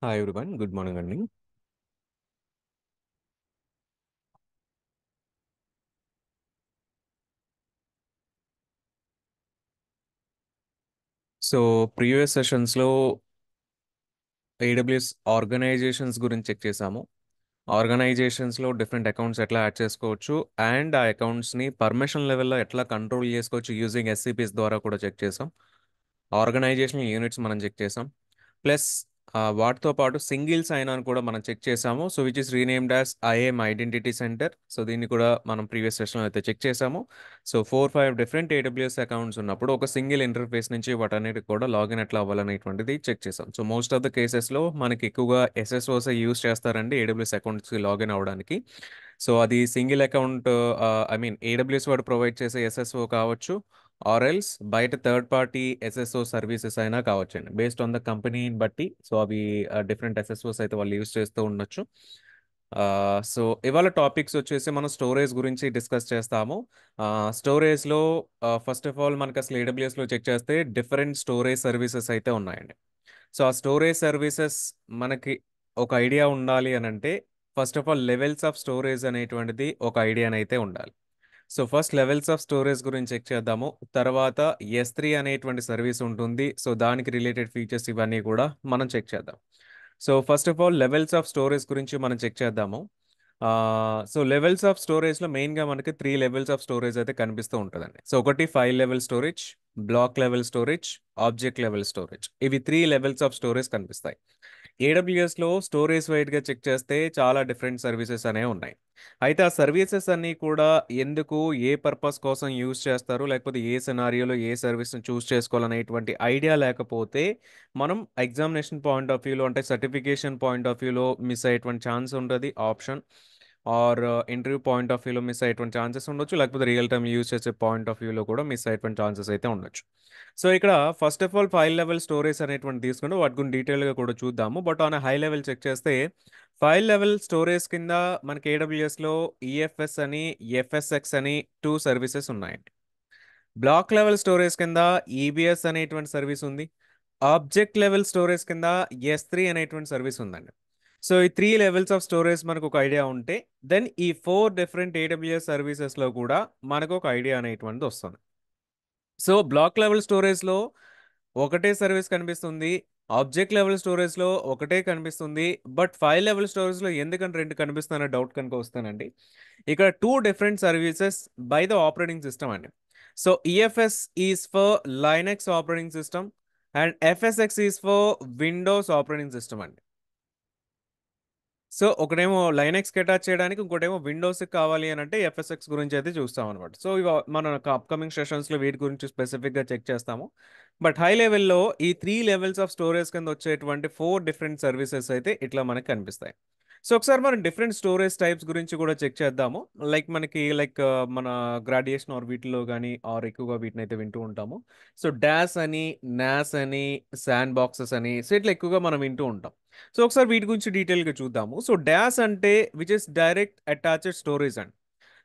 Hi everyone, good morning అండి. So previous సెషన్స్లో AWS organisations గురించి check చేసాము. ఆర్గనైజేషన్స్లో డిఫరెంట్ అకౌంట్స్ ఎట్లా యాడ్ చేసుకోవచ్చు అండ్ ఆ అకౌంట్స్ని పర్మిషన్ లెవెల్లో ఎట్లా కంట్రోల్ చేసుకోవచ్చు యూజింగ్ ఎస్సీపీస్ ద్వారా కూడా చెక్ చేసాం. ఆర్గనైజేషనల్ యూనిట్స్ మనం చెక్ చేసాం. ప్లస్ వాటితో పాటు సింగిల్ సైన్ ఆన్ కూడా మనం చెక్ చేసాము. So which is renamed as IAM identity centre. So దీన్ని కూడా మనం ప్రీవియస్ సెషన్లో అయితే చెక్ చేసాము. సో 4-5 డిఫరెంట్ ఏడబ్ల్యూఎస్ అకౌంట్స్ ఉన్నప్పుడు ఒక సింగిల్ ఇంటర్ఫేస్ నుంచి వాటన్నిటికి కూడా లాగిన్ ఎట్లా అవ్వాలనేటువంటిది చెక్ చేసాం. సో మోస్ట్ ఆఫ్ ద కేసెస్లో మనకి ఎక్కువగా ఎస్ఎస్ఓస్ యూస్ చేస్తారండి ఏడబ్ల్యూఎస్ అకౌంట్స్కి లాగిన్ అవ్వడానికి. సో అది single account, I mean AWS వాడు ప్రొవైడ్ చేసే ఎస్ఎస్ఓ కావచ్చు, ఆర్ ఎల్స్ బయట థర్డ్ పార్టీ ఎస్ఎస్ఓ సర్వీసెస్ అయినా కావచ్చండి, బేస్డ్ ఆన్ ద కంపెనీని బట్టి. సో అవి డిఫరెంట్ ఎస్ఎస్ఓస్ అయితే వాళ్ళు యూస్ చేస్తూ ఉండొచ్చు. సో ఇవాళ టాపిక్స్ వచ్చేసి మనం స్టోరేజ్ గురించి డిస్కస్ చేస్తాము. స్టోరేజ్లో ఫస్ట్ ఆఫ్ ఆల్ మనకి అసలు ఏడబ్ల్యూఎస్లో చెక్ చేస్తే డిఫరెంట్ స్టోరేజ్ సర్వీసెస్ అయితే ఉన్నాయండి. సో ఆ స్టోరేజ్ సర్వీసెస్ మనకి ఒక ఐడియా ఉండాలి అని అంటే first of all levels of storage అనేటువంటిది ఒక ఐడియా అయితే ఉండాలి. So first levels of storage గురించి చెక్ చేద్దాము. తర్వాత S3 అనేటువంటి సర్వీస్ ఉంటుంది. సో దానికి రిలేటెడ్ ఫీచర్స్ ఇవన్నీ కూడా మనం చెక్ చేద్దాం. So first of all levels of storage గురించి మనం చెక్ చేద్దాము. సో లెవెల్స్ ఆఫ్ స్టోరేజ్లో మెయిన్గా మనకి 3 లెవెల్స్ ఆఫ్ స్టోరేజ్ అయితే కనిపిస్తూ ఉంటుందండి. సో ఒకటి file level storage, block level storage, object level storage. ఇవి 3 లెవెల్స్ ఆఫ్ స్టోరేజ్ కనిపిస్తాయి. ఏడబ్ల్యూఎస్లో స్టోరేజ్ వైడ్గా చెక్ చేస్తే చాలా డిఫరెంట్ సర్వీసెస్ అనేవి ఉన్నాయి. అయితే ఆ సర్వీసెస్ అన్నీ కూడా ఎందుకు, ఏ పర్పస్ కోసం యూజ్ చేస్తారు, లేకపోతే ఏ సినారియోలో ఏ సర్వీస్ని చూస్ చేసుకోవాలనేటువంటి ఐడియా లేకపోతే మనం ఎగ్జామినేషన్ పాయింట్ ఆఫ్ వ్యూలో అంటే సర్టిఫికేషన్ పాయింట్ ఆఫ్ వ్యూలో మిస్ అయ్యేటువంటి ఛాన్స్ ఉంటుంది option, or interview point of వ్యూలో మిస్ అయ్యేటువంటి ఛాన్సెస్ ఉండొచ్చు, లేకపోతే రియల్ టైమ్ యూజ్ చేసే పాయింట్ ఆఫ్ వ్యూలో కూడా మిస్ అయ్యేటువంటి ఛాన్సెస్ అయితే ఉండొచ్చు. సో ఇక్కడ first of all file level storage అనేటువంటి తీసుకుంటే వాటి గురించి డీటెయిల్గా కూడా చూద్దాము. But on high level check చేస్తే ఫైల్ లెవెల్ స్టోరేజ్ కింద మనకి ఏడబ్ల్యూఎస్లో ఈఎఫ్ఎస్ అని, ఎఫ్ఎస్ఎక్స్ అని 2 సర్వీసెస్ ఉన్నాయండి. బ్లాక్ లెవెల్ స్టోరేజ్ కింద ఈబిఎస్ అనేటువంటి సర్వీస్ ఉంది. ఆబ్జెక్ట్ లెవెల్ స్టోరేజ్ కింద S3 అనేటువంటి సర్వీస్ ఉందండి. సో ఈ 3 లెవెల్స్ ఆఫ్ స్టోరేజ్ మనకు ఒక ఐడియా ఉంటే దెన్ ఈ 4 డిఫరెంట్ ఏడబ్ల్యూఎస్ సర్వీసెస్లో కూడా మనకు ఒక ఐడియా అనేటువంటిది వస్తుంది. సో బ్లాక్ లెవెల్ స్టోరేజ్లో ఒకటే సర్వీస్ కనిపిస్తుంది. ఆబ్జెక్ట్ లెవెల్ స్టోరేజ్లో ఒకటే కనిపిస్తుంది. బట్ ఫైల్ లెవెల్ స్టోరేజ్లో ఎందుకంటే రెండు కనిపిస్తున్న డౌట్ కనుక వస్తానండి. ఇక్కడ 2 different services by the operating system అండి. So EFS is for Linux operating system and FSx is for Windows operating system అండి. సో ఒకటేమో లైనక్స్కి అటాచ్ చేయడానికి, ఇంకోటేమో విండోస్కి కావాలి అని అంటే ఎఫ్ఎస్ఎక్స్ గురించి అయితే చూస్తాం అనమాట. సో ఇవి మన అప్కమింగ్ సెషన్స్లో వీటి గురించి స్పెసిఫిక్గా చెక్ చేస్తాము. బట్ హై లెవెల్లో ఈ 3 లెవెల్స్ ఆఫ్ స్టోరేజ్ కింద వచ్చేటువంటి 4 డిఫరెంట్ సర్వీసెస్ అయితే ఇట్లా మనకి కనిపిస్తాయి. సో ఒకసారి మనం డిఫరెంట్ స్టోరేజ్ టైప్స్ గురించి కూడా చెక్ చేద్దాము. లైక్ మనకి మన గ్రాడ్యుయేషన్ ఆర్ వీటిలో కానీ ఆర్ ఎక్కువగా వీటిని అయితే వింటూ ఉంటాము. సో డాస్ అని, నాస్ అని, శాండ్ బాక్సెస్ అని, సో ఇట్లా ఎక్కువగా మనం వింటూ ఉంటాం. సో ఒకసారి వీటి గురించి డీటెయిల్గా చూద్దాము. సో డాస్ అంటే which is direct attached storage అండి.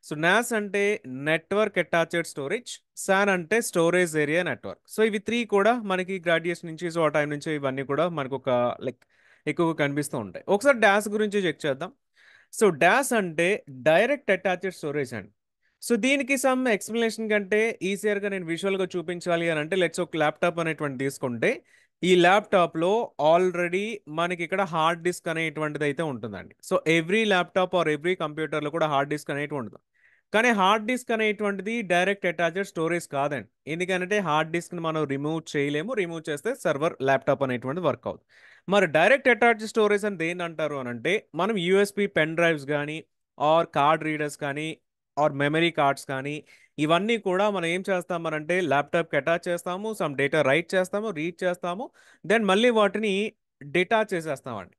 సో నాస్ అంటే నెట్వర్క్ అటాచ్డ్ స్టోరేజ్, సాన్ అంటే స్టోరేజ్ ఏరియా నెట్వర్క్. సో ఇవి 3 కూడా మనకి గ్రాడ్యుయేషన్ నుంచి, సో ఆ టైం నుంచి ఇవన్నీ కూడా మనకు ఒక లైక్ ఎక్కువగా కనిపిస్తూ ఉంటాయి. ఒకసారి డాస్ గురించి చెక్ చేద్దాం. సో డాస్ అంటే డైరెక్ట్ అటాచ్డ్ స్టోరేజ్ అండి. సో దీనికి సమ్ ఎక్స్ప్లెనేషన్ కంటే ఈజీగా నేను విజువల్గా చూపించాలి అని అంటే లెట్స్ ఒక ల్యాప్టాప్ అనేటువంటి తీసుకుంటే ఈ ల్యాప్టాప్లో ఆల్రెడీ మనకి ఇక్కడ హార్డ్ డిస్క్ అనేటువంటిది అయితే ఉంటుందండి. So every laptop or every కంప్యూటర్లో కూడా హార్డ్ డిస్క్ అనేటువంటి ఉంటుంది. కానీ హార్డ్ డిస్క్ అనేటువంటిది డైరెక్ట్ అటాచ్డ్ స్టోరేజ్ కాదండి. ఎందుకంటే హార్డ్ డిస్క్ని మనం రిమూవ్ చేయలేము. రిమూవ్ చేస్తే సర్వర్ ల్యాప్టాప్ అనేటువంటిది వర్క్ అవుతుంది. మరి డైరెక్ట్ అటాచ్డ్ స్టోరేజ్ అని దేని అంటారు అని అంటే మనం యూఎస్బి పెన్ డ్రైవ్స్ కానీ ఆర్ కార్డ్ రీడర్స్ కానీ ఆర్ మెమరీ కార్డ్స్ కానీ ఇవన్నీ కూడా మనం ఏం చేస్తామనంటే ల్యాప్టాప్కి అటాచ్ చేస్తాము, సమ్ డేటా రైట్ చేస్తాము, రీడ్ చేస్తాము, దెన్ మళ్ళీ వాటిని డిటాచ్ చేసేస్తామండి.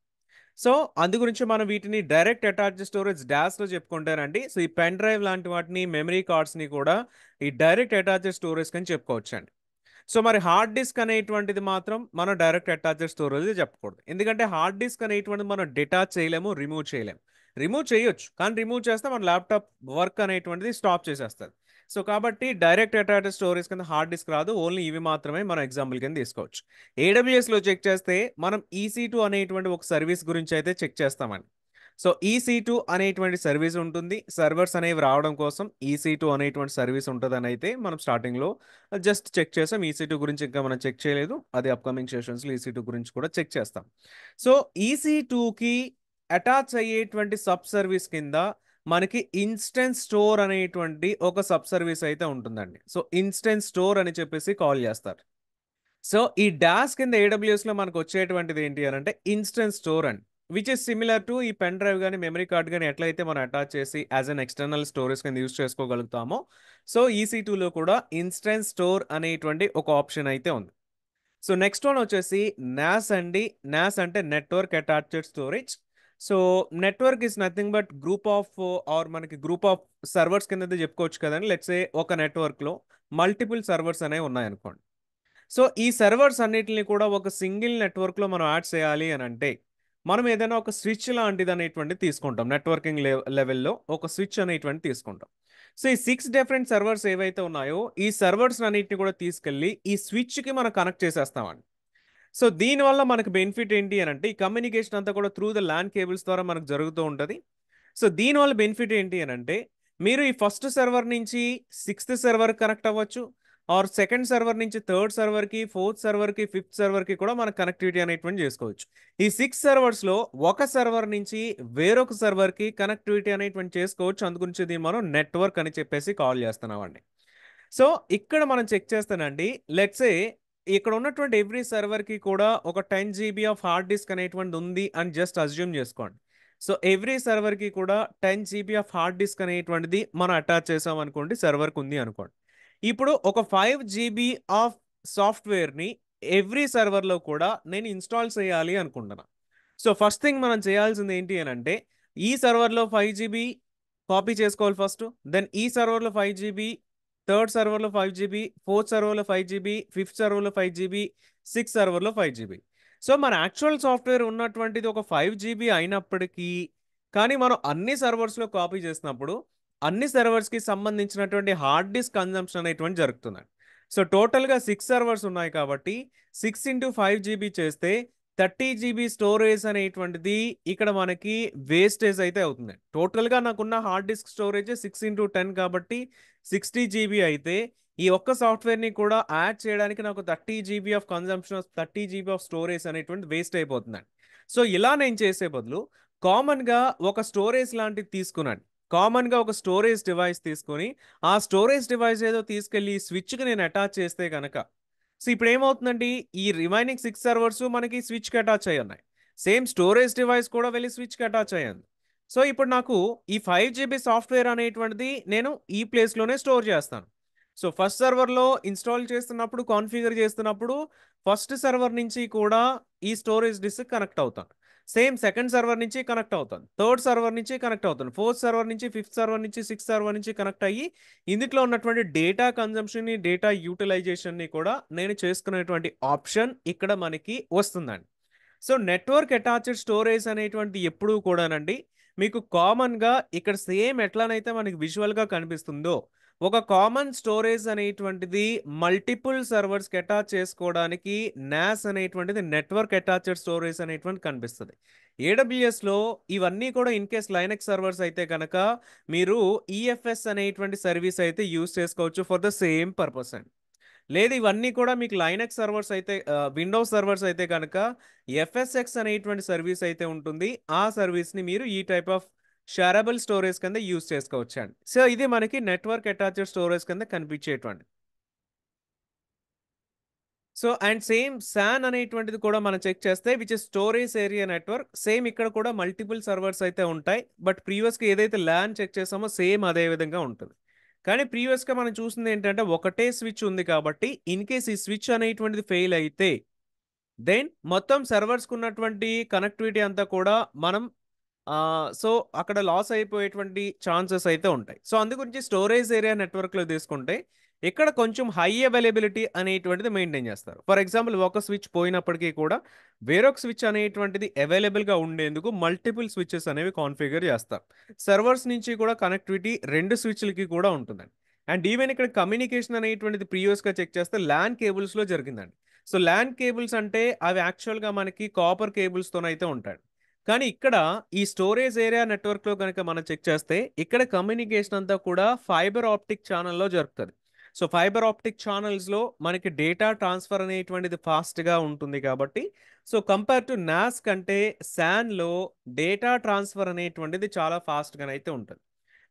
సో అందు గురించి మనం వీటిని డైరెక్ట్ అటాచ్డ్ స్టోరేజ్ డాష్లో చెప్పుకుంటారండి. సో ఈ పెన్ డ్రైవ్ లాంటి వాటిని, మెమరీ కార్డ్స్ని కూడా ఈ డైరెక్ట్ అటాచ్డ్ స్టోరేజ్ అని చెప్పుకోవచ్చండి. సో మరి హార్డ్ డిస్క్ అనేటువంటిది మాత్రం మనం డైరెక్ట్ అటాచ్డ్ స్టోరేజ్ చెప్పకూడదు. ఎందుకంటే హార్డ్ డిస్క్ అనేటువంటిది మనం డిటాచ్ చేయలేము, రిమూవ్ చేయలేము. రిమూవ్ చేయొచ్చు, కానీ రిమూవ్ చేస్తే మన ల్యాప్టాప్ వర్క్ అనేటువంటిది స్టాప్ చేసేస్తుంది. సో కాబట్టి డైరెక్ట్ అటాచ్డ్ స్టోరేజ్ కింద హార్డ్ డిస్క్ రాదు. ఓన్లీ ఇవి మాత్రమే మనం ఎగ్జాంపుల్ కింద తీసుకోవచ్చు. ఏడబ్ల్యూఎస్లో చెక్ చేస్తే మనం EC2 అనేటువంటి ఒక సర్వీస్ గురించి అయితే చెక్ చేస్తామండి. సో EC2 అనేటువంటి సర్వీస్ ఉంటుంది. సర్వర్స్ అనేవి రావడం కోసం EC2 అనేటువంటి సర్వీస్ ఉంటుందని అయితే మనం స్టార్టింగ్లో జస్ట్ చెక్ చేసాం. EC2 గురించి ఇంకా మనం చెక్ చేయలేదు. అది అప్కమింగ్ సెషన్స్లో EC2 గురించి కూడా చెక్ చేస్తాం. సో EC2కి అటాచ్ అయ్యేటువంటి సబ్ సర్వీస్ కింద మనకి ఇన్స్టెన్స్ స్టోర్ అనేటువంటి ఒక సబ్ సర్వీస్ అయితే ఉంటుందండి. సో ఇన్స్టెన్స్ స్టోర్ అని చెప్పేసి కాల్ చేస్తారు. సో ఈ డాష్ కింద ఏడబ్ల్యూఎస్లో మనకు వచ్చేటువంటిది ఏంటి అని అంటే ఇన్స్టెన్స్ స్టోర్ అండి, విచ్ ఇస్ సిమిలర్ టు ఈ పెన్ డ్రైవ్ కానీ మెమరీ కార్డ్ కానీ ఎట్లయితే మనం అటాచ్ చేసి యాజ్ అన్ ఎక్స్టర్నల్ స్టోరేజ్ కింద యూస్ చేసుకోగలుగుతామో, సో EC2లో కూడా ఇన్స్టెన్స్ స్టోర్ అనేటువంటి ఒక ఆప్షన్ అయితే ఉంది. సో నెక్స్ట్ వన్ వచ్చేసి NAS అండి. NAS అంటే network attached storage. So network is nothing but group of or మనకి గ్రూప్ ఆఫ్ సర్వర్స్ కింద అయితే చెప్పుకోవచ్చు కదండి. లెట్స్ సే ఒక నెట్వర్క్లో మల్టిపుల్ సర్వర్స్ అనేవి ఉన్నాయనుకోండి. సో ఈ సర్వర్స్ అన్నిటిని కూడా ఒక సింగిల్ నెట్వర్క్లో మనం యాడ్ చేయాలి అని అంటే మనం ఏదైనా ఒక స్విచ్ లాంటిది అనేటువంటి తీసుకుంటాం. నెట్వర్కింగ్ లెవెల్లో ఒక స్విచ్ అనేటువంటి తీసుకుంటాం. సో ఈ 6 డిఫరెంట్ సర్వర్స్ ఏవైతే ఉన్నాయో ఈ సర్వర్స్ అన్నిటిని కూడా తీసుకెళ్ళి ఈ స్విచ్కి మనం కనెక్ట్ చేసేస్తామండి. సో దీనివల్ల మనకు బెనిఫిట్ ఏంటి అని అంటే ఈ కమ్యూనికేషన్ అంతా కూడా త్రూ ద ల్యాన్ కేబుల్స్ ద్వారా మనకు జరుగుతూ ఉంటుంది. సో దీనివల్ల బెనిఫిట్ ఏంటి అని అంటే మీరు ఈ ఫస్ట్ సర్వర్ నుంచి 6th సర్వర్ కనెక్ట్ అవ్వచ్చు, ఆర్ సెకండ్ సర్వర్ నుంచి థర్డ్ సర్వర్కి, ఫోర్త్ సర్వర్కి, ఫిఫ్త్ సర్వర్కి కూడా మన కనెక్టివిటీ అనేటువంటి చేసుకోవచ్చు. ఈ 6 సర్వర్స్లో ఒక సర్వర్ నుంచి వేరొక సర్వర్కి కనెక్టివిటీ అనేటువంటి చేసుకోవచ్చు. అందుగురించి దీన్ని మనం నెట్వర్క్ అని చెప్పేసి కాల్ చేస్తున్నామండి. సో ఇక్కడ మనం చెక్ చేస్తానండి, లెట్సే ఇక్కడ ఉన్నటువంటి ఎవ్రీ సర్వర్కి కూడా ఒక 10 GB ఆఫ్ హార్డ్ డిస్క్ అనేటువంటి ఉంది అని జస్ట్ అజ్యూమ్ చేసుకోండి. సో ఎవ్రీ సర్వర్కి కూడా 10 GB ఆఫ్ హార్డ్ డిస్క్ అనేటువంటిది మనం అటాచ్ చేసాం అనుకోండి, సర్వర్కి ఉంది అనుకోండి. ఇప్పుడు ఒక 5 GB ఆఫ్ సాఫ్ట్వేర్ని ఎవ్రీ సర్వర్లో కూడా నేను ఇన్స్టాల్ చేయాలి అనుకుంటున్నా. సో ఫస్ట్ థింగ్ మనం చేయాల్సింది ఏంటి అని అంటే ఈ సర్వర్లో 5 GB కాపీ చేసుకోవాలి ఫస్ట్. దెన్ ఈ సర్వర్లో 5 GB, థర్డ్ సర్వర్లో 5 GB, ఫోర్త్ సర్వర్లో 5 GB, ఫిఫ్త్ సర్వర్లో 5 GB, సిక్స్త్ సర్వర్లో 5 GB. సో మన యాక్చువల్ సాఫ్ట్వేర్ ఉన్నటువంటిది ఒక 5 GB అయినప్పటికీ కానీ మనం అన్ని సర్వర్స్లో కాపీ చేసినప్పుడు అన్ని సర్వర్స్కి సంబంధించినటువంటి హార్డ్ డిస్క్ కన్జంప్షన్ అనేటువంటి జరుగుతుందండి. సో టోటల్గా 6 సర్వర్స్ ఉన్నాయి కాబట్టి 6 × 5 GB చేస్తే 30 GB స్టోరేజ్ అనేటువంటిది ఇక్కడ మనకి వేస్టేజ్ అయితే అవుతుంది. టోటల్గా నాకున్న హార్డ్ డిస్క్ స్టోరేజ్ 6 × 10 కాబట్టి 60 GB అయితే ఈ ఒక్క సాఫ్ట్వేర్ని కూడా యాడ్ చేయడానికి నాకు 30 GB of consumption, 30 GB of storage అనేటువంటి వేస్ట్ అయిపోతుందండి. సో ఇలా నేను చేసే బదులు కామన్గా ఒక స్టోరేజ్ లాంటిది తీసుకున్నాను. కామన్గా ఒక స్టోరేజ్ డివైస్ తీసుకొని ఆ స్టోరేజ్ డివైస్ ఏదో తీసుకెళ్ళి స్విచ్కి నేను అటాచ్ చేస్తే కనుక సో ఇప్పుడు ఏమవుతుందండి, ఈ రిమైనింగ్ 6 సర్వర్స్ మనకి స్విచ్కి అటాచ్ అయ్యి ఉన్నాయి. సేమ్ స్టోరేజ్ డివైస్ కూడా వెళ్ళి స్విచ్కి అటాచ్ అయ్యింది. సో ఇప్పుడు నాకు ఈ 5 GB సాఫ్ట్వేర్ అనేటువంటిది నేను ఈ ప్లేస్లోనే స్టోర్ చేస్తాను. సో ఫస్ట్ సర్వర్లో ఇన్స్టాల్ చేస్తున్నప్పుడు, కాన్ఫిగర్ చేస్తున్నప్పుడు ఫస్ట్ సర్వర్ నుంచి కూడా ఈ స్టోరేజ్ డిస్క్ కనెక్ట్ అవుతాను. సేమ్ సెకండ్ సర్వర్ నుంచి కనెక్ట్ అవుతాను, థర్డ్ సర్వర్ నుంచి కనెక్ట్ అవుతాను, ఫోర్త్ సర్వర్ నుంచి, ఫిఫ్త్ సర్వర్ నుంచి, సిక్స్త్ సర్వర్ నుంచి కనెక్ట్ అయ్యి ఇందులో ఉన్నటువంటి డేటా కన్జంప్షన్ని, డేటా యూటిలైజేషన్ని కూడా నేను చేసుకునేటువంటి ఆప్షన్ ఇక్కడ మనకి వస్తుందండి. సో నెట్వర్క్ అటాచ్డ్ స్టోరేజ్ అనేటువంటి ఎప్పుడూ కూడానండి మీకు కామన్గా ఇక్కడ సేమ్ ఎట్లానైతే మనకి విజువల్గా కనిపిస్తుందో ఒక కామన్ స్టోరేజ్ అనేటువంటిది మల్టిపుల్ సర్వర్స్కి అటాచ్ చేసుకోవడానికి NAS అనేటువంటిది నెట్వర్క్ అటాచ్డ్ స్టోరేజ్ అనేటువంటి కనిపిస్తుంది. ఏడబ్ల్యూఎస్లో ఇవన్నీ కూడా ఇన్ కేస్ లైనక్స్ సర్వర్స్ అయితే కనుక మీరు EFS అనేటువంటి సర్వీస్ అయితే యూస్ చేసుకోవచ్చు ఫర్ ద సేమ్ పర్పస్ అండి. లేదు ఇవన్నీ కూడా మీకు లైనక్స్ సర్వర్స్ అయితే, విండోస్ సర్వర్స్ అయితే కనుక FSX అనేటువంటి సర్వీస్ అయితే ఉంటుంది. ఆ సర్వీస్ని మీరు ఈ టైప్ ఆఫ్ షేరబుల్ స్టోరేజ్ కింద యూస్ చేసుకోవచ్చు అండి. సో ఇది మనకి నెట్వర్క్ అటాచ్డ్ స్టోరేజ్ కింద కనిపించేటువంటి. సో అండ్ సేమ్ SAN అనేటువంటిది కూడా మనం చెక్ చేస్తే which is storage area network. Same ఇక్కడ కూడా మల్టిపుల్ సర్వర్స్ అయితే ఉంటాయి. బట్ ప్రీవియస్గా ఏదైతే LAN చెక్ చేసామో సేమ్ అదే విధంగా ఉంటుంది. కానీ ప్రీవియస్గా మనం చూసింది ఏంటంటే ఒకటే స్విచ్ ఉంది కాబట్టి ఇన్ కేస్ ఈ స్విచ్ అనేటువంటిది ఫెయిల్ అయితే దెన్ మొత్తం సర్వర్స్కి ఉన్నటువంటి కనెక్టివిటీ అంతా కూడా మనం సో అక్కడ లాస్ అయిపోయేటువంటి ఛాన్సెస్ అయితే ఉంటాయి. సో అందు గురించి స్టోరేజ్ ఏరియా నెట్వర్క్లో తీసుకుంటే ఇక్కడ కొంచెం హై అవైలబిలిటీ అనేటువంటిది మెయింటైన్ చేస్తారు. ఫర్ ఎగ్జాంపుల్ ఒక స్విచ్ పోయినప్పటికీ కూడా వేరొక స్విచ్ అనేటువంటిది అవైలబుల్గా ఉండేందుకు మల్టిపుల్ స్విచెస్ అనేవి కాన్ఫిగర్ చేస్తారు. సర్వర్స్ నుంచి కూడా కనెక్టివిటీ 2 స్విచ్లకి కూడా ఉంటుందండి. అండ్ ఈవెన్ ఇక్కడ కమ్యూనికేషన్ అనేటువంటిది ప్రీవియస్గా చెక్ చేస్తే ల్యాన్ కేబుల్స్లో జరిగిందండి. సో ల్యాన్ కేబుల్స్ అంటే అవి యాక్చువల్గా మనకి కాపర్ కేబుల్స్తోనైతే ఉంటాయి. కానీ ఇక్కడ ఈ స్టోరేజ్ ఏరియా నెట్వర్క్లో కనుక మనం చెక్ చేస్తే ఇక్కడ కమ్యూనికేషన్ అంతా కూడా ఫైబర్ ఆప్టిక్ ఛానల్లో జరుగుతుంది. సో ఫైబర్ ఆప్టిక్ ఛానల్స్లో మనకి డేటా ట్రాన్స్ఫర్ అనేటువంటిది ఫాస్ట్గా ఉంటుంది కాబట్టి సో కంపేర్ టు నాస్ కంటే శాన్లో డేటా ట్రాన్స్ఫర్ అనేటువంటిది చాలా ఫాస్ట్గానైతే ఉంటుంది.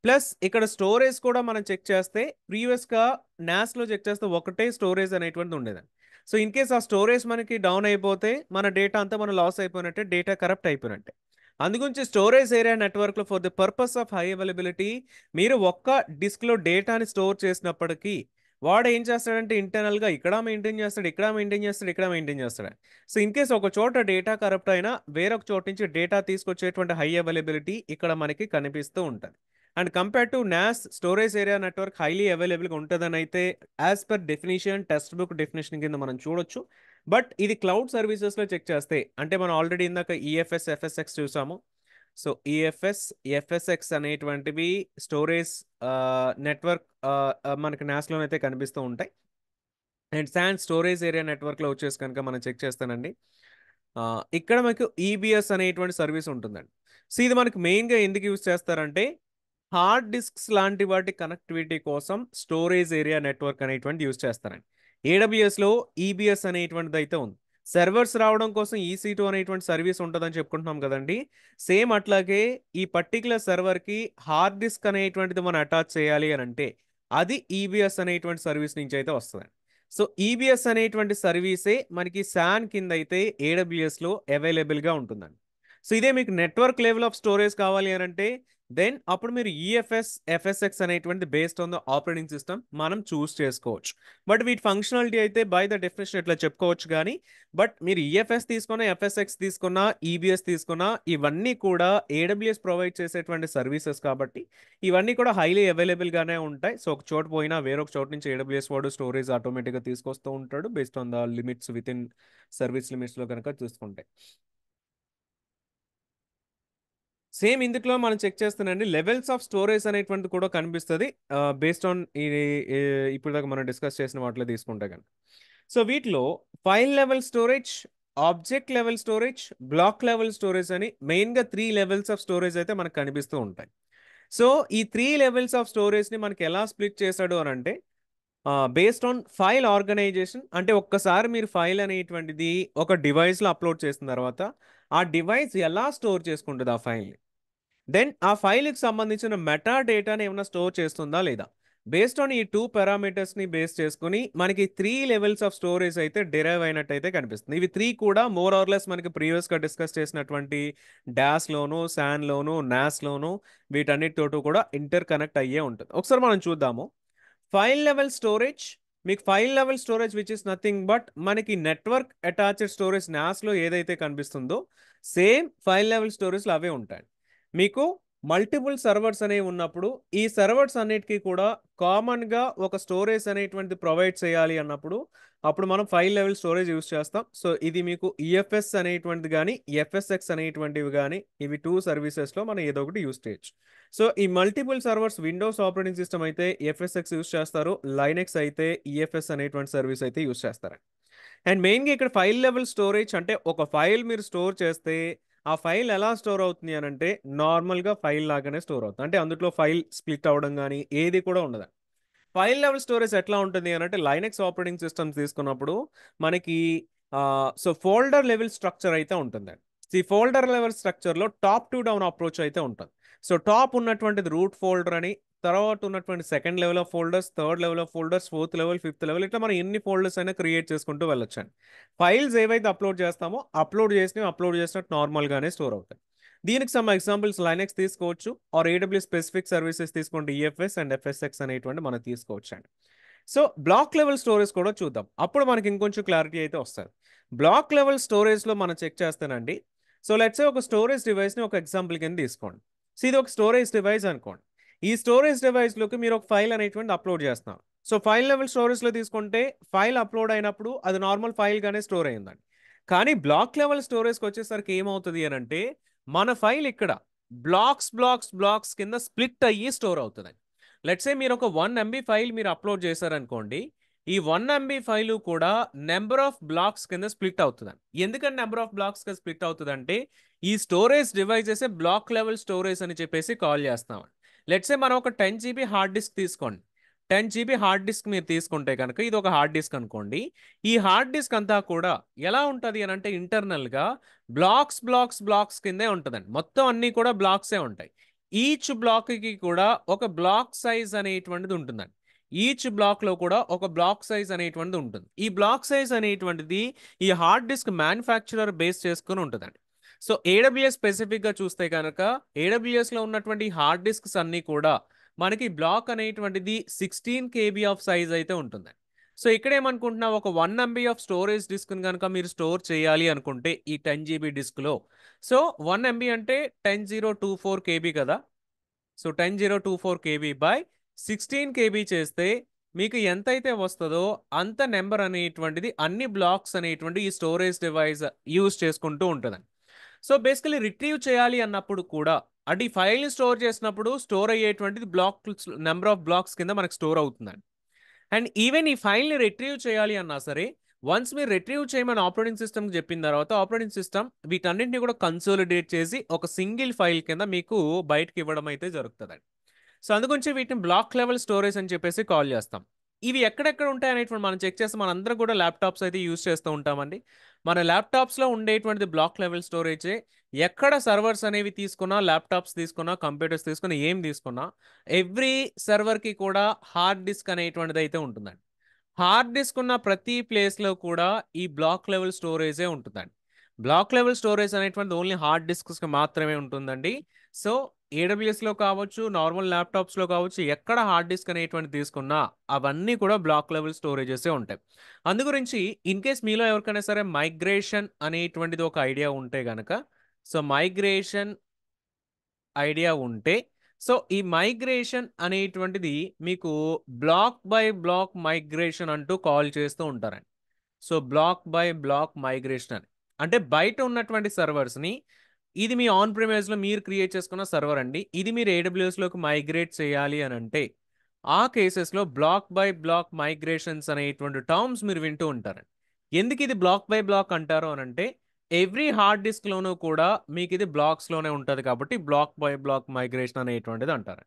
ప్లస్ ఇక్కడ స్టోరేజ్ కూడా మనం చెక్ చేస్తే ప్రీవియస్గా నాస్లో చెక్ చేస్తే ఒకటే స్టోరేజ్ అనేటువంటిది ఉండేదండి. సో ఇన్ కేస్ ఆ స్టోరేజ్ మనకి డౌన్ అయిపోతే మన డేటా అంతా మనం లాస్ అయిపోయినట్టే, డేటా కరప్ట్ అయిపోయినట్టే. అందుగురించి స్టోరేజ్ ఏరియా నెట్వర్క్లో for the purpose of high availability మీరు ఒక్క డిస్క్లో డేటాని స్టోర్ చేసినప్పటికీ వాడు ఏం చేస్తాడంటే ఇంటర్నల్గా ఇక్కడ మెయింటైన్ చేస్తాడు, ఇక్కడ మెయింటైన్ చేస్తాడు, ఇక్కడ మెయింటైన్ చేస్తాడు. సో ఇన్ కేస్ ఒక చోట డేటా కరప్ట్ అయినా వేరొక చోట నుంచి డేటా తీసుకొచ్చేటువంటి హై అవైలబిలిటీ ఇక్కడ మనకి కనిపిస్తూ ఉంటుంది. And compare to NAS storage area network highly అవైలబుల్గా ఉంటుందని అయితే as per definition text book definition కింద మనం చూడొచ్చు. బట్ ఇది క్లౌడ్ సర్వీసెస్లో చెక్ చేస్తే అంటే మనం ఆల్రెడీ ఇందాక ఈఎఫ్ఎస్ ఎఫ్ఎస్ఎక్స్ చూసాము. సో ఈఎఫ్ఎస్ ఎఫ్ఎస్ఎక్స్ అనేటువంటివి స్టోరేజ్ నెట్వర్క్ మనకి నాస్లోనైతే కనిపిస్తూ ఉంటాయి. అండ్ శాన్ స్టోరేజ్ ఏరియా నెట్వర్క్లో వచ్చేసి కనుక మనం చెక్ చేస్తానండి, ఇక్కడ మనకు ఈబిఎస్ అనేటువంటి సర్వీస్ ఉంటుందండి. సో ఇది మనకి మెయిన్గా ఎందుకు యూజ్ చేస్తారంటే హార్డ్ డిస్క్స్ లాంటి వాటి కనెక్టివిటీ కోసం స్టోరేజ్ ఏరియా నెట్వర్క్ అనేటువంటి యూజ్ చేస్తారండి. ఏడబ్ల్యూఎస్లో ఈబిఎస్ అనేటువంటిది అయితే ఉంది. సర్వర్స్ రావడం కోసం EC2 అనేటువంటి సర్వీస్ ఉంటుందని చెప్పుకుంటున్నాం కదండి. సేమ్ అట్లాగే ఈ పర్టికులర్ సర్వర్కి హార్డ్ డిస్క్ అనేటువంటిది మనం అటాచ్ చేయాలి అని అంటే అది ఈబిఎస్ అనేటువంటి సర్వీస్ నుంచి అయితే వస్తుంది. సో ఈబిఎస్ అనేటువంటి సర్వీసే మనకి శాన్ కింద అయితే ఏడబ్ల్యూఎస్లో అవైలబుల్గా ఉంటుందండి. సో ఇదే మీకు నెట్వర్క్ లెవెల్ ఆఫ్ స్టోరేజ్ కావాలి అని అంటే దెన్ అప్పుడు మీరు ఈఎఫ్ఎస్ ఎఫ్ఎస్ఎక్స్ అనేటువంటి based on the operating system మనం చూస్ చేసుకోవచ్చు. బట్ వీటి ఫంక్షనాలిటీ అయితే బై ద డెఫినేషన్ ఇట్లా చెప్పుకోవచ్చు. కానీ బట్ మీరు ఈఎఫ్ఎస్ తీసుకున్నా, ఎఫ్ఎస్ఎక్స్ తీసుకున్నా, ఈబిఎస్ తీసుకున్నా ఇవన్నీ కూడా ఏడబ్ల్యూఎస్ ప్రొవైడ్ చేసేటువంటి సర్వీసెస్ కాబట్టి ఇవన్నీ కూడా హైలీ అవైలబుల్గానే ఉంటాయి. సో ఒక చోట పోయినా వేరొక చోట నుంచి ఏడబ్ల్యూఎస్ వాడు స్టోరేజ్ ఆటోమేటిక్గా తీసుకొస్తూ ఉంటాడు based on the limits within service లిమిట్స్లో కనుక చూసుకుంటే. సేమ్ ఇందులో మనం చెక్ చేస్తానండి లెవెల్స్ ఆఫ్ స్టోరేజ్ అనేటువంటిది కూడా కనిపిస్తుంది బేస్డ్ ఆన్ ఇప్పుడు దాకా మనం డిస్కస్ చేసిన వాటిలో తీసుకుంటే కనుక. సో వీటిలో file level storage, object level storage, block level storage అని మెయిన్గా 3 లెవెల్స్ ఆఫ్ స్టోరేజ్ అయితే మనకు కనిపిస్తూ ఉంటాయి. సో ఈ 3 లెవెల్స్ ఆఫ్ స్టోరేజ్ని మనకి ఎలా స్ప్లిట్ చేశాడు అని అంటే బేస్డ్ ఆన్ ఫైల్ ఆర్గనైజేషన్. అంటే ఒక్కసారి మీరు ఫైల్ అనేటువంటిది ఒక డివైస్లో అప్లోడ్ చేసిన తర్వాత ఆ డివైస్ ఎలా స్టోర్ చేసుకుంటుంది ఆ ఫైల్ని, దెన్ ఆ ఫైల్కి సంబంధించిన మెటా డేటాని ఏమైనా స్టోర్ చేస్తుందా లేదా, బేస్డ్ ఆన్ ఈ 2 పారామీటర్స్ని బేస్ చేసుకుని మనకి 3 లెవెల్స్ ఆఫ్ స్టోరేజ్ అయితే డిరైవ్ అయినట్టయితే కనిపిస్తుంది. ఇవి 3 కూడా మోర్ ఆర్ లెస్ మనకి ప్రీవియస్గా డిస్కస్ చేసినటువంటి డాస్లోను, శాన్లోను, నాస్లోను వీటన్నిటితోటి కూడా ఇంటర్ కనెక్ట్ అయ్యే ఉంటుంది. ఒకసారి మనం చూద్దాము. ఫైల్ లెవెల్ స్టోరేజ్, మీకు file level storage which is nothing but మనకి నెట్వర్క్ అటాచ్డ్ స్టోరేజ్ నాస్లో ఏదైతే కనిపిస్తుందో సేమ్ ఫైల్ లెవెల్ స్టోరేజ్లో అవే ఉంటాయి. మీకు మల్టిపుల్ సర్వర్స్ అనేవి ఉన్నప్పుడు ఈ సర్వర్స్ అన్నిటికీ కూడా కామన్గా ఒక స్టోరేజ్ అనేటువంటిది ప్రొవైడ్ చేయాలి అన్నప్పుడు అప్పుడు మనం ఫైల్ లెవెల్ స్టోరేజ్ యూస్ చేస్తాం. సో ఇది మీకు ఈఎఫ్ఎస్ అనేటువంటిది కానీ ఎఫ్ఎస్ఎక్స్ అనేటువంటివి కానీ ఇవి 2 సర్వీసెస్లో మనం ఏదో ఒకటి యూస్ చేయొచ్చు. సో ఈ multiple servers Windows operating system అయితే ఎఫ్ఎస్ఎక్స్ యూస్ చేస్తారు, లైనెక్స్ అయితే ఈఎఫ్ఎస్ అనేటువంటి సర్వీస్ అయితే యూస్ చేస్తారు. అండ్ మెయిన్గా ఇక్కడ ఫైల్ లెవెల్ స్టోరేజ్ అంటే ఒక ఫైల్ మీరు స్టోర్ చేస్తే ఆ ఫైల్ ఎలా స్టోర్ అవుతుంది అని అంటే నార్మల్గా ఫైల్ లాగానే స్టోర్ అవుతుంది. అంటే అందులో ఫైల్ స్ప్లిట్ అవ్వడం కానీ ఏది కూడా ఉండదు. ఫైల్ లెవెల్ స్టోరేజ్ ఎట్లా ఉంటుంది అని అంటే లైనెక్స్ ఆపరేటింగ్ సిస్టమ్స్ తీసుకున్నప్పుడు మనకి సో ఫోల్డర్ లెవెల్ స్ట్రక్చర్ అయితే ఉంటుందండి. ఈ ఫోల్డర్ లెవెల్ స్ట్రక్చర్లో టాప్ టు డౌన్ అప్రోచ్ అయితే ఉంటుంది. సో టాప్ ఉన్నటువంటిది రూట్ ఫోల్డర్ అని, తర్వాత ఉన్నటువంటి second level of folders, third level of folders, fourth level, fifth level, ఇట్లా మనం ఎన్ని ఫోల్డర్స్ అయినా క్రియేట్ చేసుకుంటూ వెళ్ళొచ్చండి. ఫైల్స్ ఏవైతే అప్లోడ్ చేస్తామో అప్లోడ్ చేసినట్టు నార్మల్గానే స్టోర్ అవుతాయి. దీనికి సమ్ ఎగ్జాంపుల్స్ లైనెక్స్ తీసుకోవచ్చు ఆర్ AWS స్పెసిఫిక్ సర్వీసెస్ తీసుకోండి, ఈఎఫ్ఎస్ అండ్ ఎఫ్ఎస్ఎక్స్ అనేటువంటి మనం తీసుకోవచ్చు అండి. సో బ్లాక్ లెవెల్ స్టోరేజ్ కూడా చూద్దాం, అప్పుడు మనకి ఇంకొంచెం క్లారిటీ అయితే వస్తుంది. బ్లాక్ లెవెల్ స్టోరేజ్లో మనం చెక్ చేస్తానండి. సో లెట్స్ సే ఒక స్టోరేజ్ డివైస్ని ఒక ఎగ్జాంపుల్ కింద తీసుకోండి. సో ఇది ఒక స్టోరేజ్ డివైస్ అనుకోండి. ఈ స్టోరేజ్ డివైస్లోకి మీరు ఒక ఫైల్ అనేటువంటి అప్లోడ్ చేస్తున్నారు. సో ఫైల్ లెవెల్ స్టోరేజ్లో తీసుకుంటే ఫైల్ అప్లోడ్ అయినప్పుడు అది నార్మల్ ఫైల్గానే స్టోర్ అయిందండి. కానీ బ్లాక్ లెవెల్ స్టోరేజ్కి వచ్చేసరికి ఏమవుతుంది అని అంటే మన ఫైల్ ఇక్కడ బ్లాక్స్ బ్లాక్స్ బ్లాక్స్ కింద స్ప్లిట్ అయ్యి స్టోర్ అవుతుంది. లెట్స్ సే మీరు ఒక 1 ఎంబీ ఫైల్ మీరు అప్లోడ్ చేశారనుకోండి. ఈ 1 ఎంబీ ఫైలు కూడా నంబర్ ఆఫ్ బ్లాక్స్ కింద స్ప్లిట్ అవుతదండి. ఎందుకని నంబర్ ఆఫ్ బ్లాక్స్ కింద స్ప్లిట్ అవుతదంటే, ఈ స్టోరేజ్ డివైజెసే బ్లాక్ లెవెల్ స్టోరేజ్ అని చెప్పేసి కాల్ చేస్తాం. లెట్స్ సే మనం ఒక 10 జీబీ హార్డ్ డిస్క్ తీసుకోండి. 10 జీబీ హార్డ్ డిస్క్ మీరు తీసుకుంటే కనుక ఇది ఒక హార్డ్ డిస్క్ అనుకోండి. ఈ హార్డ్ డిస్క్ అంతా కూడా ఎలా ఉంటది అనంటే ఇంటర్నల్‌గా బ్లాక్స్ కిందే ఉంటదండి. మొత్తం అన్నీ కూడా బ్లాక్సే ఉంటాయి. ఈచ్ బ్లాక్‌కి కూడా ఒక బ్లాక్ సైజ్ అనేటువంటిది ఉంటుందండి. ఈచ్ బ్లాక్‌లో కూడా ఒక బ్లాక్ సైజ్ అనేటువంటిది ఉంటుంది. ఈ బ్లాక్ సైజ్ అనేటువంటిది ఈ హార్డ్ డిస్క్ మ్యానుఫ్యాక్చరర్ బేస్ చేసుకొని ఉంటదండి. సో, ఏడబ్ల్యూఎస్ స్పెసిఫిక్‌గా చూస్తే గనక ఏడబ్ల్యూఎస్‌లో ఉన్నటువంటి హార్డ్ డిస్క్స్ అన్నీ కూడా మనకి బ్లాక్ అనేటువంటిది 16 కేబీ ఆఫ్ సైజ్ అయితే ఉంటుందండి. సో, ఇక్కడేమనుకుంటున్నా ఒక 1 ఎంబీ ఆఫ్ స్టోరేజ్ డిస్క్‌ని గనక మీరు స్టోర్ చేయాలి అనుకుంటే ఈ 10 జీబీ డిస్క్‌లో సో, 1 ఎంబీ అంటే 10024 కేబీ కదా! సో, 10024 కేబీ బై 16 కేబీ చేస్తే మీకు ఎంతైతే వస్తదో అంత నంబర్ అనేటువంటిది అన్ని బ్లాక్స్ అనేటువంటి ఈ స్టోరేజ్ డివైస్ యూజ్ చేసుకుంటూ ఉంటదండి. సో, బేసికల్లీ రిట్రీవ్ చేయాలి అన్నప్పుడు కూడా అంటే ఈ ఫైల్‌ని స్టోర్ చేసినప్పుడు స్టోర్ అయ్యేటువంటిది నంబర్ ఆఫ్ బ్లాక్స్ కింద మనకు స్టోర్ అవుతుందండి. అండ్ ఈవెన్ ఈ ఫైల్‌ని రిట్రీవ్ చేయాలి అన్నా సరే, వన్స్ మీరు రిట్రీవ్ చేయమని ఆపరేటింగ్ సిస్టమ్‌కి చెప్పిన తర్వాత, ఆపరేటింగ్ సిస్టమ్ వీటన్నిటిని కూడా కన్సాలిడేట్ చేసి ఒక సింగిల్ ఫైల్ కింద మీకు బయటకి ఇవ్వడం అయితే జరుగుతదండి. సో, అందుగురించి వీటిని బ్లాక్ లెవెల్ స్టోరేజ్ అని చెప్పేసి కాల్ చేస్తాం. ఇవి ఎక్కడెక్కడ ఉంటాయనేటువంటి మనం చెక్ చేస్తే మనందరం కూడా ల్యాప్‌టాప్స్ అయితే యూజ్ చేస్తూ ఉంటామండి. మన ల్యాప్‌టాప్స్‌లో ఉండేటువంటిది బ్లాక్ లెవెల్ స్టోరేజే. ఎక్కడ సర్వర్స్ అనేవి తీసుకున్నా, ల్యాప్‌టాప్స్ తీసుకున్నా, కంప్యూటర్స్ తీసుకున్నా, ఏం తీసుకున్నా ఎవ్రీ సర్వర్‌కి కూడా హార్డ్ డిస్క్ అనేటువంటిదైతే ఉంటుందండి. హార్డ్ డిస్క్ ఉన్న ప్రతి ప్లేస్‌లో కూడా ఈ బ్లాక్ లెవెల్ స్టోరేజే ఉంటుందండి. బ్లాక్ లెవెల్ స్టోరేజ్ అనేటువంటిది ఓన్లీ హార్డ్ డిస్క్స్‌కి మాత్రమే ఉంటుందండి. సో, ఏడబ్ల్యూఎస్‌లో కావచ్చు, నార్మల్ ల్యాప్‌టాప్స్‌లో కావచ్చు, ఎక్కడ హార్డ్ డిస్క్ అనేటువంటిది తీసుకున్నా అవన్నీ కూడా బ్లాక్ లెవెల్ స్టోరేజెసే ఉంటాయి. అందుగురించి ఇన్‌కేస్ మీలో ఎవరికైనా సరే మైగ్రేషన్ అనేటువంటిది ఒక ఐడియా ఉంటే గనక, సో, మైగ్రేషన్ ఐడియా ఉంటే, సో, ఈ మైగ్రేషన్ అనేటువంటిది మీకు బ్లాక్ బై బ్లాక్ మైగ్రేషన్ అంటూ కాల్ చేస్తూ ఉంటారండి. So, block by block migration అని. అంటే బయట ఉన్నటువంటి సర్వర్స్‌ని ఇది మీ ఆన్ ప్రిమైజ్‌లో మీరు క్రియేట్ చేసుకున్న సర్వర్ అండి. ఇది మీరు ఏడబ్ల్యూఎస్‌లోకి మైగ్రేట్ చేయాలి అనంటే, ఆ కేసెస్‌లో బ్లాక్ బై బ్లాక్ మైగ్రేషన్స్ అనేటువంటి టర్మ్స్ మీరు వింటూ ఉంటారండి. ఎందుకిది బ్లాక్ బై బ్లాక్ అంటారు అనంటే, ఎవ్రీ హార్డ్ డిస్క్‌లోనూ కూడా మీకిది బ్లాక్స్‌లోనే ఉంటది కాబట్టి బ్లాక్ బై బ్లాక్ మైగ్రేషన్ అనేటువంటిది అంటారు.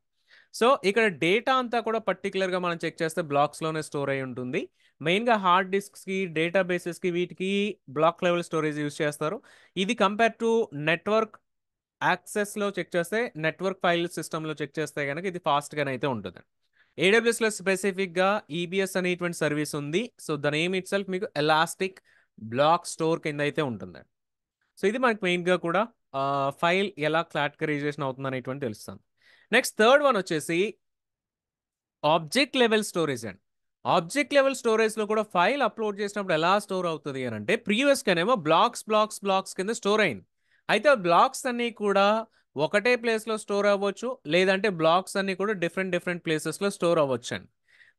సో, ఇక్కడ డేటా అంతా కూడా పర్టిక్యులర్‌గా మనం చెక్ చేస్తే బ్లాక్స్‌లోనే స్టోర్ అయ్యి ఉంటుంది. మెయిన్‌గా హార్డ్ డిస్క్స్‌కి, డేటాబేసెస్‌కి వీటికి బ్లాక్ లెవెల్ స్టోరేజ్ యూజ్ చేస్తారు. ఇది కంపేర్ టు నెట్వర్క్ యాక్సెస్‌లో చెక్ చేస్తే, నెట్వర్క్ ఫైల్ సిస్టమ్‌లో చెక్ చేస్తే గనక ఇది ఫాస్ట్‌గానైతే ఉంటది. ఏడబ్ల్యూఎస్‌లో స్పెసిఫిక్‌గా ఈబీఎస్ అనేటువంటి సర్వీస్ ఉంది. సో, ద నేమ్ ఇట్‌సెల్ఫ్ మీకు ఎలాస్టిక్ బ్లాక్ స్టోర్ కింద అయితే ఉంటుందండి. సో, ఇది మనకి మెయిన్‌గా కూడా ఫైల్ ఎలా కేటగరైజేషన్ అవుతుందనేటువంటిది తెలుస్తుంది. నెక్స్ట్ థర్డ్ వన్ వచ్చేసి ఆబ్జెక్ట్ లెవెల్ స్టోరేజ్ అండి. ఆబ్జెక్ట్ లెవెల్ స్టోరేజ్‌లో కూడా ఫైల్ అప్‌లోడ్ చేసినప్పుడు ఎలా స్టోర్ అవుతది అనంటే, ప్రీవియస్‌గానేమో బ్లాక్స్ కింద స్టోర్ అయింది. అయితే ఆ బ్లాక్స్ అన్నీ కూడా ఒకటే ప్లేస్‌లో స్టోర్ అవ్వచ్చు. లేదంటే బ్లాక్స్ అన్నీ కూడా డిఫరెంట్ ప్లేసెస్‌లో స్టోర్ అవ్వొచ్చండి.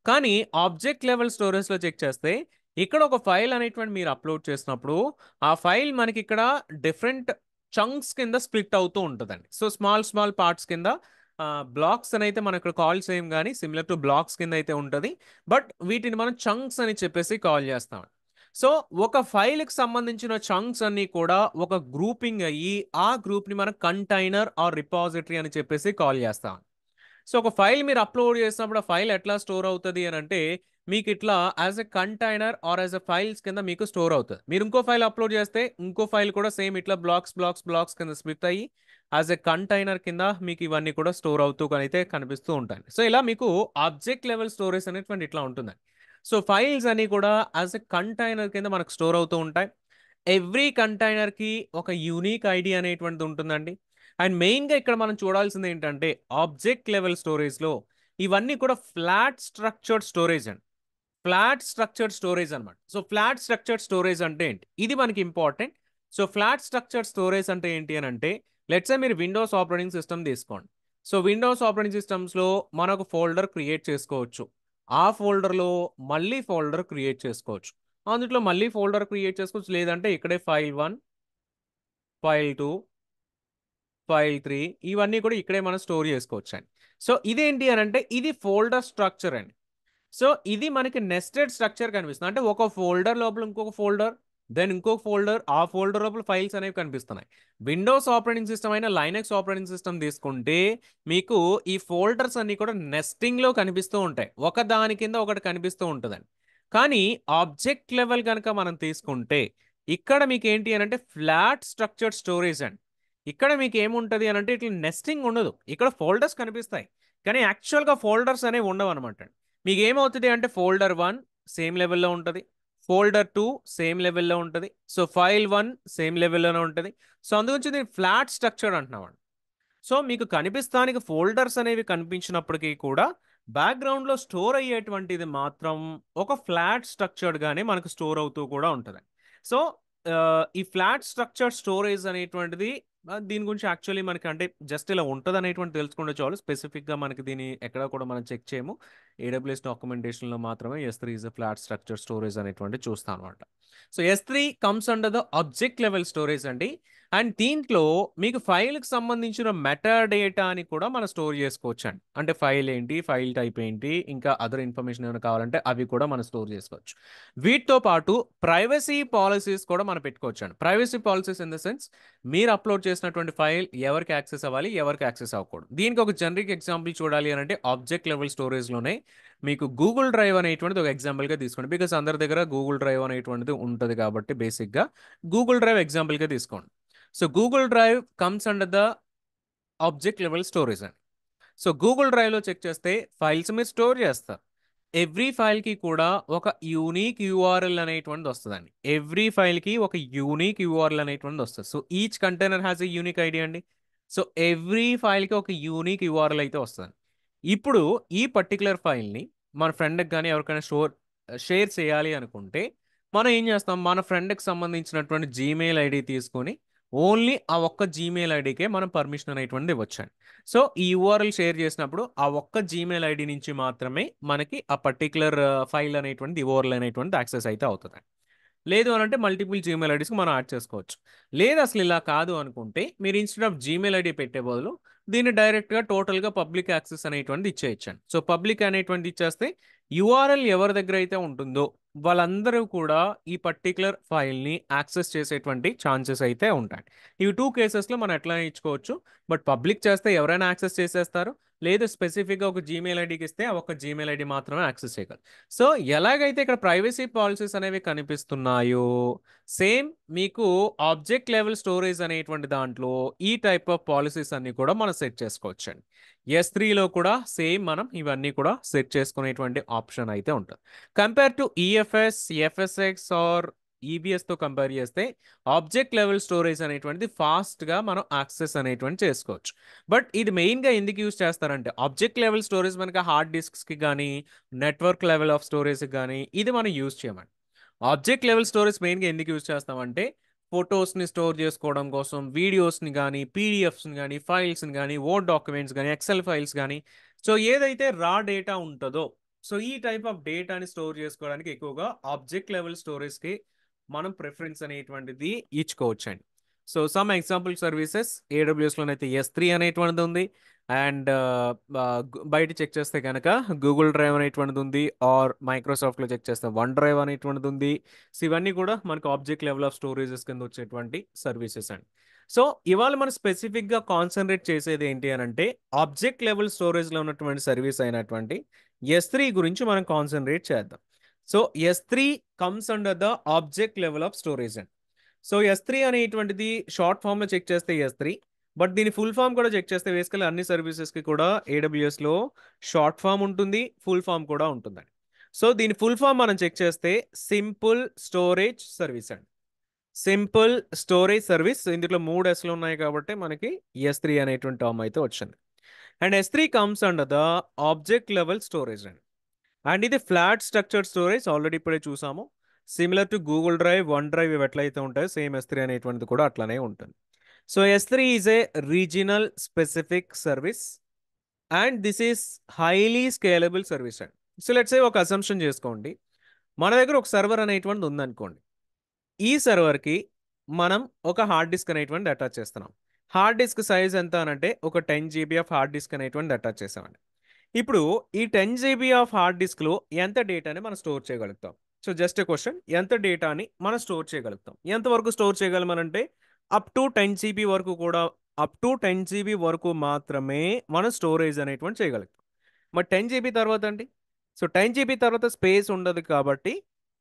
కానీ ఆబ్జెక్ట్ లెవెల్ స్టోరేజ్‌లో చెక్ చేస్తే, ఇక్కడ ఒక ఫైల్ అనేటువంటి మీరు అప్‌లోడ్ చేసినప్పుడు, ఆ ఫైల్ మనకిక్కడ డిఫరెంట్ చంక్స్ కింద స్ప్లిట్ అవుతూ ఉంటదండి. సో, స్మాల్ పార్ట్స్ కింద బ్లాక్స్ అనైతే మనం ఇక్కడ కాల్ చేయం గానీ, సిమిలర్ టు బ్లాక్స్ కింద అయితే ఉంటది. బట్ వీటిని మనం చంక్స్ అని చెప్పేసి కాల్ చేస్తాం. సో, ఒక ఫైల్‌కి సంబంధించిన చంక్స్ అన్నీ కూడా ఒక గ్రూపింగ్ అయ్యి, ఆ గ్రూప్‌ని మనం కంటైనర్ ఆర్ రిపాజిటరీ అని చెప్పేసి కాల్ చేస్తాం. సో, ఒక ఫైల్ మీరు అప్‌లోడ్ చేసినప్పుడు ఆ ఫైల్ ఎట్లా స్టోర్ అవుతది అనంటే, మీకిట్లా as a container or as a files కింద మీకు స్టోర్ అవుతది. మీరు ఇంకో ఫైల్ అప్‌లోడ్ చేస్తే, ఇంకో ఫైల్ కూడా సేమ్ ఇట్లా బ్లాక్స్ కింద స్ప్లిట్ అయ్యి, యాస్ ఎ కంటైనర్ కింద మీకు ఇవన్నీ కూడా స్టోర్ అవుతూ అయితే కనిపిస్తూ ఉంటాయి. సో, ఇలా మీకు ఆబ్జెక్ట్ లెవెల్ స్టోరేజ్ అనేటువంటి ఇట్లా ఉంటుందండి. సో, ఫైల్స్ అన్నీ కూడా యాస్ ఎ కంటైనర్ కింద మనకు స్టోర్ అవుతూ ఉంటాయి. ఎవ్రీ కంటైనర్‌కి ఒక యూనిక్ ఐడీ అనేటువంటిది ఉంటుందండి. అండ్ మెయిన్‌గా ఇక్కడ మనం చూడాల్సింది ఏంటంటే, ఆబ్జెక్ట్ లెవెల్ స్టోరేజ్‌లో ఇవన్నీ కూడా ఫ్లాట్ స్ట్రక్చర్డ్ స్టోరేజ్ అండి. ఫ్లాట్ స్ట్రక్చర్డ్ స్టోరేజ్ అన్నమాట. సో, ఫ్లాట్ స్ట్రక్చర్డ్ స్టోరేజ్ అంటే ఏంటి? ఇది మనకి important. So, flat structured storage అంటే ఏంటి అనంటే, లెట్స్ సే మీరు విండోస్ ఆపరేటింగ్ సిస్టమ్ తీసుకోండి. సో, విండోస్ ఆపరేటింగ్ సిస్టమ్స్‌లో మనొక ఫోల్డర్ క్రియేట్ చేసుకోవచ్చు. ఆ ఫోల్డర్‌లో మళ్ళీ ఫోల్డర్ క్రియేట్ చేసుకోవచ్చు. అందుట్లో మళ్ళీ ఫోల్డర్ క్రియేట్ చేసుకోవచ్చు. లేదంటే ఇక్కడే ఫైల్ 1, ఫైల్ 2 ఫైల్ 3 ఇవన్నీ కూడా ఇక్కడే మనం స్టోర్ చేసుకోవచ్చు అండి. సో ఇదేంటి అని అంటే ఇది ఫోల్డర్ స్ట్రక్చర్ అండి. సో ఇది మనకి నెస్టెడ్ స్ట్రక్చర్ కనిపిస్తుంది. అంటే ఒక ఫోల్డర్ లోపల ఇంకొక ఫోల్డర్, దెన్ ఇంకొక ఫోల్డర్, ఆ ఫోల్డర్ లోపల ఫైల్స్ అనేవి కనిపిస్తున్నాయి. విండోస్ ఆపరేటింగ్ సిస్టమ్ అయినా లైనక్స్ ఆపరేటింగ్ సిస్టమ్ తీసుకుంటే మీకు ఈ ఫోల్డర్స్ అన్ని కూడా నెస్టింగ్ లో కనిపిస్తూ ఉంటాయి. ఒక దాని కింద ఒకటి కనిపిస్తూ ఉంటుందండి. కానీ ఆబ్జెక్ట్ లెవెల్ కనుక మనం తీసుకుంటే ఇక్కడ మీకు ఏంటి అని అంటే ఫ్లాట్ స్ట్రక్చర్డ్ స్టోరేజ్ అండి. ఇక్కడ మీకు ఏముంటది అని అంటే ఇట్లా నెస్టింగ్ ఉండదు. ఇక్కడ ఫోల్డర్స్ కనిపిస్తాయి కానీ యాక్చువల్గా ఫోల్డర్స్ అనేవి ఉండవు అనమాట. మీకు ఏమవుతుంది అంటే ఫోల్డర్ 1 సేమ్ లెవెల్లో ఉంటుంది, ఫోల్డర్ 2 సేమ్ లెవెల్లో ఉంటుంది, సో ఫైల్ 1 సేమ్ లెవెల్లోనే ఉంటుంది. సో అందుగురించి దీన్ని ఫ్లాట్ స్ట్రక్చర్ అంటున్నామండి. సో మీకు కనిపిస్తానికి ఫోల్డర్స్ అనేవి కనిపించినప్పటికీ కూడా బ్యాక్గ్రౌండ్లో స్టోర్ అయ్యేటువంటిది మాత్రం ఒక ఫ్లాట్ స్ట్రక్చర్డ్గానే మనకు స్టోర్ అవుతూ కూడా ఉంటుంది. సో ఈ ఫ్లాట్ స్ట్రక్చర్ స్టోరేజ్ అనేటువంటిది దీని గురించి యాక్చువల్లీ మనకి అంటే జస్ట్ ఇలా ఉంటుంది అనేటువంటి తెలుసుకుంటే చాలు. స్పెసిఫిక్గా మనకి దీన్ని ఎక్కడ కూడా మనం చెక్ చేయము. ఏడబ్ల్యూఎస్ డాక్యుమెంటేషన్లో మాత్రమే S3 is a flat structure storage అనేటువంటి చూస్తాం అనమాట. So S3 comes under the object level storage అండి. అండ్ దీంట్లో మీకు ఫైల్కి సంబంధించిన మెటా డేటాని కూడా మనం స్టోర్ చేసుకోవచ్చు అండి. అంటే ఫైల్ ఏంటి, ఫైల్ టైప్ ఏంటి, ఇంకా అదర్ ఇన్ఫర్మేషన్ ఏమైనా కావాలంటే అవి కూడా మనం స్టోర్ చేసుకోవచ్చు. వీటితో పాటు ప్రైవసీ పాలసీస్ కూడా మనం పెట్టుకోవచ్చు అండి. Privacy policies in the sense మీరు అప్లోడ్ చేసినటువంటి ఫైల్ ఎవరికి యాక్సెస్ అవ్వాలి, ఎవరికి యాక్సెస్ అవ్వకూడదు. దీనికి ఒక జనరిక్ ఎగ్జాంపుల్ చూడాలి అని అంటే ఆబ్జెక్ట్ లెవెల్ స్టోరేజ్లోనే మీకు గూగుల్ డ్రైవ్ అనేటువంటిది ఒక ఎగ్జాంపుల్గా తీసుకోండి. బికాస్ అందరి దగ్గర గూగుల్ డ్రైవ్ అనేటువంటిది ఉంటుంది కాబట్టి బేసిక్గా గూగుల్ డ్రైవ్ ఎగ్జాంపుల్గా తీసుకోండి. So Google drive comes under the object level storage అండి. సో గూగుల్ డ్రైవ్లో చెక్ చేస్తే ఫైల్స్ మీరు స్టోర్ చేస్తారు. ఎవ్రీ ఫైల్కి కూడా ఒక యూనిక్ యూఆర్ఎల్ అనేటువంటిది వస్తుందండి. ఎవ్రీ ఫైల్కి ఒక యూనిక్ యూఆర్ఎల్ అనేటువంటిది వస్తుంది. So each container has a unique ID అండి. సో ఎవ్రీ ఫైల్కి ఒక యూనిక్ యూఆర్ఎల్ అయితే వస్తుంది. ఇప్పుడు ఈ పర్టికులర్ ఫైల్ని మన ఫ్రెండ్కి కానీ ఎవరికైనా షేర్ చేయాలి అనుకుంటే మనం ఏం చేస్తాం, మన ఫ్రెండ్కి సంబంధించినటువంటి జీమెయిల్ ఐడి తీసుకొని ఓన్లీ ఆ ఒక్క జీమెయిల్ ఐడికే మనం పర్మిషన్ అనేటువంటిది ఇవ్వచ్చండి. సో ఈ యూఆర్ఎల్ షేర్ చేసినప్పుడు ఆ ఒక్క జీమెయిల్ ఐడి నుంచి మాత్రమే మనకి ఆ పర్టికులర్ ఫైల్ అనేటువంటి యూఆర్ఎల్ అనేటువంటి యాక్సెస్ అయితే అవుతుంది. లేదు అని అంటే మల్టిపుల్ జీమెయిల్ ఐడీస్కి మనం యాడ్ చేసుకోవచ్చు. లేదు అసలు ఇలా కాదు అనుకుంటే మీరు ఇన్స్టెడ్ ఆఫ్ జీమెయిల్ ఐడి పెట్టే బదులు దీన్ని డైరెక్ట్గా టోటల్గా పబ్లిక్ యాక్సెస్ అనేటువంటిది ఇచ్చేయచ్చండి. సో పబ్లిక్ అనేటువంటి ఇచ్చేస్తే యూఆర్ఎల్ ఎవరి దగ్గర అయితే ఉంటుందో వాళ్ళందరూ కూడా ఈ పర్టికులర్ ఫైల్ని యాక్సెస్ చేసేటువంటి ఛాన్సెస్ అయితే ఉంటాయి. ఇవి 2 కేసెస్లో మనం ఎట్లా ఇచ్చుకోవచ్చు. బట్ పబ్లిక్ చేస్తే ఎవరైనా యాక్సెస్ చేసేస్తారు, లేదు స్పెసిఫిక్గా ఒక జీమెయిల్ ఐడికి ఇస్తే ఆ ఒక జీమెయిల్ ఐడి మాత్రమే యాక్సెస్ చేయగలరు. సో ఎలాగైతే ఇక్కడ ప్రైవసీ పాలసీస్ అనేవి కనిపిస్తున్నాయో సేమ్ మీకు ఆబ్జెక్ట్ లెవెల్ స్టోరేజ్ అనేటువంటి దాంట్లో ఈ టైప్ ఆఫ్ పాలసీస్ అన్ని కూడా మనం సెట్ చేసుకోవచ్చండి. S3లో కూడా సేమ్ మనం ఇవన్నీ కూడా సెట్ చేసుకునేటువంటి ఆప్షన్ అయితే ఉంటుంది. కంపేర్ టు ఈఎఫ్ఎస్, ఎఫ్ఎస్ఎక్స్ ఆర్ ఈబిఎస్తో కంపేర్ చేస్తే ఆబ్జెక్ట్ లెవెల్ స్టోరేజ్ అనేటువంటిది ఫాస్ట్గా మనం యాక్సెస్ అనేటువంటి చేసుకోవచ్చు. బట్ ఇది మెయిన్గా ఎందుకు యూజ్ చేస్తారంటే ఆబ్జెక్ట్ లెవెల్ స్టోరేజ్ మనకి హార్డ్ డిస్క్స్కి కానీ నెట్వర్క్ లెవెల్ ఆఫ్ స్టోరేజ్కి కానీ ఇది మనం యూజ్ చేయమండి. ఆబ్జెక్ట్ లెవెల్ స్టోరేజ్ మెయిన్గా ఎందుకు యూజ్ చేస్తామంటే ఫొటోస్ని స్టోర్ చేసుకోవడం కోసం, వీడియోస్ని కానీ, పీడిఎఫ్స్ని కానీ, ఫైల్స్ని కానీ, వర్డ్ డాక్యుమెంట్స్ కానీ, ఎక్సెల్ ఫైల్స్ కానీ, సో ఏదైతే రా డేటా ఉంటుందో సో ఈ టైప్ ఆఫ్ డేటాని స్టోర్ చేసుకోవడానికి ఎక్కువగా ఆబ్జెక్ట్ లెవెల్ స్టోరేజ్కి మనం ప్రిఫరెన్స్ అనేటువంటిది ఇచ్చుకోవచ్చండి. సో సమ్ ఎగ్జాంపుల్ సర్వీసెస్ ఏడబ్ల్యూఎస్లోనైతే S3 అనేటువంటిది ఉంది. అండ్ బయట చెక్ చేస్తే కనుక గూగుల్ డ్రైవ్ అనేటువంటిది ఉంది, ఆర్ మైక్రోసాఫ్ట్లో చెక్ చేస్తే వన్ డ్రైవ్ అనేటువంటిది ఉంది. సో ఇవన్నీ కూడా మనకు ఆబ్జెక్ట్ లెవెల్ ఆఫ్ స్టోరేజెస్ కింద వచ్చేటువంటి సర్వీసెస్ అండి. సో ఇవాళ మనం స్పెసిఫిక్గా కాన్సన్ట్రేట్ చేసేది ఏంటి అని అంటే ఆబ్జెక్ట్ లెవెల్ స్టోరేజ్లో ఉన్నటువంటి సర్వీస్ అయినటువంటి S3 గురించి మనం కాన్సన్ట్రేట్ చేద్దాం. So S3 comes under the object level of storage అండి. సో S3 అనేటువంటిది షార్ట్ ఫామ్లో చెక్ చేస్తే S3, బట్ దీని ఫుల్ ఫామ్ కూడా చెక్ చేస్తే బేసికల్లీ అన్ని సర్వీసెస్కి కూడా ఏడబ్ల్యూఎస్లో షార్ట్ ఫామ్ ఉంటుంది, ఫుల్ ఫామ్ కూడా ఉంటుందండి. సో దీని ఫుల్ ఫామ్ మనం చెక్ చేస్తే సింపుల్ స్టోరేజ్ సర్వీస్ అండి. సింపుల్ స్టోరేజ్ సర్వీస్, ఇందులో 3 Sలు ఉన్నాయి కాబట్టి మనకి S3 అనేటువంటి టర్మ్ అయితే వచ్చింది. And S3 comes under the object level storage అండి. అండ్ ఇది ఫ్లాట్ స్ట్రక్చర్డ్ స్టోరేజ్ ఆల్రెడీ ఇప్పుడే చూసాము. Similar to Google drive, one drive ఇవి ఎట్లయితే ఉంటాయో సేమ్ S3 అనేటువంటిది కూడా అట్లానే ఉంటుంది. So S3 is a regional specific service and this is highly scalable service and. So let's say ఒక అసంప్షన్ చేసుకోండి, మన దగ్గర ఒక సర్వర్ అనేటువంటిది ఉందనుకోండి. ఈ సర్వర్కి మనం ఒక హార్డ్ డిస్క్ అనేటువంటిది అటాచ్ చేస్తున్నాం. హార్డ్ డిస్క్ సైజ్ ఎంత అనంటే ఒక 10 GB ఆఫ్ హార్డ్ డిస్క్ అనేటువంటి అటాచ్ చేసామండి. ఇప్పుడు ఈ 10 GB ఆఫ్ హార్డ్ డిస్క్లో ఎంత డేటాని మనం స్టోర్ చేయగలుగుతాం? సో జస్ట్ క్వశ్చన్, ఎంత డేటాని మనం స్టోర్ చేయగలుగుతాం? ఎంతవరకు స్టోర్ చేయగలమనంటే అప్ టు 10 GB వరకు కూడా, అప్ టు 10 GB వరకు మాత్రమే మనం స్టోరేజ్ అనేటువంటి చేయగలుగుతాం. మరి 10 GB తర్వాత అండి, సో 10 GB తర్వాత స్పేస్ ఉండదు కాబట్టి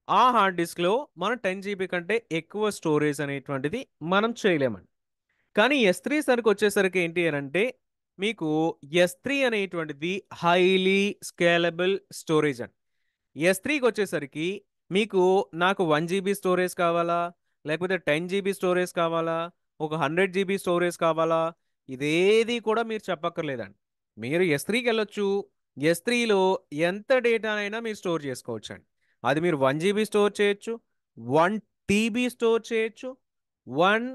ఆ హార్డ్ డిస్క్లో మనం 10 GB కంటే ఎక్కువ స్టోరేజ్ అనేటువంటిది మనం చేయలేమండి. కానీ S3 సరికి వచ్చేసరికి ఏంటి అని అంటే మీకు S3 అనేటువంటిది హైలీ స్కేలబుల్ స్టోరేజ్ అండి. S3కి వచ్చేసరికి మీకు నాకు 1 GB స్టోరేజ్ కావాలా, లేకపోతే 10 GB స్టోరేజ్ కావాలా, ఒక 100 GB స్టోరేజ్ కావాలా, ఇదేది కూడా మీరు చెప్పక్కర్లేదండి. మీరు S3కి వెళ్ళొచ్చు. S3లో ఎంత డేటానైనా మీరు స్టోర్ చేసుకోవచ్చు అండి. అది మీరు 1 GB స్టోర్ చేయొచ్చు, 1 TB స్టోర్ చేయొచ్చు, 1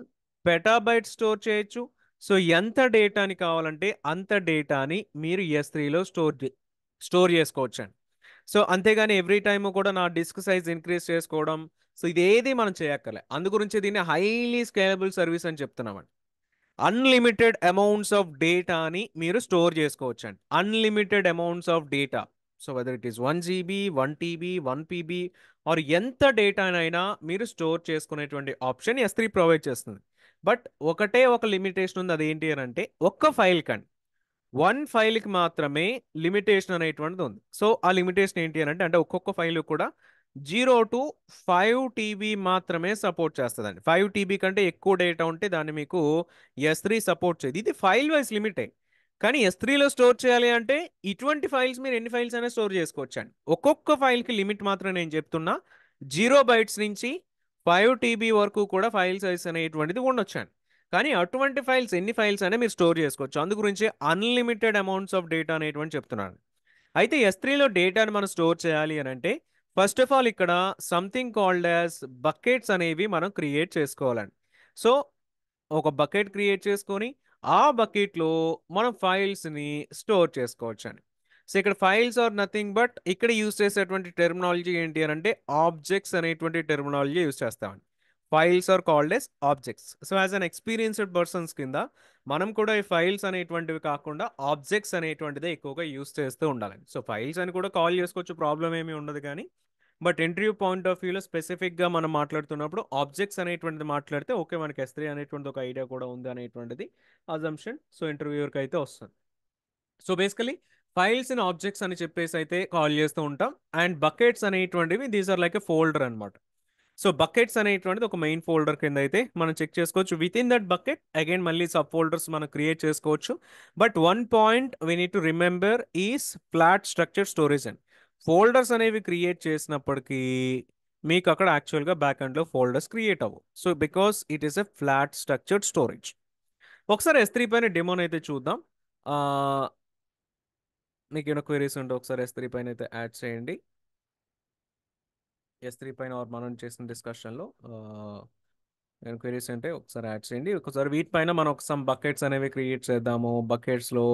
PB స్టోర్ చేయొచ్చు. సో ఎంత డేటాని కావాలంటే అంత డేటాని మీరు S3లో స్టోర్ చేసుకోవచ్చు. సో అంతేగాని ఎవ్రీ టైమ్ కూడా నా డిస్క్ సైజ్ ఇంక్రీజ్ చేసుకోవడం, సో ఇదేది మనం చేయక్కర్లే. అందు గురించి దీన్ని హైలీ స్కేలబుల్ సర్వీస్ అని చెప్తున్నామండి. అన్లిమిటెడ్ అమౌంట్స్ ఆఫ్ డేటాని మీరు స్టోర్ చేసుకోవచ్చండి. Unlimited amounts of data. So whether it is 1 GB, 1 TB, 1 PB or ఎంత డేటానైనా మీరు స్టోర్ చేసుకునేటువంటి ఆప్షన్ S3 ప్రొవైడ్ చేస్తుంది. బట్ ఒకటే ఒక లిమిటేషన్ ఉంది, అదేంటి అని అంటే ఒక్క ఫైల్ కండి, వన్ ఫైల్కి మాత్రమే లిమిటేషన్ అనేటువంటిది ఉంది. సో ఆ లిమిటేషన్ ఏంటి అని అంటే ఒక్కొక్క ఫైల్ కూడా 0 to 5 TB మాత్రమే సపోర్ట్ చేస్తుందండి. 5 TB కంటే ఎక్కువ డేటా ఉంటే దాన్ని మీకు S3 సపోర్ట్ చేయదు. ఇది ఫైల్ వైజ్ లిమిటే. కానీ S3లో స్టోర్ చేయాలి అంటే ఇటువంటి ఫైల్స్ మీరు ఎన్ని ఫైల్స్ అయినా స్టోర్ చేసుకోవచ్చు అండి. ఒక్కొక్క ఫైల్కి లిమిట్ మాత్రం నేను చెప్తున్నా, 0 bytes నుంచి 5 TB వరకు కూడా ఫైల్ సైజ్ అనేటువంటిది ఉండొచ్చండి. కానీ అటువంటి ఫైల్స్ ఎన్ని ఫైల్స్ అయినా మీరు స్టోర్ చేసుకోవచ్చు. అందు గురించి అన్లిమిటెడ్ అమౌంట్స్ ఆఫ్ డేటా అనేటువంటి చెప్తున్నాను. అయితే S3లో డేటాని మనం స్టోర్ చేయాలి అని అంటే ఫస్ట్ ఆఫ్ ఆల్ ఇక్కడ సంథింగ్ కాల్డ్ యాజ్ బకెట్స్ అనేవి మనం క్రియేట్ చేసుకోవాలండి. సో ఒక బకెట్ క్రియేట్ చేసుకొని ఆ బకెట్లో మనం ఫైల్స్ని స్టోర్ చేసుకోవచ్చు అండి. సో ఇక్కడ ఫైల్స్ ఆర్ నథింగ్ బట్ ఇక్కడ యూస్ చేసేటువంటి టెర్మినాలజీ ఏంటి అని అంటే ఆబ్జెక్ట్స్ అనేటువంటి టెర్మినాలజీ యూస్ చేస్తామండి. Files are called as objects. So as an experienced persons కింద మనం కూడా ఈ ఫైల్స్ అనేటువంటివి కాకుండా ఆబ్జెక్ట్స్ అనేటువంటిదే ఎక్కువగా యూస్ చేస్తూ ఉండాలండి. సో ఫైల్స్ అని కూడా కాల్ చేసుకోవచ్చు, ప్రాబ్లం ఏమీ ఉండదు. కానీ బట్ ఇంటర్వ్యూ పాయింట్ ఆఫ్ వ్యూలో స్పెసిఫిక్గా మనం మాట్లాడుతున్నప్పుడు ఆబ్జెక్ట్స్ అనేటువంటిది మాట్లాడితే ఓకే, మనకి S3 అనేటువంటి ఒక ఐడియా కూడా ఉంది అనేటువంటిది అజంప్షన్ సో ఇంటర్వ్యూవర్కి అయితే వస్తుంది. So basically files and objects అని చెప్పేసి అయితే కాల్ చేస్తూ ఉంటాం. అండ్ బకెట్స్ అనేటువంటివి these are like a folder అనమాట. సో బకెట్స్ అనేటువంటిది ఒక మెయిన్ ఫోల్డర్ కింద అయితే మనం చెక్ చేసుకోవచ్చు. With in that bucket again మళ్ళీ సబ్ ఫోల్డర్స్ మనం క్రియేట్ చేసుకోవచ్చు. But one point we need to remember is flat structure storage and folders అనేవి క్రియేట్ చేసినప్పటికీ మీకు అక్కడ యాక్చువల్గా బ్యాక్ ఎండ్లో ఫోల్డర్స్ క్రియేట్ అవ్వవు. So because it is a flat structured storage. ఒకసారి S3 పైన డెమోన్ అయితే చూద్దాం. ఆ, మీకు ఏమైనా క్వెరీస్ ఉంటే ఒకసారి S3 పైన అయితే యాడ్ చేయండి. S3 పైన మనం చేసిన డిస్కషన్లో ఎంక్వైరీస్ అంటే ఒకసారి యాడ్ చేయండి. ఒకసారి వీటిపైన మనం ఒక సమ్ బకెట్స్ అనేవి క్రియేట్ చేద్దాము. బకెట్స్లో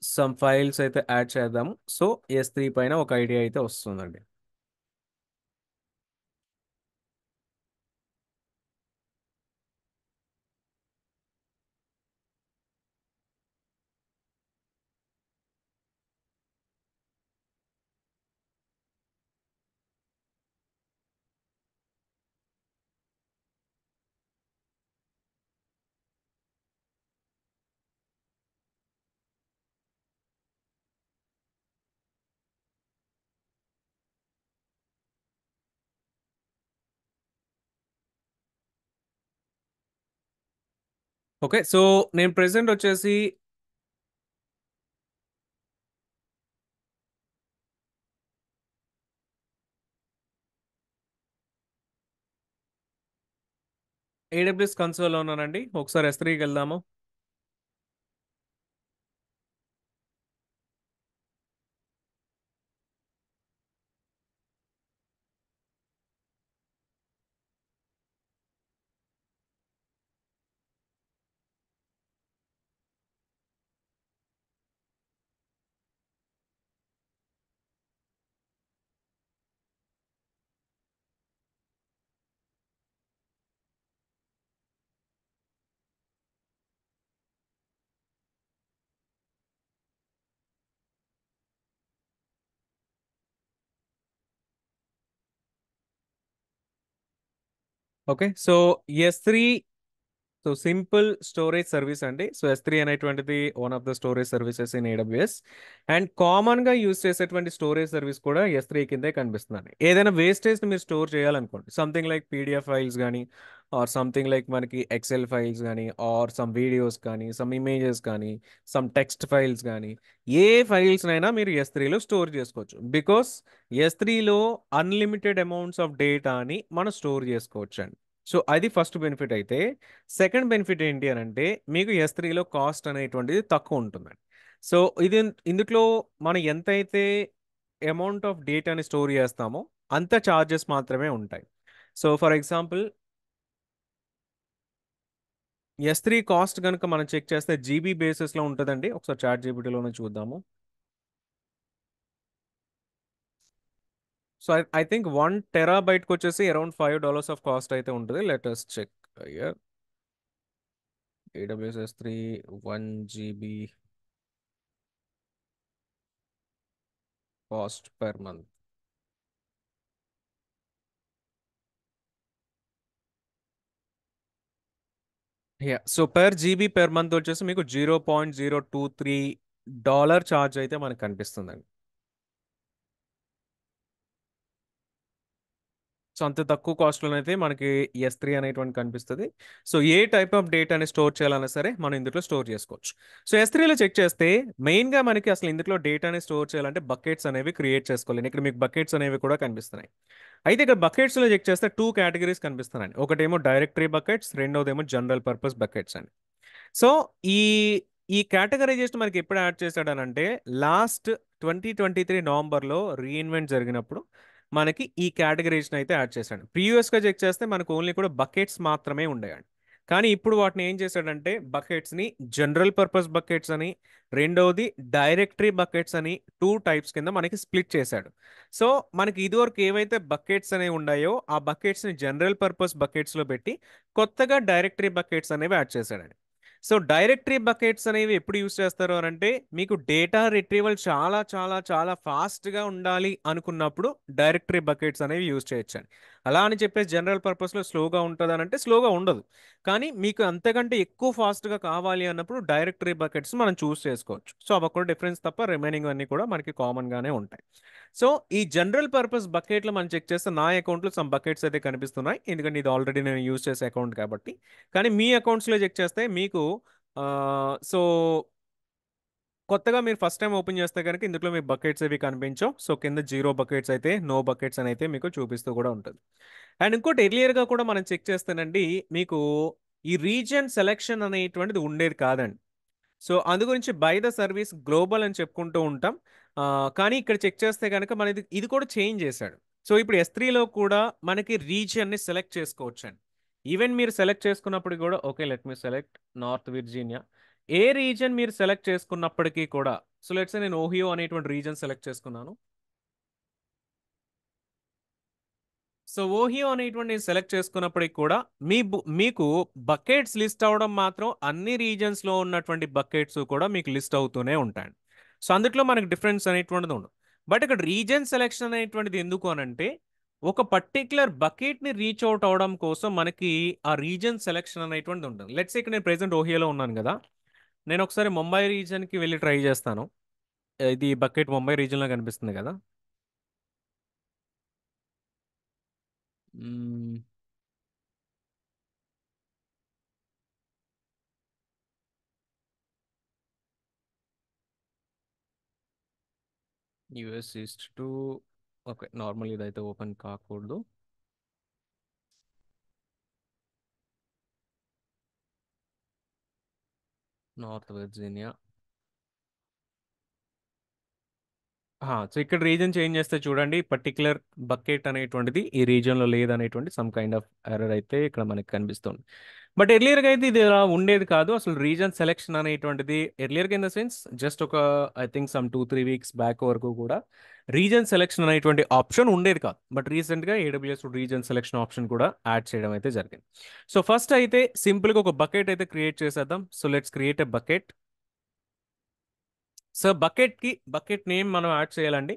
సమ్ ఫైల్స్ అయితే యాడ్ చేద్దాము. సో S3 పైన ఒక ఐడియా అయితే వస్తుందండి. ఓకే, సో నేను ప్రెసెంట్ వచ్చేసి AWS కన్సోల్లో ఉన్నానండి. ఒకసారి S3కి వెళ్దాము. Okay. So S3, so simple storage service అండి. సో S3 అనేటువంటిది one of the storage services in AWS. And common గా యూస్ చేసేటువంటి స్టోరేజ్ సర్వీస్ కూడా S3 కిందే కనిపిస్తుందండి. ఏదైనా వేస్టేజ్ మీరు స్టోర్ చేయాలనుకోండి, సంథింగ్ లైక్ PDF ఫైల్స్ కానీ, ఆర్ సంథింగ్ లైక్ మనకి ఎక్సెల్ ఫైల్స్ కానీ, ఆర్ సమ్ వీడియోస్ కానీ, సమ్ ఇమేజెస్ కానీ, సమ్ టెక్స్ట్ ఫైల్స్ కానీ, ఏ ఫైల్స్ అయినా మీరు S3లో స్టోర్ చేసుకోవచ్చు. బికాస్ S3లో అన్లిమిటెడ్ అమౌంట్స్ ఆఫ్ డేటాని మనం స్టోర్ చేసుకోవచ్చు అండి. సో అది ఫస్ట్ బెనిఫిట్ అయితే, సెకండ్ బెనిఫిట్ ఏంటి అని అంటే మీకు S3లో కాస్ట్ అనేటువంటిది తక్కువ ఉంటుందండి. సో ఇది ఇందులో మనం ఎంతైతే అమౌంట్ ఆఫ్ డేటాని స్టోర్ చేస్తామో అంత చార్జెస్ మాత్రమే ఉంటాయి. So for example S3 cost కనుక మనం చెక్ చేస్తే జీబీ బేసిస్లో ఉంటుందండి. ఒకసారి చాట్ జీపీటీలోనే చూద్దాము. సో ఐ థింక్ 1 టెరాబైట్కి వచ్చేసి అరౌండ్ $5 ఆఫ్ కాస్ట్ అయితే ఉంటుంది. Let us check here. AWS S3 1 GB cost per month. So per GB per month వచ్చేసి మీకు $0.023 ఛార్జ్ అయితే మనకు కనిపిస్తుందండి. సో అంత తక్కువ కాస్ట్లోనైతే మనకి S3 అనేటువంటి కనిపిస్తుంది. సో ఏ టైప్ ఆఫ్ డేటాని స్టోర్ చేయాలన్నా సరే మనం ఇందులో స్టోర్ చేసుకోవచ్చు. సో S3లో చెక్ చేస్తే మెయిన్గా మనకి అసలు ఇందులో డేటాని స్టోర్ చేయాలంటే బకెట్స్ అనేవి క్రియేట్ చేసుకోవాలి. ఇక్కడ మీకు బకెట్స్ అనేవి కూడా కనిపిస్తున్నాయి. అయితే ఇక్కడ బకెట్స్లో చెక్ చేస్తే టూ కేటగిరీస్ కనిపిస్తున్నాయి. ఒకటేమో డైరెక్టరీ బకెట్స్, రెండోదేమో జనరల్ పర్పస్ బకెట్స్ అని. సో ఈ ఈ కేటగరైజేషన్ మనకి ఎప్పుడు యాడ్ చేశాడనంటే లాస్ట్ 2023 నవంబర్లో రీఇన్వెంట్ జరిగినప్పుడు మనకి ఈ కేటగరైజేషన్ అయితే యాడ్ చేశాడు. ప్రీవియస్గా చెక్ చేస్తే మనకు ఓన్లీ కూడా బకెట్స్ మాత్రమే ఉండేయండి. కానీ ఇప్పుడు వాటిని ఏం చేశాడంటే బకెట్స్ని జనరల్ పర్పస్ బకెట్స్ అని, రెండవది డైరెక్టరీ బకెట్స్ అని టూ టైప్స్ కింద మనకి స్ప్లిట్ చేశాడు. సో మనకి ఇదివరకు ఏవైతే బకెట్స్ అనేవి ఉన్నాయో ఆ బకెట్స్ని జనరల్ పర్పస్ బకెట్స్లో పెట్టి కొత్తగా డైరెక్టరీ బకెట్స్ అనేవి యాడ్ చేశాడు. సో డైరెక్టరీ బకెట్స్ అనేవి ఎప్పుడు యూస్ చేస్తారు అని అంటే మీకు డేటా రిట్రీవల్ చాలా చాలా చాలా ఫాస్ట్గా ఉండాలి అనుకున్నప్పుడు డైరెక్టరీ బకెట్స్ అనేవి యూస్ చేయొచ్చండి. అలా అని చెప్పేసి జనరల్ పర్పస్లో స్లోగా ఉంటుంది అని అంటే స్లోగా ఉండదు. కానీ మీకు అంతకంటే ఎక్కువ ఫాస్ట్గా కావాలి అన్నప్పుడు డైరెక్టరీ బకెట్స్ మనం చూస్ చేసుకోవచ్చు. సో అవి ఒక డిఫరెన్స్ తప్ప రిమైనింగ్ అన్ని కూడా మనకి కామన్గానే ఉంటాయి. సో ఈ జనరల్ పర్పస్ బకెట్లో మనం చెక్ చేస్తే నా అకౌంట్లో సమ్ బకెట్స్ అయితే కనిపిస్తున్నాయి. ఎందుకంటే ఇది ఆల్రెడీ నేను యూస్ చేసే అకౌంట్ కాబట్టి. కానీ మీ అకౌంట్స్లో చెక్ చేస్తే మీకు సో కొత్తగా మీరు ఫస్ట్ టైం ఓపెన్ చేస్తే కనుక ఇందులో మీకు బకెట్స్ ఏవి కనిపించవు. సో కింద జీరో బకెట్స్ అయితే నో బకెట్స్ అని అయితే మీకు చూపిస్తూ కూడా ఉంటుంది. అండ్ ఇంకోటి ఎర్లియర్గా కూడా మనం చెక్ చేస్తేనండి మీకు ఈ రీజియన్ సెలెక్షన్ అనేటువంటిది ఉండేది కాదండి. సో అందు గురించి బై ద సర్వీస్ గ్లోబల్ అని చెప్పుకుంటూ ఉంటాం. కానీ ఇక్కడ చెక్ చేస్తే కనుక మనది ఇది కూడా చేంజ్ చేశాడు. సో ఇప్పుడు S3లో కూడా మనకి రీజియన్ని సెలెక్ట్ చేసుకోవచ్చు అండి. ఈవెన్ మీరు సెలెక్ట్ చేసుకున్నప్పుడు కూడా okay, let me select North Virginia. ఏ రీజియన్ మీరు సెలెక్ట్ చేసుకున్నప్పటికీ కూడా, సో లెట్స్ నేను ఓహియో అనేటువంటి రీజియన్ సెలెక్ట్ చేసుకున్నాను. సో ఓహియో అనేటువంటి నేను సెలెక్ట్ చేసుకున్నప్పటికి కూడా మీకు బకెట్స్ లిస్ట్ అవడం మాత్రం అన్ని regions లో ఉన్నటువంటి బకెట్స్ కూడా మీకు లిస్ట్ అవుతూనే ఉంటాయి. సో అందుట్లో మనకి డిఫరెన్స్ అనేటువంటిది ఉండదు. బట్ ఇక్కడ రీజన్ సెలెక్షన్ అనేటువంటిది ఎందుకు అనంటే ఒక పర్టికులర్ బకెట్ని రీచ్ అవుట్ అవడం కోసం మనకి ఆ రీజన్ సెలెక్షన్ అనేటువంటిది ఉంటుంది. లెట్స్ ఇక్కడ నేను ప్రెసెంట్ ఓహియోలో ఉన్నాను కదా, నేను ఒకసారి ముంబై రీజన్కి వెళ్ళి ట్రై చేస్తాను. ఇది బకెట్ ముంబై రీజన్లో కనిపిస్తుంది కదా. మ్మ్. US east to, okay, normal ఇదైతే ఓపెన్ కాకూడదు. North Virginia. సో ఇక్కడ రీజన్ చేంజ్ చేస్తే చూడండి, పర్టికులర్ బకెట్ అనేటువంటిది ఈ రీజియన్లో లేదనేటువంటి సమ్ కైండ్ ఆఫ్ ఎర్రర్ అయితే ఇక్కడ మనకి కనిపిస్తుంది. బట్ ఎర్లియర్గా అయితే ఇది ఇలా ఉండేది కాదు. అసలు రీజన్ సెలెక్షన్ అనేటువంటిది ఎర్లియర్గా ఇన్ ద సెన్స్ జస్ట్ ఒక I think some 2-3 weeks back వరకు కూడా రీజన్ సెలెక్షన్ అనేటువంటి ఆప్షన్ ఉండేది కాదు. బట్ రీసెంట్గా AWS రీజన్ సెలెక్షన్ ఆప్షన్ కూడా యాడ్ చేయడం అయితే జరిగింది. సో ఫస్ట్ అయితే సింపుల్గా ఒక బకెట్ అయితే క్రియేట్ చేసేద్దాం. So let's create a bucket. So bucket name మనం యాడ్ చేయాలండి.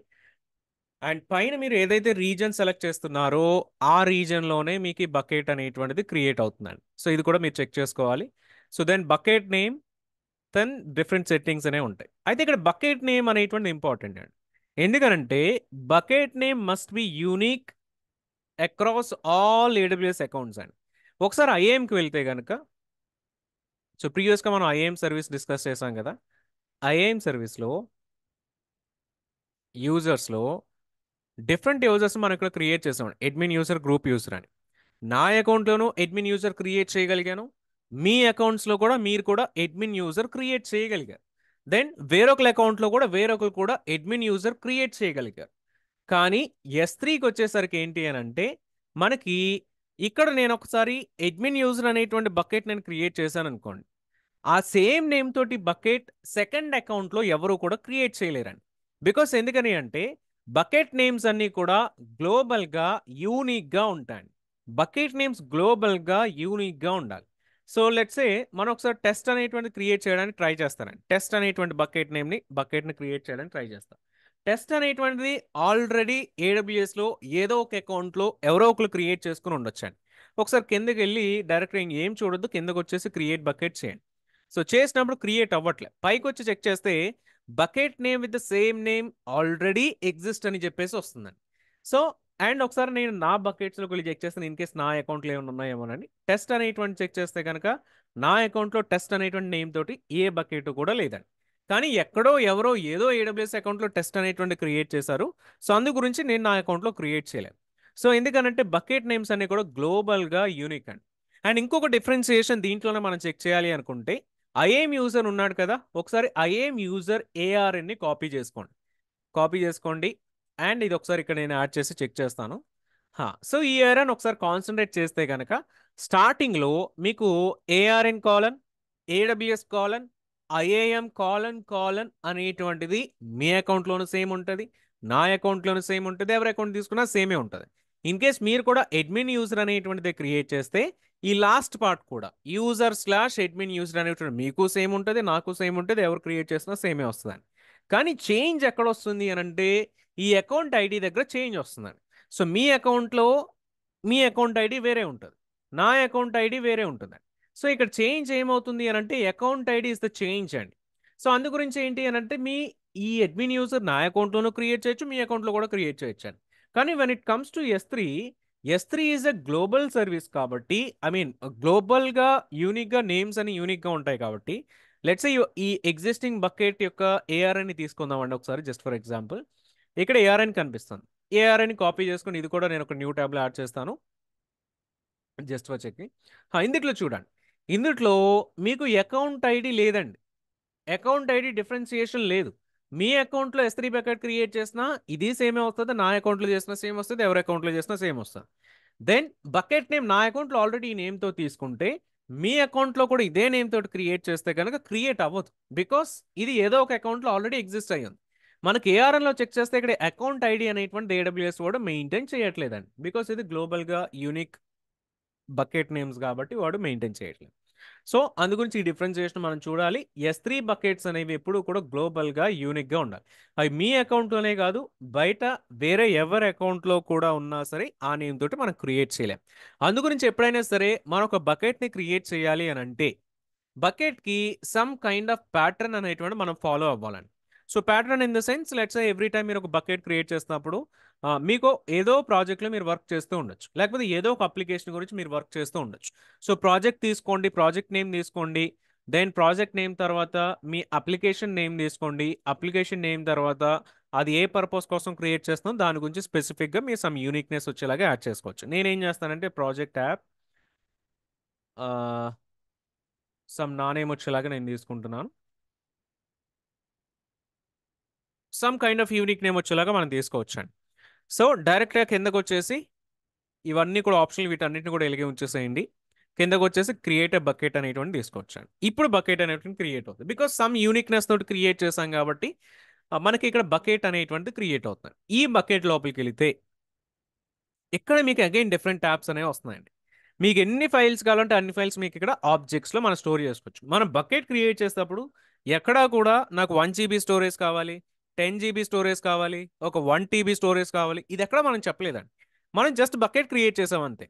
అండ్ పైన మీరు ఏదైతే రీజన్ సెలెక్ట్ చేస్తున్నారో ఆ రీజన్లోనే మీకు ఈ బకెట్ అనేటువంటిది క్రియేట్ అవుతుందండి. సో ఇది కూడా మీరు చెక్ చేసుకోవాలి. So then bucket name, then different settings అనేవి ఉంటాయి. అయితే ఇక్కడ బకెట్ నేమ్ అనేటువంటి ఇంపార్టెంట్ అండి. ఎందుకనంటే bucket name must be unique across all AWS accounts అండి. ఒకసారి ఐఏఎంకి వెళ్తే కనుక, సో ప్రీవియస్గా మనం ఐఏఎం సర్వీస్ డిస్కస్ చేసాం కదా. ఐఏఎం సర్వీస్లో యూజర్స్లో డిఫరెంట్ యూజర్స్ మనం ఇక్కడ క్రియేట్ చేసాం. అడ్మిన్ యూజర్, గ్రూప్ యూజర్ అని. నా అకౌంట్లోనూ అడ్మిన్ యూజర్ క్రియేట్ చేయగలిగాను. మీ అకౌంట్స్లో కూడా మీరు కూడా అడ్మిన్ యూజర్ క్రియేట్ చేయగలిగారు. దెన్ వేరొకరి అకౌంట్లో కూడా వేరొకరు కూడా అడ్మిన్ యూజర్ క్రియేట్ చేయగలిగారు. కానీ S3కి వచ్చేసరికి ఏంటి అని అంటే మనకి ఇక్కడ నేను ఒకసారి అడ్మిన్ యూజర్ అనేటువంటి బకెట్ నేను క్రియేట్ చేశాను అనుకోండి. ఆ సేమ్ నేమ్ తోటి బకెట్ సెకండ్ అకౌంట్లో ఎవరు కూడా క్రియేట్ చేయలేరండి. బికాస్ ఎందుకని అంటే బకెట్ నేమ్స్ అన్నీ కూడా గ్లోబల్గా యూనిక్గా ఉంటాయండి. బకెట్ నేమ్స్ గ్లోబల్గా యూనిక్గా ఉండాలి. సో లెట్సే మనం ఒకసారి టెస్ట్ అనేటువంటి క్రియేట్ చేయడానికి ట్రై చేస్తానండి. టెస్ట్ అనేటువంటి బకెట్ని క్రియేట్ చేయడానికి ట్రై చేస్తాను. టెస్ట్ అనేటువంటిది ఆల్రెడీ ఏడబ్ల్యూఎస్లో ఏదో ఒక అకౌంట్లో ఎవరో ఒకరు క్రియేట్ చేసుకుని ఉండొచ్చండి. ఒకసారి కిందకి వెళ్ళి డైరెక్ట్గా ఏం చూడొద్దు, కిందకి వచ్చేసి క్రియేట్ బకెట్ చేయండి. సో చేసినప్పుడు క్రియేట్ అవ్వట్లే. పైకి వచ్చి చెక్ చేస్తే bucket name with the same name already exist అని చెప్పేసి వస్తుందండి. సో అండ్ ఒకసారి నేను నా బకెట్స్లోకి వెళ్ళి చెక్ చేస్తాను, ఇన్ కేస్ నా అకౌంట్లో ఏమైనా ఉన్నాయేమోనని. టెస్ట్ అనేటువంటి చెక్ చేస్తే కనుక నా అకౌంట్లో టెస్ట్ అనేటువంటి నేమ్ తోటి ఏ బకెట్ కూడా లేదండి. కానీ ఎక్కడో ఎవరో ఏదో ఏడబ్ల్యూఎస్ అకౌంట్లో టెస్ట్ అనేటువంటి క్రియేట్ చేశారు. సో అందు గురించి నేను నా అకౌంట్లో క్రియేట్ చేయలేదు. సో ఎందుకనంటే బకెట్ నేమ్స్ అన్ని కూడా గ్లోబల్గా యూనిక్ అండి. అండ్ ఇంకొక డిఫరెన్సియేషన్ దీంట్లోనే మనం చెక్ చేయాలి అనుకుంటే ఐఏఎం యూజర్ ఉన్నాడు కదా, ఒకసారి ఐఏఎం యూజర్ ఏఆర్ఎన్ని కాపీ చేసుకోండి. అండ్ ఇది ఒకసారి ఇక్కడ నేను యాడ్ చేసి చెక్ చేస్తాను. సో ఈ ఏఆర్ఎన్ ఒకసారి కాన్సన్ట్రేట్ చేస్తే కనుక స్టార్టింగ్లో మీకు ARN colon, AWS colon, IAM colon colon అనేటువంటిది మీ అకౌంట్లోనూ సేమ్ ఉంటుంది, నా అకౌంట్లోనూ సేమ్ ఉంటుంది, ఎవరి అకౌంట్ తీసుకున్నా సేమే ఉంటుంది. ఇన్ కేస్ మీరు కూడా అడ్మిన్ యూజర్ అనేటువంటిది క్రియేట్ చేస్తే ఈ లాస్ట్ పార్ట్ కూడా యూజర్/అడ్మిన్ యూజర్ అనేటువంటి మీకు సేమ్ ఉంటుంది, నాకు సేమ్ ఉంటుంది, ఎవరు క్రియేట్ చేసినా సేమే వస్తుందండి. కానీ చేంజ్ ఎక్కడ వస్తుంది అని అంటే ఈ అకౌంట్ ఐడి దగ్గర చేంజ్ వస్తుందండి. సో మీ అకౌంట్ ఐడి వేరే ఉంటుంది, నా అకౌంట్ ఐడి వేరే ఉంటుందండి. సో ఇక్కడ చేంజ్ ఏమవుతుంది అని అంటే account ID is the change అండి. సో అందు గురించి ఏంటి అని అంటే ఈ అడ్మిన్ యూజర్ నా అకౌంట్లోనూ క్రియేట్ చేయొచ్చు, మీ అకౌంట్లో కూడా క్రియేట్ చేయొచ్చు అండి. కానీ when it comes to S3 is a global service కాబట్టి, ఐ మీన్ గ్లోబల్గా యూనిక్గా నేమ్స్ అని యూనిక్గా ఉంటాయి కాబట్టి, లెట్స్ ఈ ఎగ్జిస్టింగ్ బకెట్ యొక్క ఏఆర్ఎన్ని తీసుకుందామండి ఒకసారి జస్ట్ ఫర్ ఎగ్జాంపుల్. ఇక్కడ ఏఆర్ఎన్ కనిపిస్తుంది. ఏఆర్ఎన్ కాపీ చేసుకుని ఇది కూడా నేను ఒక న్యూ ట్యాబ్లో యాడ్ చేస్తాను జస్ట్ ఫర్ చెకింగ్. ఇందుట్లో చూడండి, ఇందుట్లో మీకు అకౌంట్ ఐడి లేదండి. అకౌంట్ ఐడి డిఫరెన్సియేషన్ లేదు. మీ అకౌంట్లో S3 బకెట్ క్రియేట్ చేసినా ఇది సేమే వస్తుంది, నా అకౌంట్లో చేసినా సేమ్ వస్తుంది, ఎవరి అకౌంట్లో చేసినా సేమ్ వస్తుంది. దెన్ బకెట్ నేమ్ నా అకౌంట్లో ఆల్రెడీ ఈ నేమ్తో తీసుకుంటే మీ అకౌంట్లో కూడా ఇదే నేమ్ తోటి క్రియేట్ చేస్తే కనుక క్రియేట్ అవ్వదు. బికాస్ ఇది ఏదో ఒక అకౌంట్లో ఆల్రెడీ ఎగ్జిస్ట్ అయ్యింది. మనకి ఏఆర్ఎన్లో చెక్ చేస్తే ఇక్కడ అకౌంట్ ఐడి అనేటువంటి ఏడబ్ల్యూఎస్ కూడా మెయింటైన్ చేయట్లేదండి. బికాస్ ఇది గ్లోబల్గా యూనిక్ బకెట్ నేమ్స్ కాబట్టి వాడు మెయింటైన్ చేయట్లేదు. సో అందు గురించి ఈ డిఫరెన్సియేషన్ మనం చూడాలి. S3 బకెట్స్ అనేవి ఎప్పుడు కూడా గ్లోబల్గా యూనిక్గా ఉండాలి. అవి మీ అకౌంట్లోనే కాదు, బయట వేరే ఎవరి అకౌంట్లో కూడా ఉన్నా సరే ఆ నేమ్ తోటి మనం క్రియేట్ చేయలేం. అందు గురించి ఎప్పుడైనా సరే మనం ఒక బకెట్ని క్రియేట్ చేయాలి అని అంటే బకెట్కి సమ్ కైండ్ ఆఫ్ ప్యాటర్న్ అనేటువంటి మనం ఫాలో అవ్వాలండి. So pattern in the sense let's every time మీరు ఒక బకెట్ క్రియేట్ చేస్తున్నప్పుడు మీకు ఏదో ప్రాజెక్ట్లో మీరు వర్క్ చేస్తూ ఉండొచ్చు, లేకపోతే ఏదో ఒక అప్లికేషన్ గురించి మీరు వర్క్ చేస్తూ ఉండొచ్చు. సో ప్రాజెక్ట్ తీసుకోండి, ప్రాజెక్ట్ నేమ్ తీసుకోండి, దెన్ ప్రాజెక్ట్ నేమ్ తర్వాత మీ అప్లికేషన్ నేమ్ తీసుకోండి, అప్లికేషన్ నేమ్ తర్వాత అది ఏ పర్పస్ కోసం క్రియేట్ చేస్తున్నాం దాని గురించి స్పెసిఫిక్గా మీరు సమ్ యూనిక్నెస్ వచ్చేలాగా యాడ్ చేసుకోవచ్చు. నేనేం చేస్తానంటే ప్రాజెక్ట్ యాప్ సమ్ నా నేమ్ వచ్చేలాగా నేను తీసుకుంటున్నాను. Some kind of unique name వచ్చేలాగా మనం తీసుకోవచ్చండి. సో డైరెక్ట్గా కిందకు వచ్చేసి ఇవన్నీ కూడా ఆప్షన్లు వీటన్నిటిని కూడా ఎలిగి ఉంచేసేయండి. కిందకు వచ్చేసి క్రియేట్ ఎ బకెట్ అనేటువంటి తీసుకోవచ్చండి. ఇప్పుడు బకెట్ అనేటువంటి క్రియేట్ అవుతుంది బికాస్ సమ్ యూనిక్నెస్ తోటి క్రియేట్ చేసాం కాబట్టి మనకి ఇక్కడ బకెట్ అనేటువంటి క్రియేట్ అవుతుంది. ఈ బకెట్ లోపలికి వెళితే ఇక్కడ మీకు అగైన్ డిఫరెంట్ ట్యాబ్స్ అనేవి వస్తున్నాయండి. మీకు ఎన్ని ఫైల్స్ కావాలంటే అన్ని ఫైల్స్ మీకు ఇక్కడ ఆబ్జెక్ట్స్లో మనం స్టోర్ చేసుకోవచ్చు. మనం బకెట్ క్రియేట్ చేసేటప్పుడు ఎక్కడా కూడా నాకు 1 GB స్టోరేజ్ కావాలి, 10 GB స్టోరేజ్ కావాలి, ఒక 1 TB స్టోరేజ్ కావాలి, ఇది ఎక్కడ మనం చెప్పలేదండి. మనం జస్ట్ బకెట్ క్రియేట్ చేసాం అంతే.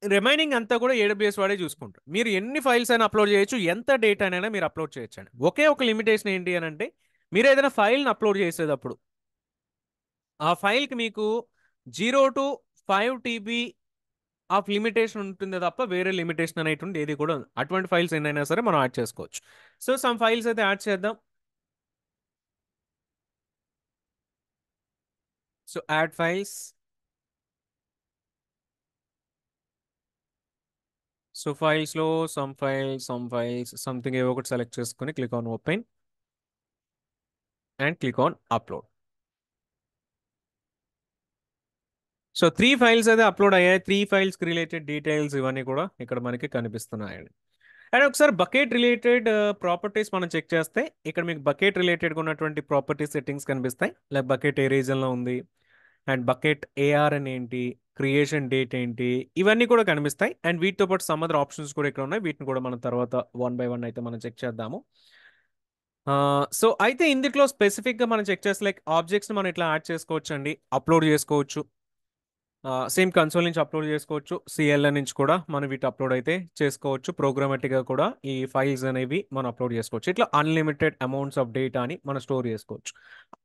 రిమైనింగ్ అంతా కూడా ఏడబ్ల్యూఎస్ వాడే చూసుకుంటారు. మీరు ఎన్ని ఫైల్స్ అయినా అప్లోడ్ చేయొచ్చు, ఎంత డేటా అయినా మీరు అప్లోడ్ చేయొచ్చండి. ఒకే ఒక లిమిటేషన్ ఏంటి అని అంటే, మీరు ఏదైనా ఫైల్ని అప్లోడ్ చేసేటప్పుడు ఆ ఫైల్కి మీకు 0 to 5 TB ఆఫ్ లిమిటేషన్ ఉంటుంది తప్ప వేరే లిమిటేషన్ అనేటువంటి ఏది కూడా ఉంది. అటువంటి ఫైల్స్ ఎన్నైనా సరే మనం యాడ్ చేసుకోవచ్చు. సో సమ్ ఫైల్స్ అయితే యాడ్ చేద్దాం. So add files. సో ఫైల్స్లో సమ్ ఫైల్స్ సంథింగ్ ఏవో ఒకటి సెలెక్ట్ చేసుకొని click on open and click on upload. So 3 files అయితే అప్లోడ్ అయ్యాయి. 3 ఫైల్స్కి రిలేటెడ్ డీటెయిల్స్ ఇవన్నీ కూడా ఇక్కడ మనకి కనిపిస్తున్నాయండి. అండ్ ఒకసారి బకెట్ రిలేటెడ్ ప్రాపర్టీస్ మనం చెక్ చేస్తే ఇక్కడ మీకు బకెట్ రిలేటెడ్గా ఉన్నటువంటి ప్రాపర్టీ సెట్టింగ్స్ కనిపిస్తాయి. లైక్ బకెట్ ఏ రీజన్లో ఉంది అండ్ బకెట్ ఏఆర్ అని ఏంటి, క్రియేషన్ డేట్ ఏంటి, ఇవన్నీ కూడా కనిపిస్తాయి. అండ్ వీటితో పాటు సమ్ అదర్ ఆప్షన్స్ కూడా ఇక్కడ ఉన్నాయి. వీటిని కూడా మనం తర్వాత 1 by 1 అయితే మనం చెక్ చేద్దాము. సో అయితే ఇందులో స్పెసిఫిక్గా మనం చెక్ చేస్తే లైక్ ఆబ్జెక్ట్స్ని మనం ఇట్లా యాడ్ చేసుకోవచ్చు అండి, అప్లోడ్ చేసుకోవచ్చు. సేమ్ కన్సోల్ నుంచి అప్లోడ్ చేసుకోవచ్చు, సిఎల్ఎన్ నుంచి కూడా మనం వీటి అప్లోడ్ అయితే చేసుకోవచ్చు. ప్రోగ్రామాటిక్గా కూడా ఈ ఫైల్స్ అనేవి మనం అప్లోడ్ చేసుకోవచ్చు. ఇట్లా అన్లిమిటెడ్ అమౌంట్స్ ఆఫ్ డేటా అని మనం స్టోర్ చేసుకోవచ్చు.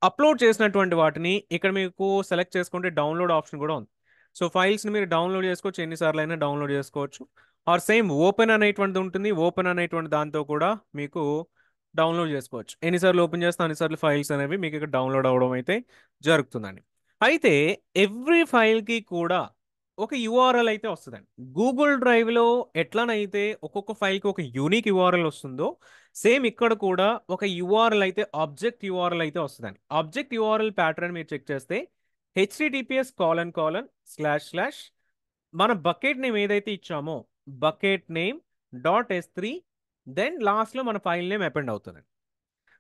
అప్లోడ్ చేసినటువంటి వాటిని ఇక్కడ మీకు సెలెక్ట్ చేసుకుంటే డౌన్లోడ్ ఆప్షన్ కూడా ఉంది. సో ఫైల్స్ని మీరు డౌన్లోడ్ చేసుకోవచ్చు, ఎన్నిసార్లు అయినా డౌన్లోడ్ చేసుకోవచ్చు. ఆర్ సేమ్ ఓపెన్ అనేటువంటిది ఉంటుంది, ఓపెన్ అనేటువంటి దాంతో కూడా మీకు డౌన్లోడ్ చేసుకోవచ్చు. ఎన్నిసార్లు ఓపెన్ చేస్తే అన్నిసార్లు ఫైల్స్ అనేవి మీకు ఇక్కడ డౌన్లోడ్ అవ్వడం అయితే జరుగుతుందండి. అయితే ఎవ్రీ ఫైల్కి కూడా ఒక యూఆర్ఎల్ అయితే వస్తుందండి. గూగుల్ డ్రైవ్లో ఎట్లనైతే ఒక్కొక్క ఫైల్కి ఒక యూనిక్ యూఆర్ఎల్ వస్తుందో సేమ్ ఇక్కడ కూడా ఒక యూఆర్ఎల్ అయితే ఆబ్జెక్ట్ యూఆర్ఎల్ అయితే వస్తుందండి. ఆబ్జెక్ట్ యూఆర్ఎల్ ప్యాటర్న్ మీరు చెక్ చేస్తే https:// మన బకెట్ నేమ్ ఏదైతే ఇచ్చామో బకెట్ నేమ్ .s3 దెన్ లాస్ట్లో మన ఫైల్ నేమ్ అపెండ్ అవుతుందండి.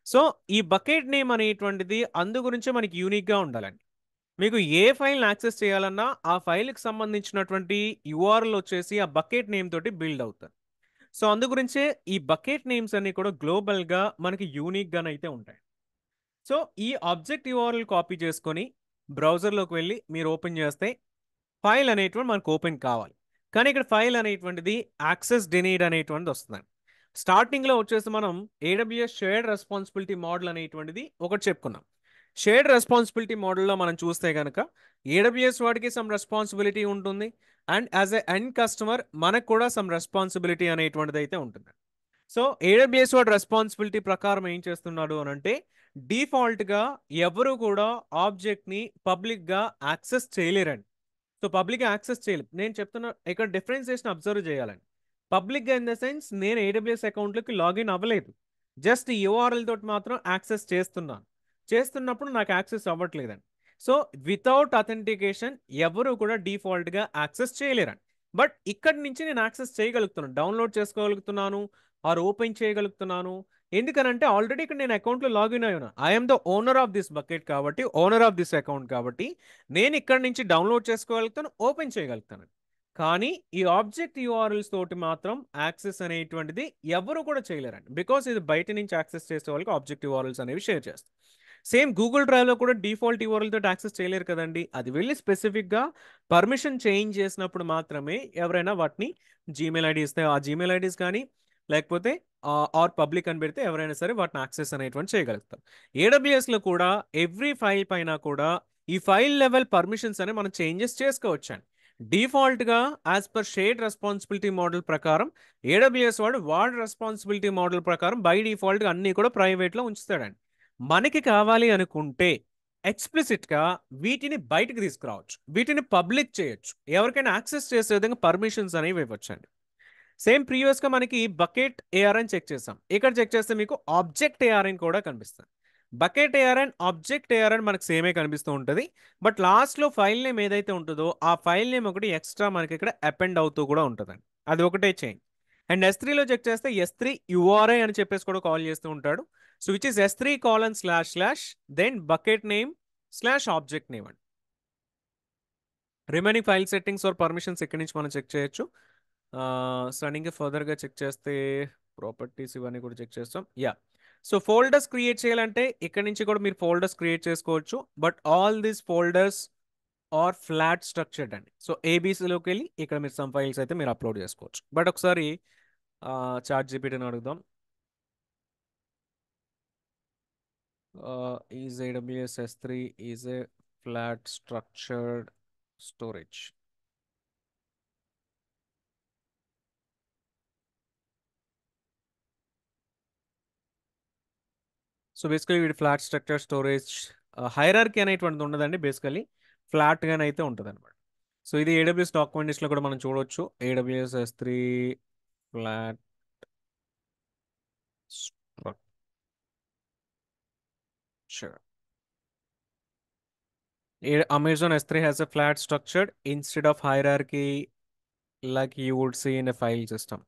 సో ఈ బకెట్ నేమ్ అనేటువంటిది అందు గురించే మనకి యూనిక్గా ఉండాలండి. మీకు ఏ ఫైల్ని యాక్సెస్ చేయాలన్నా ఆ ఫైల్కి సంబంధించినటువంటి యూఆర్ఎల్ వచ్చేసి ఆ బకెట్ నేమ్ తోటి బిల్డ్ అవుతుంది. సో అందు గురించే ఈ బకెట్ నేమ్స్ అన్ని కూడా గ్లోబల్గా మనకి యూనిక్గానైతే ఉంటాయి. సో ఈ ఆబ్జెక్ట్ యూఆర్ఎల్ కాపీ చేసుకొని బ్రౌజర్లోకి వెళ్ళి మీరు ఓపెన్ చేస్తే ఫైల్ అనేటువంటి మనకు ఓపెన్ కావాలి. కానీ ఇక్కడ ఫైల్ అనేటువంటిది యాక్సెస్ డినీడ్ అనేటువంటిది వస్తుందండి. స్టార్టింగ్లో వచ్చేసి మనం ఏడబ్ల్యూఎస్ షేర్డ్ రెస్పాన్సిబిలిటీ మోడల్ అనేటువంటిది ఒకటి చెప్పుకున్నాం. షేర్డ్ రెస్పాన్సిబిలిటీ మోడల్లో మనం చూస్తే కనుక ఏడబ్ల్యూఎస్ వాడికి సమ్ రెస్పాన్సిబిలిటీ ఉంటుంది and as a end customer మనకు కూడా సమ్ రెస్పాన్సిబిలిటీ అనేటువంటిది అయితే ఉంటుంది. సో ఏడబ్ల్యూఎస్ వాడు రెస్పాన్సిబిలిటీ ప్రకారం ఏం చేస్తున్నాడు అని అంటే డిఫాల్ట్గా ఎవరు కూడా ఆబ్జెక్ట్ని పబ్లిక్గా యాక్సెస్ చేయలేరండి. సో పబ్లిక్ యాక్సెస్ చేయలేదు. నేను చెప్తున్నా ఇక్కడ డిఫరెన్సియేషన్ అబ్జర్వ్ చేయాలండి. పబ్లిక్గా ఇన్ ద సెన్స్ నేను ఏడబ్ల్యూఎస్ అకౌంట్లోకి లాగిన్ అవ్వలేదు, జస్ట్ యూఆర్ఎల్ తోటి మాత్రం యాక్సెస్ చేస్తున్నాను. చేస్తున్నప్పుడు నాకు యాక్సెస్ అవ్వట్లేదండి. సో వితౌట్ అథెంటికేషన్ ఎవరు కూడా డిఫాల్ట్గా యాక్సెస్ చేయలేరండి. బట్ ఇక్కడి నుంచి నేను యాక్సెస్ చేయగలుగుతున్నాను, డౌన్లోడ్ చేసుకోగలుగుతున్నాను ఆర్ ఓపెన్ చేయగలుగుతున్నాను. ఎందుకనంటే ఆల్రెడీ ఇక్కడ నేను అకౌంట్లో లాగిన్ అయి ఉన్నాను. I'm the owner of this bucket కాబట్టి, ఓనర్ ఆఫ్ దిస్ అకౌంట్ కాబట్టి నేను ఇక్కడ నుంచి డౌన్లోడ్ చేసుకోగలుగుతాను, ఓపెన్ చేయగలుగుతాను. కానీ ఈ ఆబ్జెక్ట్ యూఆర్ఎల్స్ తోటి మాత్రం యాక్సెస్ అనేటువంటిది ఎవరు కూడా చేయలేరండి. బికాస్ ఇది బయట నుంచి యాక్సెస్ చేసే వాళ్ళకి ఆబ్జెక్ట్ యూఆర్ఎల్స్ అనేవి షేర్ చేస్తాం. సేమ్ గూగుల్ డ్రైవ్లో కూడా డిఫాల్ట్ యూఆర్ఎల్ తోటి యాక్సెస్ చేయలేరు కదండి. అది వెళ్ళి స్పెసిఫిక్గా పర్మిషన్ చేంజ్ చేసినప్పుడు మాత్రమే ఎవరైనా వాటిని జీమెయిల్ ఐడి ఇస్తే ఆ జీమెయిల్ ఐడీస్ కానీ లేకపోతే ఆర్ పబ్లిక్ అని పెడితే ఎవరైనా సరే వాటిని యాక్సెస్ అనేటువంటి చేయగలుగుతారు. ఏడబ్ల్యూఎస్లో కూడా ఎవ్రీ ఫైల్ పైన కూడా ఈ ఫైల్ లెవెల్ పర్మిషన్స్ అని మనం చేంజెస్ చేసుకోవచ్చండి. డిఫాల్ట్గా as per shared responsibility model ప్రకారం ఏడబ్ల్యూఎస్ వాడి రెస్పాన్సిబిలిటీ మోడల్ ప్రకారం బై డిఫాల్ట్గా అన్నీ కూడా ప్రైవేట్లో ఉంచుతాడండి. మనకి కావాలి అనుకుంటే ఎక్స్ప్లిసిట్గా వీటిని బయటకు తీసుకురావచ్చు, వీటిని పబ్లిక్ చేయొచ్చు, ఎవరికైనా యాక్సెస్ చేసే విధంగా పర్మిషన్స్ అనేవి ఇవ్వచ్చండి. సేమ్ ప్రీవియస్గా మనకి బకెట్ ఏఆర్ఎన్ చెక్ చేసాం. ఇక్కడ చెక్ చేస్తే మీకు ఆబ్జెక్ట్ ఏఆర్ఎన్ కూడా కనిపిస్తుంది. బకెట్ ఏఆర్ఎన్ ఆబ్జెక్ట్ ఏఆర్ఎన్ మనకు సేమే కనిపిస్తూ ఉంటుంది. బట్ లాస్ట్లో ఫైల్ నేమ్ ఏదైతే ఉంటుందో ఆ ఫైల్ నేమ్ ఒకటి ఎక్స్ట్రా మనకి ఇక్కడ అపెండ్ అవుతూ కూడా ఉంటుందండి. అది ఒకటే చేంజ్. అండ్ S3లో చెక్ చేస్తే S3 URI అని చెప్పేసి కూడా కాల్ చేస్తూ ఉంటాడు. So which is S3:// then bucket name /object name అండి. Remaining file settings or permissions ఇక్కడ నుంచి మనం చెక్ చేయొచ్చు. సో ఇంకా ఫర్దర్గా చెక్ చేస్తే ప్రాపర్టీస్ ఇవన్నీ కూడా చెక్ చేస్తాం. యా, సో ఫోల్డర్స్ క్రియేట్ చేయాలంటే ఇక్కడ నుంచి కూడా మీరు ఫోల్డర్స్ క్రియేట్ చేసుకోవచ్చు. But all these folders are flat structured అండి. సో ఏబీసీలోకి వెళ్ళి ఇక్కడ మీరు సమ్ ఫైల్స్ అయితే మీరు అప్లోడ్ చేసుకోవచ్చు. బట్ ఒకసారి చాట్ జీపీటీని అడుగుదాం. Is AWS S3 is a flat structured storage? So basically వీడి ఫ్లాట్ స్ట్రక్చర్ స్టోరేజ్ హైరార్కీ అనేటువంటిది ఉండదండి. బేసికలీ ఫ్లాట్గానే అయితే ఉంటుంది అనమాట. సో ఇది ఏడబ్ల్యూఎస్ డాక్యుమెంటేషన్లో కూడా మనం చూడొచ్చు. AWS S3 flat structure. Amazon S3 has a flat structure instead of hierarchy like you would see in a file system.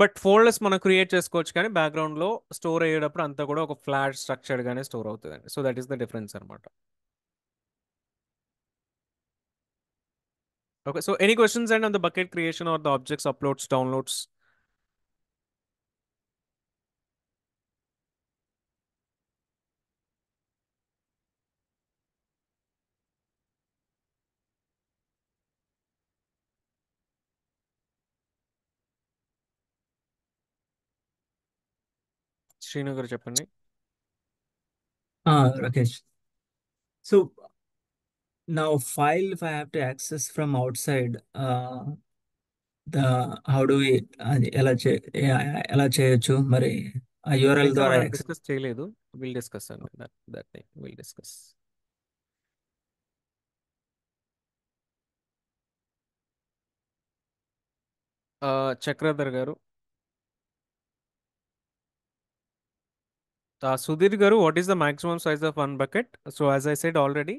But folders మనం క్రియేట్ చేసుకోవచ్చు, కానీ బ్యాక్గ్రౌండ్లో స్టోర్ అయ్యేటప్పుడు అంతా కూడా ఒక ఫ్లాట్ స్ట్రక్చర్డ్ గానే స్టోర్ అవుతుందండి. So that is the difference అనమాట. Okay, so any questions and on the bucket creation or the objects uploads downloads? Srinu garu చెప్పండి. Rakesh. So now file if I have to access from outside, the how do we ఎలా చేయొచ్చు మరి ఆ URL ఇంకా ద్వారా మనం access? Discuss చేయలేదు. Will discuss అండి, దట్ విల్ డిస్కస్. చక్రధర్ గారు, Sudhir garu, what is the maximum size of one bucket? So as I said already,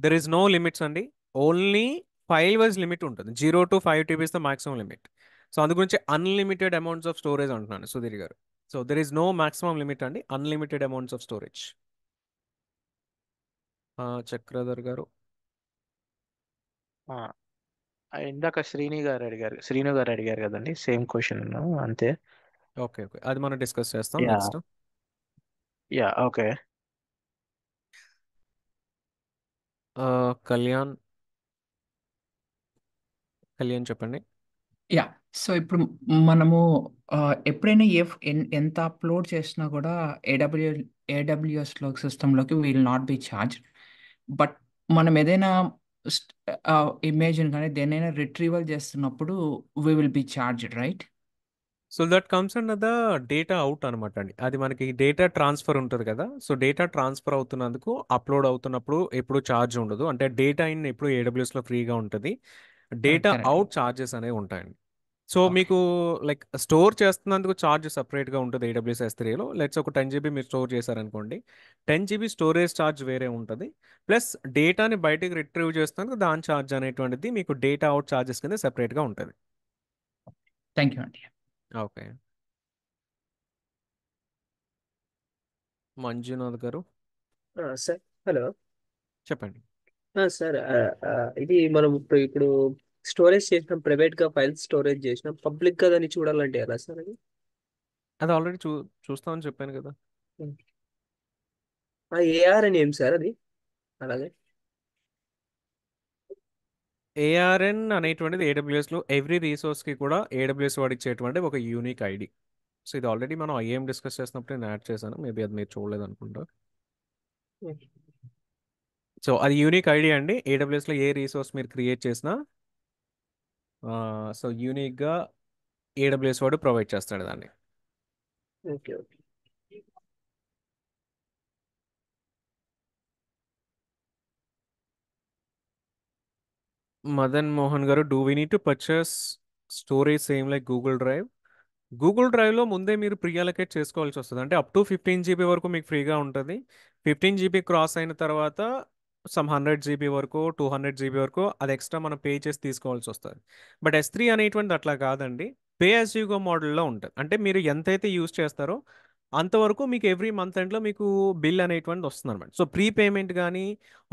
there is no limits అండి. ఓన్లీ ఫైల్ వైజ్ లిమిట్ ఉంటుంది. 0 to 5 TB is the maximum limit. So అందు గురించి unlimited amounts of storage అంటున్నాను Sudheer garu. So there is no maximum limit అండి, unlimited amounts of storage. Chakradhar garu, ఆ, ఇందాక శ్రీను గారు అడిగారు కదండి, సేమ్ క్వశ్చన్ అంతే. ఓకే ఓకే, అది మనం డిస్కస్ చేస్తాం yeah next. Yeah okay. Kalyan, Kalyan చెప్పండి. యా సో ఇప్పుడు మనము ఎప్పుడైనా ఎంత అప్లోడ్ చేసినా కూడా ఏడబ్ల్యూఎస్లో సిస్టంలోకి will not be charge. But మనం ఏదైనా ఇమేజ్ని కానీ దేనైనా రిట్రీవల్ చేస్తున్నప్పుడు we will be charged, right? So that comes under the data out అనమాట అండి. అది మనకి డేటా ట్రాన్స్ఫర్ ఉంటుంది కదా. సో డేటా ట్రాన్స్ఫర్ అవుతున్నందుకు అప్లోడ్ అవుతున్నప్పుడు ఎప్పుడు ఛార్జ్ ఉండదు. అంటే డేటా ఇన్ ఎప్పుడు ఏడబ్ల్యూఎస్లో ఫ్రీగా ఉంటుంది. Data correct. అవుట్ ఛార్జెస్ అనేవి ఉంటాయండి. So okay. మీకు లైక్ స్టోర్ చేస్తున్నందుకు ఛార్జ్ సపరేట్గా ఉంటుంది ఏడబ్ల్యూఎస్ S3లో. లెట్స్ ఒక 10 GB మీరు స్టోర్ చేశారనుకోండి, 10 GB స్టోరేజ్ ఛార్జ్ వేరే ఉంటుంది. ప్లస్ డేటాని బయటకు రిట్రీవ్ చేస్తున్నందుకు దాని ఛార్జ్ అనేటువంటిది మీకు డేటా అవుట్ ఛార్జెస్ కింద సపరేట్గా ఉంటుంది. థ్యాంక్ యూ అండి. ఓకే, మంజునాథ్ గారు సార్ హలో. చెప్పండి. సార్ ఇది మనం ఇప్పుడు స్టోరేజ్ చేసినాం, ప్రైవేట్ గా ఫైల్స్ స్టోరేజ్ చేసినాం, పబ్లిక్ గా దాన్ని చూడాలంటే ఎలా సార్ అది? అది ఆల్రెడీ చూస్తామని చెప్పాను కదా. ఏఆర్ అని ఏం సార్ అది? అలాగే ఏఆర్ఎన్ అనేటువంటిది ఏడబ్ల్యూఎస్లో ఎవ్రీ రీసోర్స్కి కూడా ఏడబ్ల్యూఎస్ వాడిచ్చేటువంటి ఒక యూనిక్ ఐడి. సో ఇది ఆల్రెడీ మనం ఐఏఎం డిస్కస్ చేసినప్పుడు నేను యాడ్ చేశాను, మేబీ అది మీరు చూడలేదు అనుకుంటా. సో అది యూనిక్ ఐడి అండి. ఏడబ్ల్యూఎస్లో ఏ రీసోర్స్ మీరు క్రియేట్ చేసినా సో యూనిక్గా ఏడబ్ల్యూఎస్ వాడు ప్రొవైడ్ చేస్తాడు దాన్ని. Okay okay. Madan Mohan garu, do we need to purchase storage same like Google drive? Google డ్రైవ్లో ముందే మీరు ప్రీ అలొకేట్ చేసుకోవాల్సి వస్తుంది. అంటే అప్ టు 15 GB వరకు మీకు ఫ్రీగా ఉంటుంది. 15 GB క్రాస్ అయిన తర్వాత సమ్ 100 GB వరకు 200 GB వరకు అది ఎక్స్ట్రా మనం పే చేసి తీసుకోవాల్సి వస్తుంది. బట్ S3 అనేటువంటిది అట్లా కాదండి, పే యాజ్ యూ గో మోడల్లో ఉంటుంది. అంటే మీరు ఎంతైతే యూస్ చేస్తారో అంతవరకు మీకు ఎవ్రీ మంత్ ఎండ్లో మీకు బిల్ అనేటువంటిది వస్తుంది అనమాట. సో ప్రీ పేమెంట్ కానీ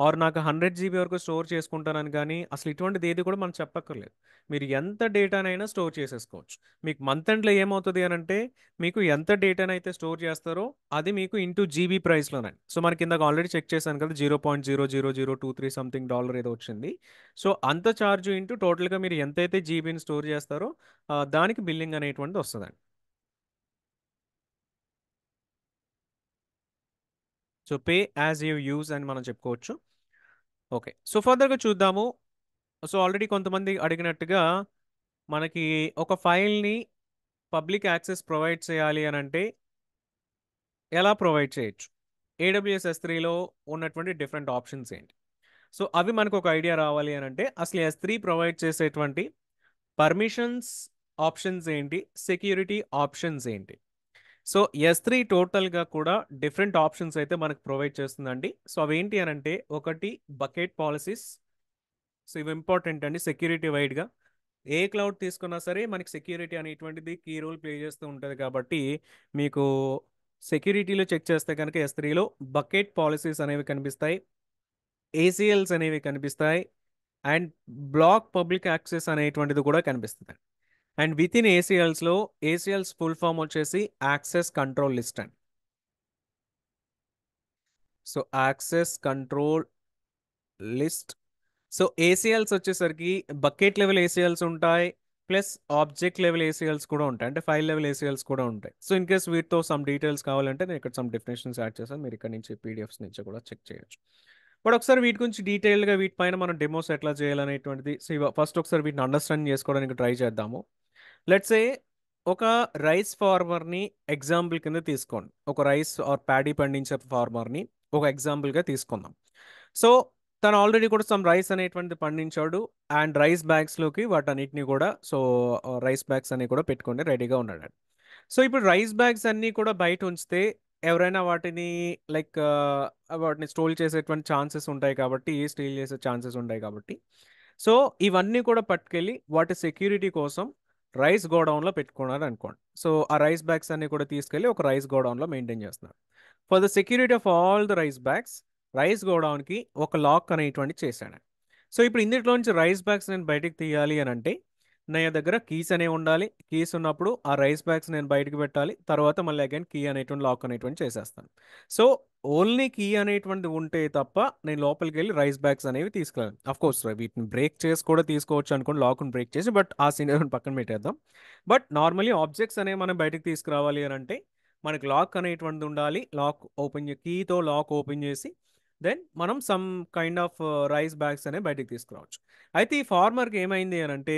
ఆర్ నాకు 100 జీబీ వరకు స్టోర్ చేసుకుంటానని కానీ అసలు ఇటువంటిది ఏది కూడా మనం చెప్పక్కర్లేదు. మీరు ఎంత డేటానైనా స్టోర్ చేసేసుకోవచ్చు. మీకు మంత్ ఎండ్లో ఏమవుతుంది అని అంటే మీకు ఎంత డేటానైతే స్టోర్ చేస్తారో అది మీకు ఇంటూ జీబీ ప్రైస్లోనే. సో మనకి ఇందాక ఆల్రెడీ చెక్ చేశాను కదా, $0.00023 సంథింగ్ డాలర్ ఏదో వచ్చింది. సో అంత ఛార్జ్ ఇంటూ టోటల్గా మీరు ఎంతైతే జీబీని స్టోర్ చేస్తారో దానికి బిల్లింగ్ అనేటువంటిది వస్తుందండి. So pay as you use అని మనం చెప్పుకోవచ్చు. ఓకే, సో ఫర్దర్గా చూద్దాము. సో ఆల్రెడీ కొంతమంది అడిగినట్టుగా మనకి ఒక ఫైల్ని పబ్లిక్ యాక్సెస్ ప్రొవైడ్ చేయాలి అని అంటే ఎలా ప్రొవైడ్ చేయొచ్చు, ఏడబ్ల్యూఎస్ S3లో ఉన్నటువంటి డిఫరెంట్ ఆప్షన్స్ ఏంటి. సో అవి మనకు ఒక ఐడియా రావాలి అని అంటే అసలు S3 ప్రొవైడ్ చేసేటువంటి పర్మిషన్స్ ఆప్షన్స్ ఏంటి, సెక్యూరిటీ ఆప్షన్స్ ఏంటి. సో S3 టోటల్గా కూడా డిఫరెంట్ ఆప్షన్స్ అయితే మనకు ప్రొవైడ్ చేస్తుందండి. సో అవి ఏంటి అని అంటే ఒకటి బకెట్ పాలసీస్. సో ఇవి ఇంపార్టెంట్ అండి సెక్యూరిటీ వైడ్గా. ఏ క్లౌడ్ తీసుకున్నా సరే మనకి సెక్యూరిటీ అనేటువంటిది కీ రోల్ ప్లే చేస్తూ ఉంటుంది కాబట్టి మీకు సెక్యూరిటీలో చెక్ చేస్తే కనుక S3లో బకెట్ పాలసీస్ అనేవి కనిపిస్తాయి, ACLs అనేవి కనిపిస్తాయి, అండ్ బ్లాక్ పబ్లిక్ యాక్సెస్ అనేటువంటిది కూడా కనిపిస్తుంది. అండ్ విత్ ఇన్ ACLsలో ACLs ఫుల్ ఫామ్ వచ్చేసి యాక్సెస్ కంట్రోల్ లిస్ట్ అండి. So access control list. So ACLs వచ్చేసరికి బకెట్ లెవెల్ ACLs ఉంటాయి, ప్లస్ ఆబ్జెక్ట్ లెవెల్ ACLs కూడా ఉంటాయి, అంటే ఫైల్ లెవెల్ ACLs కూడా ఉంటాయి. సో ఇన్ కేస్ వీటితో సమ్ డీటెయిల్స్ కావాలంటే నేను ఇక్కడ సమ్ డెఫినేషన్స్ యాడ్ చేశాను, మీరు ఇక్కడ నుంచి PDFs నుంచి కూడా చెక్ చేయొచ్చు. బట్ ఒకసారి వీటి గురించి డీటెయిల్గా వీటిపైన మనం డెమోస్ ఎట్లా చేయాలనేటువంటిది ఫస్ట్ ఒకసారి వీటిని అండర్స్టాండ్ చేసుకోవడానికి ట్రై చేద్దాము. లెట్స్ ఏ ఒక రైస్ ఫార్మర్ని ఎగ్జాంపుల్ కింద తీసుకోండి. ఒక రైస్ ఆర్ ప్యాడీ పండించే ఫార్మర్ని ఒక ఎగ్జాంపుల్గా తీసుకుందాం. సో తను ఆల్రెడీ కూడా సమ్ రైస్ అనేటువంటిది పండించాడు, అండ్ రైస్ బ్యాగ్స్లోకి వాటన్నిటిని కూడా రైస్ బ్యాగ్స్ అన్ని కూడా పెట్టుకొని రెడీగా ఉన్నాడు. సో ఇప్పుడు రైస్ బ్యాగ్స్ అన్నీ కూడా బయట ఉంచితే ఎవరైనా వాటిని లైక్ వాటిని స్టోల్ చేసేటువంటి ఛాన్సెస్ ఉంటాయి కాబట్టి, స్టీల్ చేసే ఛాన్సెస్ ఉంటాయి కాబట్టి, సో ఇవన్నీ కూడా పట్టుకెళ్ళి వాటి సెక్యూరిటీ కోసం రైస్ గోడౌన్లో పెట్టుకున్నారు అనుకోండి. సో ఆ రైస్ బ్యాగ్స్ అన్ని కూడా తీసుకెళ్ళి ఒక రైస్ గోడౌన్లో మెయింటైన్ చేస్తున్నారు. For the security of all the rice bags rice గోడౌన్కి ఒక లాక్ అనేటువంటి చేశాను. సో ఇప్పుడు ఇందులోంచి రైస్ బ్యాగ్స్ నేను బయటికి తీయాలి అని అంటే నా దగ్గర కీస్ అనేవి ఉండాలి. కీస్ ఉన్నప్పుడు ఆ రైస్ బ్యాగ్స్ నేను బయటకు పెట్టాలి, తర్వాత మళ్ళీ అగైన్ కీ అనేటువంటి లాక్ అనేటువంటి చేసేస్తాను. సో ఓన్లీ కీ అనేటువంటి ఉంటే తప్ప నేను లోపలికి వెళ్ళి రైస్ బ్యాగ్స్ అనేవి తీసుకెళ్ళాను. అఫ్ కోర్స్ వీటిని బ్రేక్ చేసి కూడా తీసుకోవచ్చు అనుకోండి, లాక్ని బ్రేక్ చేసి, బట్ ఆ సీనియర్ని పక్కన పెట్టేద్దాం. బట్ నార్మలీ ఆబ్జెక్ట్స్ అనేవి మనం బయటకు తీసుకురావాలి అని అంటే మనకి లాక్ అనేటువంటిది ఉండాలి. లాక్ ఓపెన్ కీతో లాక్ ఓపెన్ చేసి దెన్ మనం some kind of rice bags అనేవి బయటకు తీసుకురావచ్చు. అయితే ఈ ఫార్మర్కి ఏమైంది అని అంటే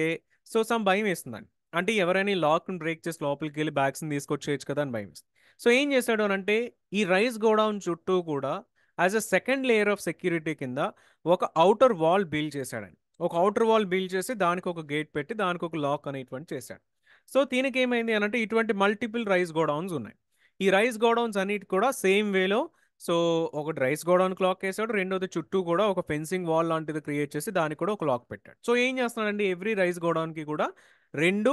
సో సమ్ భయం వేస్తుందండి, అంటే ఎవరైనా లాక్ని బ్రేక్ చేసి లోపలికి వెళ్ళి బ్యాగ్స్ని తీసుకొచ్చేయచ్చు కదా అని భయం వేస్తుంది. సో ఏం చేశాడు అని అంటే ఈ రైస్ గోడౌన్ చుట్టూ కూడా as a second layer of security కింద ఒక అవుటర్ వాల్ బిల్డ్ చేశాడండి. ఒక అవుటర్ వాల్ బిల్డ్ చేసి దానికి ఒక గేట్ పెట్టి దానికి ఒక లాక్ అనేటువంటి చేశాడు. సో దీనికి ఏమైంది అని అంటే ఇటువంటి మల్టిపుల్ రైస్ గోడౌన్స్ ఉన్నాయి. ఈ రైస్ గోడౌన్స్ అన్నిటి కూడా సేమ్ వేలో, సో ఒకటి రైస్ గోడౌన్కి లాక్ వేసాడు, రెండోది చుట్టూ కూడా ఒక ఫెన్సింగ్ వాల్ లాంటిది క్రియేట్ చేసి దానికి కూడా ఒక లాక్ పెట్టాడు. సో ఏం చేస్తున్నాడండి, ఎవ్రీ రైస్ గోడౌన్కి కూడా రెండు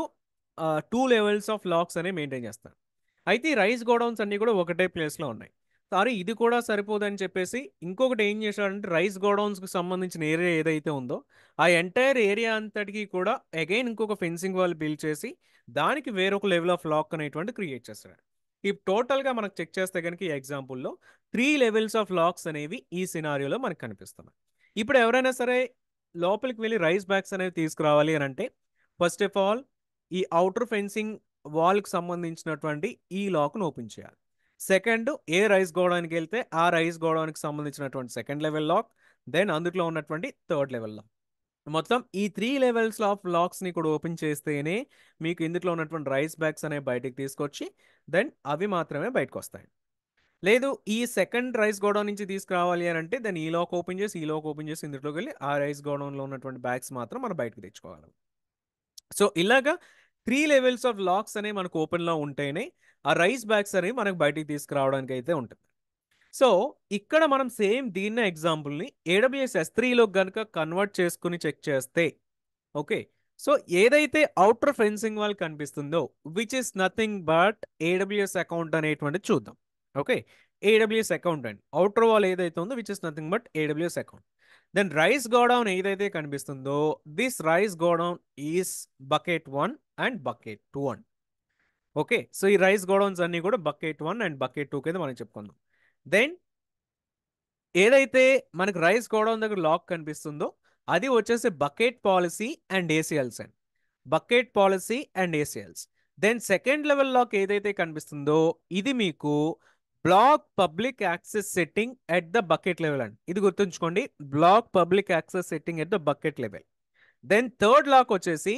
2 లెవెల్స్ ఆఫ్ లాక్స్ అనేవి మెయింటైన్ చేస్తాడు. అయితే ఈ రైస్ గోడౌన్స్ అన్నీ కూడా ఒకటే ప్లేస్లో ఉన్నాయి. సరే ఇది కూడా సరిపోదని చెప్పేసి ఇంకొకటి ఏం చేశాడంటే రైస్ గోడౌన్స్కి సంబంధించిన ఏరియా ఏదైతే ఉందో ఆ ఎంటైర్ ఏరియా అంతటికి కూడా అగైన్ ఇంకొక ఫెన్సింగ్ వాల్ బిల్డ్ చేసి దానికి వేరొక లెవెల్ ఆఫ్ లాక్ అనేటువంటి క్రియేట్ చేస్తాడు. ఈ టోటల్గా మనకు చెక్ చేస్తే కనుక ఈ ఎగ్జాంపుల్లో 3 లెవెల్స్ ఆఫ్ లాక్స్ అనేవి ఈ సినారియోలో మనకు కనిపిస్తున్నాయి. ఇప్పుడు ఎవరైనా సరే లోపలికి వెళ్ళి రైస్ బ్యాగ్స్ అనేవి తీసుకురావాలి అని అంటే ఫస్ట్ ఆఫ్ ఆల్ ఈ అవుటర్ ఫెన్సింగ్ వాల్కి సంబంధించినటువంటి ఈ లాక్ను ఓపెన్ చేయాలి. సెకండ్, ఏ రైస్ గోడౌన్కి వెళ్తే ఆ రైస్ గోడౌన్కి సంబంధించినటువంటి సెకండ్ లెవెల్ లాక్, దెన్ అందులో ఉన్నటువంటి థర్డ్ లెవెల్ లాక్. మొత్తం ఈ 3 లెవెల్స్ ఆఫ్ లాక్స్ని కూడా ఓపెన్ చేస్తేనే మీకు ఇందులో ఉన్నటువంటి రైస్ బ్యాగ్స్ అనేవి బయటికి తీసుకొచ్చి దెన్ అవి మాత్రమే బయటకు వస్తాయి. లేదు ఈ సెకండ్ రైస్ గోడౌన్ నుంచి తీసుకురావాలి అని అంటే దాన్ని ఈ లాక్ ఓపెన్ చేసి ఈ లాక్ ఓపెన్ చేసి ఇందులోకి వెళ్ళి ఆ రైస్ గోడౌన్లో ఉన్నటువంటి బ్యాగ్స్ మాత్రం మనం బయటకు తెచ్చుకోవాలి. సో ఇలాగా 3 లెవెల్స్ ఆఫ్ లాక్స్ అనేవి మనకు ఓపెన్లో ఉంటేనే ఆ రైస్ బ్యాగ్స్ అనేవి మనకు బయటికి తీసుకురావడానికి అయితే ఉంటుంది. సో ఇక్కడ మనం సేమ్ దీన్నే ఎగ్జాంపుల్ని AWS S3లో కనుక కన్వర్ట్ చేసుకుని చెక్ చేస్తే ఓకే సో ఏదైతే అవుటర్ ఫెన్సింగ్ వాల్ కనిపిస్తుందో which is nothing but AWS account అనేటువంటిది చూద్దాం. ఓకే, ఏడబ్ల్యూఎస్ అకౌంట్ అండి. అవుటర్ వాల్ ఏదైతే ఉందో which is nothing but AWS account. Then rice godown ఏదైతే కనిపిస్తుందో this rice godown is bucket 1 and bucket 2 అండి. ఓకే, సో ఈ రైస్ గోడౌన్స్ అన్ని కూడా బకెట్ 1 అండ్ బకెట్ 2 కింద మనం చెప్పుకుందాం. దెన్ ఏదైతే మనకు రైస్ గోడౌన్ దగ్గర లాక్ కనిపిస్తుందో అది వచ్చేసి బకెట్ పాలసీ అండ్ ఏసీఎల్స్ అండి. Bucket policy and ACLs. Then second level lock ఏదైతే కనిపిస్తుందో ఇది మీకు block public access setting at the bucket level అండి. ఇది గుర్తుంచుకోండి, block public access setting at the bucket level. Then third lock వచ్చేసి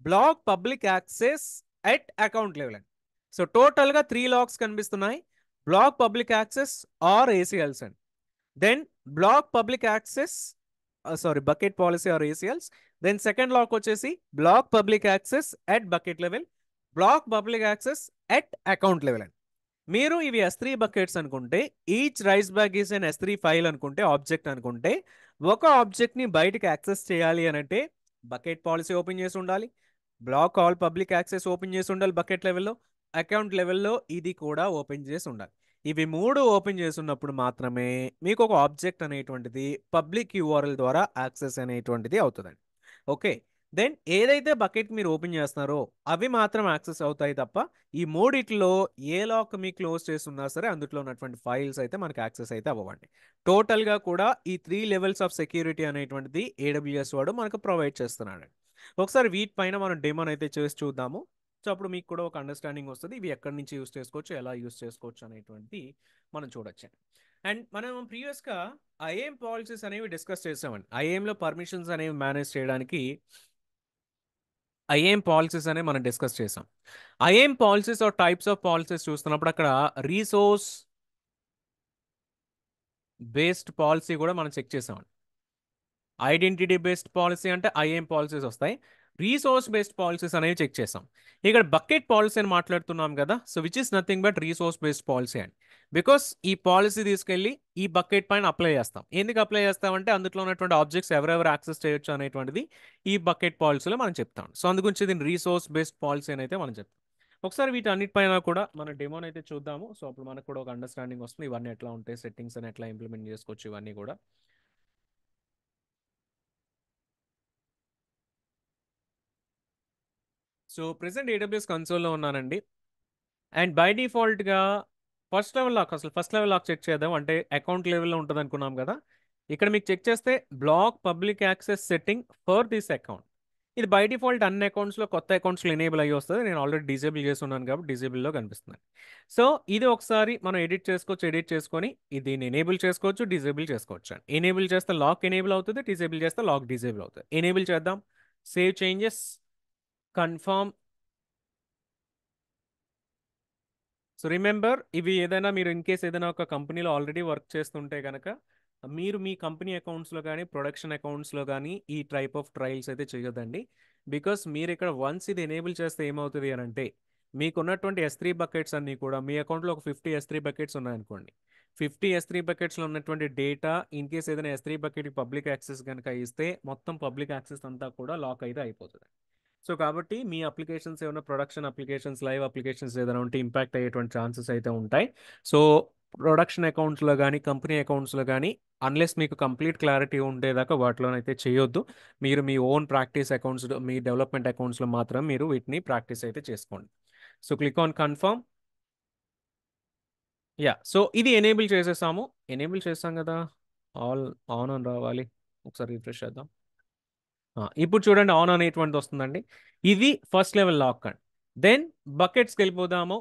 block public access at account level అండి. So టోటల్గా 3 లాక్స్ కనిపిస్తున్నాయి, block public access or ACLs అండి. Then block public access bucket policy or ACLs. Then second lock వచ్చేసి block public access at bucket level, black public access at account level అండి. మీరు ఇవి S3 buckets అనుకుంటే each rice bag is and S3 file అనుకుంటే, object అనుకుంటే, ఒక ఆబ్జెక్ట్ని బయటకి access చేయాలి అని అంటే బకెట్ పాలసీ ఓపెన్ చేసి ఉండాలి, block all public access open చేసి ఉండాలి బకెట్ లెవెల్లో, అకౌంట్ లెవెల్లో ఇది కూడా ఓపెన్ చేసి ఉండాలి. ఇవి 3 ఓపెన్ చేస్తున్నప్పుడు మాత్రమే మీకు ఒక ఆబ్జెక్ట్ అనేటువంటిది పబ్లిక్ URL ద్వారా యాక్సెస్ అనేటువంటిది అవుతుందండి. ఓకే, దెన్ ఏదైతే బకెట్ మీరు ఓపెన్ చేస్తున్నారో అవి మాత్రం యాక్సెస్ అవుతాయి తప్ప ఈ మూడిట్లో ఏ లాక్ మీకు క్లోజ్ చేస్తున్నా సరే అందులో ఉన్నటువంటి ఫైల్స్ అయితే మనకి యాక్సెస్ అయితే అవ్వండి. టోటల్గా కూడా ఈ 3 లెవెల్స్ ఆఫ్ సెక్యూరిటీ అనేటువంటిది AWS వాడు మనకు ప్రొవైడ్ చేస్తున్నాడు. ఒకసారి వీటిపైన మనం డెమోన్ అయితే చేసి చూద్దాము. సో అప్పుడు మీకు కూడా ఒక అండర్స్టాండింగ్ వస్తుంది ఇవి ఎక్కడి నుంచి యూస్ చేసుకోవచ్చు, ఎలా యూస్ చేసుకోవచ్చు అనేటువంటిది మనం చూడొచ్చు. అండ్ మనం ప్రీవియస్గా IAM పాలసీస్ అనేవి డిస్కస్ చేసామండి. IAMలో పర్మిషన్స్ అనేవి మేనేజ్ చేయడానికి IAM పాలసీస్ అనేవి మనం డిస్కస్ చేసాం. IAM policies are types of policies చూస్తున్నప్పుడు అక్కడ రీసోర్స్ బేస్డ్ పాలసీ కూడా మనం చెక్ చేసామండి. ఐడెంటిటీ బేస్డ్ పాలసీ అంటే IAM పాలసీస్ వస్తాయి, రీసోర్స్ బేస్డ్ పాలసీస్ అనేవి చెక్ చేసాం. ఇక్కడ బకెట్ పాలసీ అని మాట్లాడుతున్నాం కదా, so which is nothing but resource based policy అండి. బికాస్ ఈ పాలసీ తీసుకెళ్ళి ఈ బకెట్ పైన అప్లై చేస్తాం. ఎందుకు అప్లై చేస్తామంటే అందులో ఉన్నటువంటి ఆబ్జెక్ట్స్ ఎవరెవరు యాక్సెస్ చేయొచ్చు అనేటువంటిది ఈ బకెట్ పాలసీలో మనం చెప్తాం. సో అందుగురించి దీన్ని రీసోర్స్ బేస్డ్ పాలసీ అని అయితే మనం చెప్తాం. ఒకసారి వీటన్నిటిపైన కూడా మన డెమోని అయితే చూద్దాము. సో అప్పుడు మనకు కూడా ఒక అండర్స్టాండింగ్ వస్తుంది ఇవన్నీ ఎట్లా ఉంటాయి, సెట్టింగ్స్ అని ఎట్లా ఇంప్లిమెంట్ చేసుకోవచ్చు ఇవన్నీ కూడా. సో ప్రెసెంట్ AWS కన్సోల్లో ఉన్నానండి. అండ్ బై డిఫాల్ట్గా ఫస్ట్ లెవెల్ లాక్ చెక్ చేద్దాం. అంటే అకౌంట్ లెవెల్లో ఉంటుంది అనుకున్నాం కదా, ఇక్కడ మీకు చెక్ చేస్తే black public access setting for this account. ఇది బై డిఫాల్ట్ అన్ని అకౌంట్స్లో కొత్త అకౌంట్స్లో ఎనేబుల్ అయ్యి వస్తుంది. నేను ఆల్రెడీ డిజేబుల్ చేసి ఉన్నాను కాబట్టి డిజేబుల్లో కనిపిస్తుంది. సో ఇది ఒకసారి మనం ఎడిట్ చేసుకొని దీన్ని ఎనేబుల్ చేసుకోవచ్చు, డిజేబుల్ చేసుకోవచ్చు. ఎనేబుల్ చేస్తే లాక్ ఎనేబుల్ అవుతుంది, డిజేబుల్ చేస్తే లాక్ డిజేబుల్ అవుతుంది. ఎనేబుల్ చేద్దాం, save changes, confirm. So remember ఇవి ఏదైనా మీరు ఇన్ కేస్ ఏదైనా ఒక కంపెనీలో ఆల్రెడీ వర్క్ చేస్తుంటే కనుక మీరు మీ కంపెనీ అకౌంట్స్లో కానీ ప్రొడక్షన్ అకౌంట్స్లో కానీ ఈ టైప్ ఆఫ్ ట్రయల్స్ అయితే చేయొద్దండి. బికాస్ మీరు ఇక్కడ వన్స్ ఇది ఎనేబుల్ చేస్తే ఏమవుతుంది అని అంటే మీకు ఉన్నటువంటి S3 బకెట్స్ అన్నీ కూడా మీ అకౌంట్లో ఒక 50 S3 బకెట్స్ ఉన్నాయనుకోండి, 50 S3 బకెట్స్లో ఉన్నటువంటి డేటా ఇన్ కేస్ ఏదైనా S3 బకెట్కి పబ్లిక్ యాక్సెస్ కనుక ఇస్తే మొత్తం పబ్లిక్ యాక్సెస్ అంతా కూడా లాక్ అయితే అయిపోతుంది. సో కాబట్టి మీ అప్లికేషన్స్ ఏమైనా ప్రొడక్షన్ అప్లికేషన్స్, లైవ్ అప్లికేషన్స్ ఏదైనా ఉంటే ఇంపాక్ట్ అయ్యేటువంటి ఛాన్సెస్ అయితే ఉంటాయి. సో ప్రొడక్షన్ అకౌంట్స్లో కానీ కంపెనీ అకౌంట్స్లో కానీ అన్లెస్ మీకు కంప్లీట్ క్లారిటీ ఉండేదాకా వాటిలోనైతే చేయొద్దు. మీరు మీ ఓన్ ప్రాక్టీస్ అకౌంట్స్, మీ డెవలప్మెంట్ అకౌంట్స్లో మాత్రం మీరు వీటిని ప్రాక్టీస్ అయితే చేసుకోండి. So click on confirm. So ఇది ఎనేబుల్ చేసేసాము. ఎనేబుల్ చేస్తాం కదా, ఆన్ అని రావాలి. ఒకసారి రిఫ్రెష్ చేద్దాం. ఇప్పుడు చూడండి ఆన్ అనేటువంటిది వస్తుందండి. ఇది ఫస్ట్ లెవెల్ లాక్ అండి. దెన్ బకెట్స్కి వెళ్ళిపోదాము,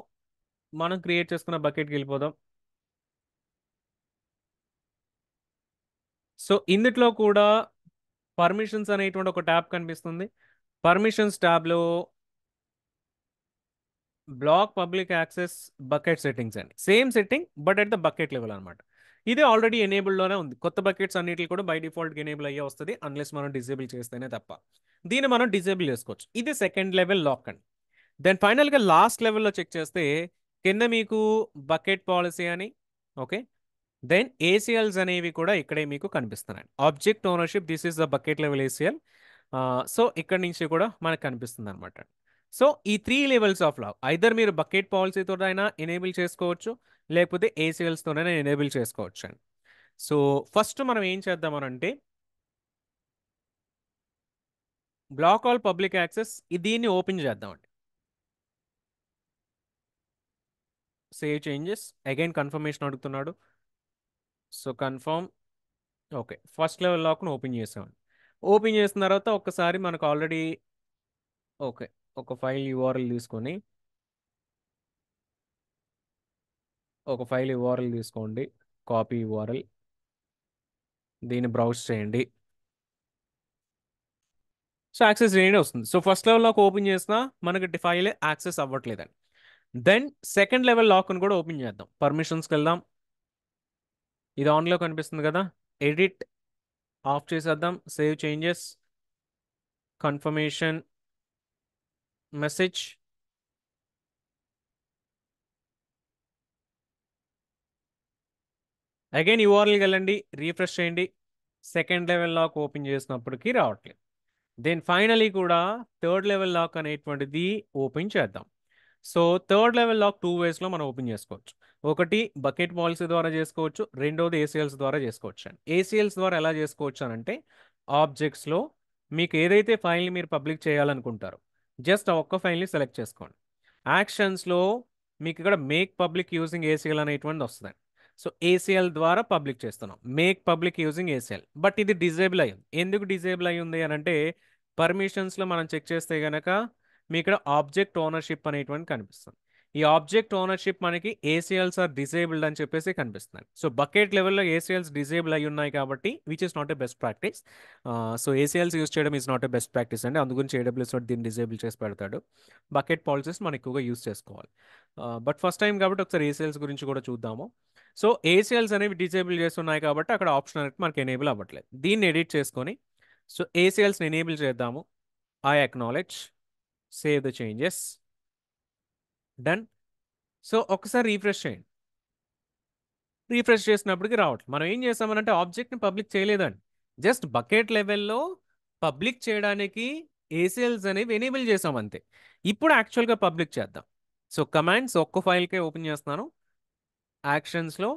మనం క్రియేట్ చేసుకున్న బకెట్కి వెళ్ళిపోదాం. సో ఇందులో కూడా పర్మిషన్స్ అనేటువంటి ఒక ట్యాబ్ కనిపిస్తుంది. పర్మిషన్స్ ట్యాబ్లో block public access bucket settings అండి. Same setting but at the bucket level అనమాట. ఇది ఆల్రెడీ ఎనేబుల్లోనే ఉంది. కొత్త బకెట్స్ అన్నిటికి కూడా బై డిఫాల్ట్గా ఎనేబుల్ అయ్యే వస్తుంది అన్లెస్ మనం డిజేబుల్ చేస్తేనే తప్ప. దీన్ని మనం డిజేబుల్ చేసుకోవచ్చు. ఇది సెకండ్ లెవెల్ లాక్ అండి. దెన్ ఫైనల్గా లాస్ట్ లెవెల్లో చెక్ చేస్తే కింద మీకు బకెట్ పాలసీ అని, ఓకే, దెన్ ACLs అనేవి కూడా ఇక్కడే మీకు కనిపిస్తున్నాయి. Object ownership, this is the bucket level ACL. So ఇక్కడ నుంచి కూడా మనకు కనిపిస్తుంది అనమాట. సో ఈ 3 లెవెల్స్ ఆఫ్ లాక్ ఐదర్ మీరు బకెట్ పాలసీతోనైనా ఎనేబుల్ చేసుకోవచ్చు, లేకపోతే ఏసీఎల్స్తోనైనా ఎనేబుల్ చేసుకోవచ్చు అండి. సో ఫస్ట్ మనం ఏం చేద్దామనంటే బ్లాక్ ఆల్ పబ్లిక్ యాక్సెస్ దీన్ని ఓపెన్ చేద్దామండి. సేవ్ చేంజెస్, అగైన్ కన్ఫర్మేషన్ అడుగుతున్నాడు. So confirm. Okay, first level లాక్ను ఓపెన్ చేసామండి. ఓపెన్ చేసిన తర్వాత ఒక్కసారి మనకు ఆల్రెడీ ఓకే ఒక ఫైల్ యూఆర్ఎల్ తీసుకొని తీసుకోండి, కాపీ యూఆర్ఎల్, దీన్ని బ్రౌజ్ చేయండి. సో యాక్సెస్ చేయండి వస్తుంది. So first level lock open చేసినా మనకి ఫైల్ యాక్సెస్ అవ్వట్లేదండి. దెన్ సెకండ్ లెవెల్ లాక్ను కూడా ఓపెన్ చేద్దాం. పర్మిషన్స్కి వెళ్దాం. ఇది ఆన్లో కనిపిస్తుంది కదా, ఎడిట్ ఆఫ్ చేసేద్దాం. Save changes, confirmation message, again యూఆర్ఎల్కి వెళ్ళండి, రీఫ్రెష్ చేయండి. సెకండ్ లెవెల్ లాక్ ఓపెన్ చేసినప్పటికీ రావట్లేదు. దెన్ ఫైనలీ కూడా థర్డ్ లెవెల్ లాక్ అనేటువంటిది ఓపెన్ చేద్దాం. సో థర్డ్ లెవెల్ లాక్ 2 వేస్లో మనం ఓపెన్ చేసుకోవచ్చు. ఒకటి బకెట్ పాలసీ ద్వారా చేసుకోవచ్చు, రెండోది ఏసీఎల్స్ ద్వారా చేసుకోవచ్చు అండి. ఏసీఎల్స్ ద్వారా ఎలా చేసుకోవచ్చు అని అంటే ఆబ్జెక్ట్స్లో మీకు ఏదైతే ఫైల్ని మీరు పబ్లిక్ చేయాలనుకుంటారో జస్ట్ ఆ ఒక్క ఫైల్ని సెలెక్ట్ చేసుకోండి. యాక్షన్స్లో మీకు ఇక్కడ మేక్ పబ్లిక్ యూజింగ్ ఏసీఎల్ అనేటువంటిది వస్తుందండి. సో ఏసీఎల్ ద్వారా పబ్లిక్ చేస్తున్నాం, make public using ACL. But ఇది డిజేబుల్ అయ్యింది. ఎందుకు డిజేబుల్ అయ్యి ఉంది అని అంటే పర్మిషన్స్లో మనం చెక్ చేస్తే కనుక మీ ఇక్కడ ఆబ్జెక్ట్ ఓనర్షిప్ అనేటువంటి కనిపిస్తుంది. ఈ ఆబ్జెక్ట్ ఓనర్షిప్ మనకి ఏసీఎల్స్ ఆర్ డిజేబుల్డ్ అని చెప్పేసి కనిపిస్తుంది. సో బకెట్ లెవెల్లో ఏసీఎల్స్ డిజేబుల్ అయి ఉన్నాయి కాబట్టి which is not a best practice. So ACLs use చేయడం is not a best practice అండి. అందుగురించి ఏడబ్ల్యూఎస్ దీన్ని డిజేబుల్ చేసి పెడతాడు. బకెట్ పాలసీస్ మనం ఎక్కువగా యూస్ చేసుకోవాలి. బట్ ఫస్ట్ టైం కాబట్టి ఒకసారి ఏసీఎల్స్ గురించి కూడా చూద్దాము. సో ఏసీఎల్స్ అనేవి డిజేబుల్ చేస్తున్నాయి కాబట్టి అక్కడ ఆప్షన్ అనేది మనకి ఎనేబుల్ అవ్వట్లేదు. దీన్ని ఎడిట్ చేసుకొని సో ఏసీఎల్స్ని ఎనేబుల్ చేద్దాము. I acknowledge, save the changes, done. So ఒకసారి రీఫ్రెష్ చేయండి. రీఫ్రెష్ చేసినప్పటికి రావట్లేదు. మనం ఏం చేస్తామనంటే ఆబ్జెక్ట్ని పబ్లిక్ చేయలేదండి, జస్ట్ బకెట్ లెవెల్లో పబ్లిక్ చేయడానికి ఏసీఎల్స్ అనేవి ఎనేబుల్ చేసాం అంతే. ఇప్పుడు యాక్చువల్గా పబ్లిక్ చేద్దాం. సో కమాండ్స్ ఒక్క ఫైల్కే ఓపెన్ చేస్తున్నాను. యాక్షన్స్లో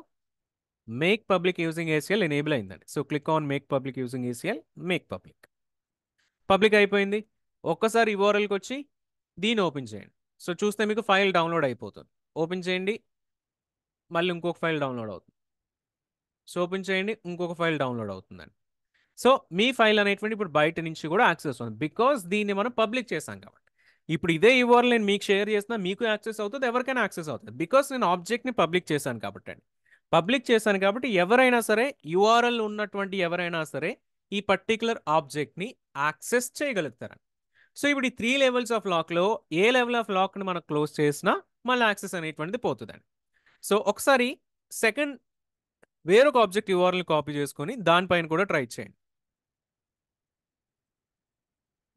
make public using ACL enable అయిందండి. So click on make public using ACL, make public అయిపోయింది. ఒక్కసారి యూఆర్ఎల్కి వచ్చి దీన్ని ఓపెన్ చేయండి. సో చూస్తే మీకు ఫైల్ డౌన్లోడ్ అయిపోతుంది. ఓపెన్ చేయండి, మళ్ళీ ఇంకొక ఫైల్ డౌన్లోడ్ అవుతుంది. సో ఓపెన్ చేయండి, ఇంకొక ఫైల్ డౌన్లోడ్ అవుతుందండి. సో మీ ఫైల్ అనేటువంటి ఇప్పుడు బయట నుంచి కూడా యాక్సెస్ ఉంది, బికాస్ దీన్ని మనం పబ్లిక్ చేసాం కాబట్టి. ఇప్పుడు ఇదే యూఆర్ఎల్ నేను మీకు షేర్ చేసినా మీకు యాక్సెస్ అవుతుంది, ఎవరికైనా యాక్సెస్ అవుతుంది, బికాస్ నేను ఆబ్జెక్ట్ని పబ్లిక్ చేశాను కాబట్టి అండి. పబ్లిక్ చేశాను కాబట్టి ఎవరైనా సరే యూఆర్ఎల్ ఉన్నటువంటి ఎవరైనా సరే ఈ పర్టికులర్ ఆబ్జెక్ట్ని యాక్సెస్ చేయగలుగుతారండి. సో ఇప్పుడు ఈ 3 లెవెల్స్ ఆఫ్ లాక్లో ఏ లెవెల్ ఆఫ్ లాక్ని మనం క్లోజ్ చేసినా మళ్ళీ యాక్సెస్ అనేటువంటిది పోతుందండి. సో ఒకసారి సెకండ్ వేరొక ఆబ్జెక్ట్ యూఆర్ఎల్ని కాపీ చేసుకొని దానిపైన కూడా ట్రై చేయండి.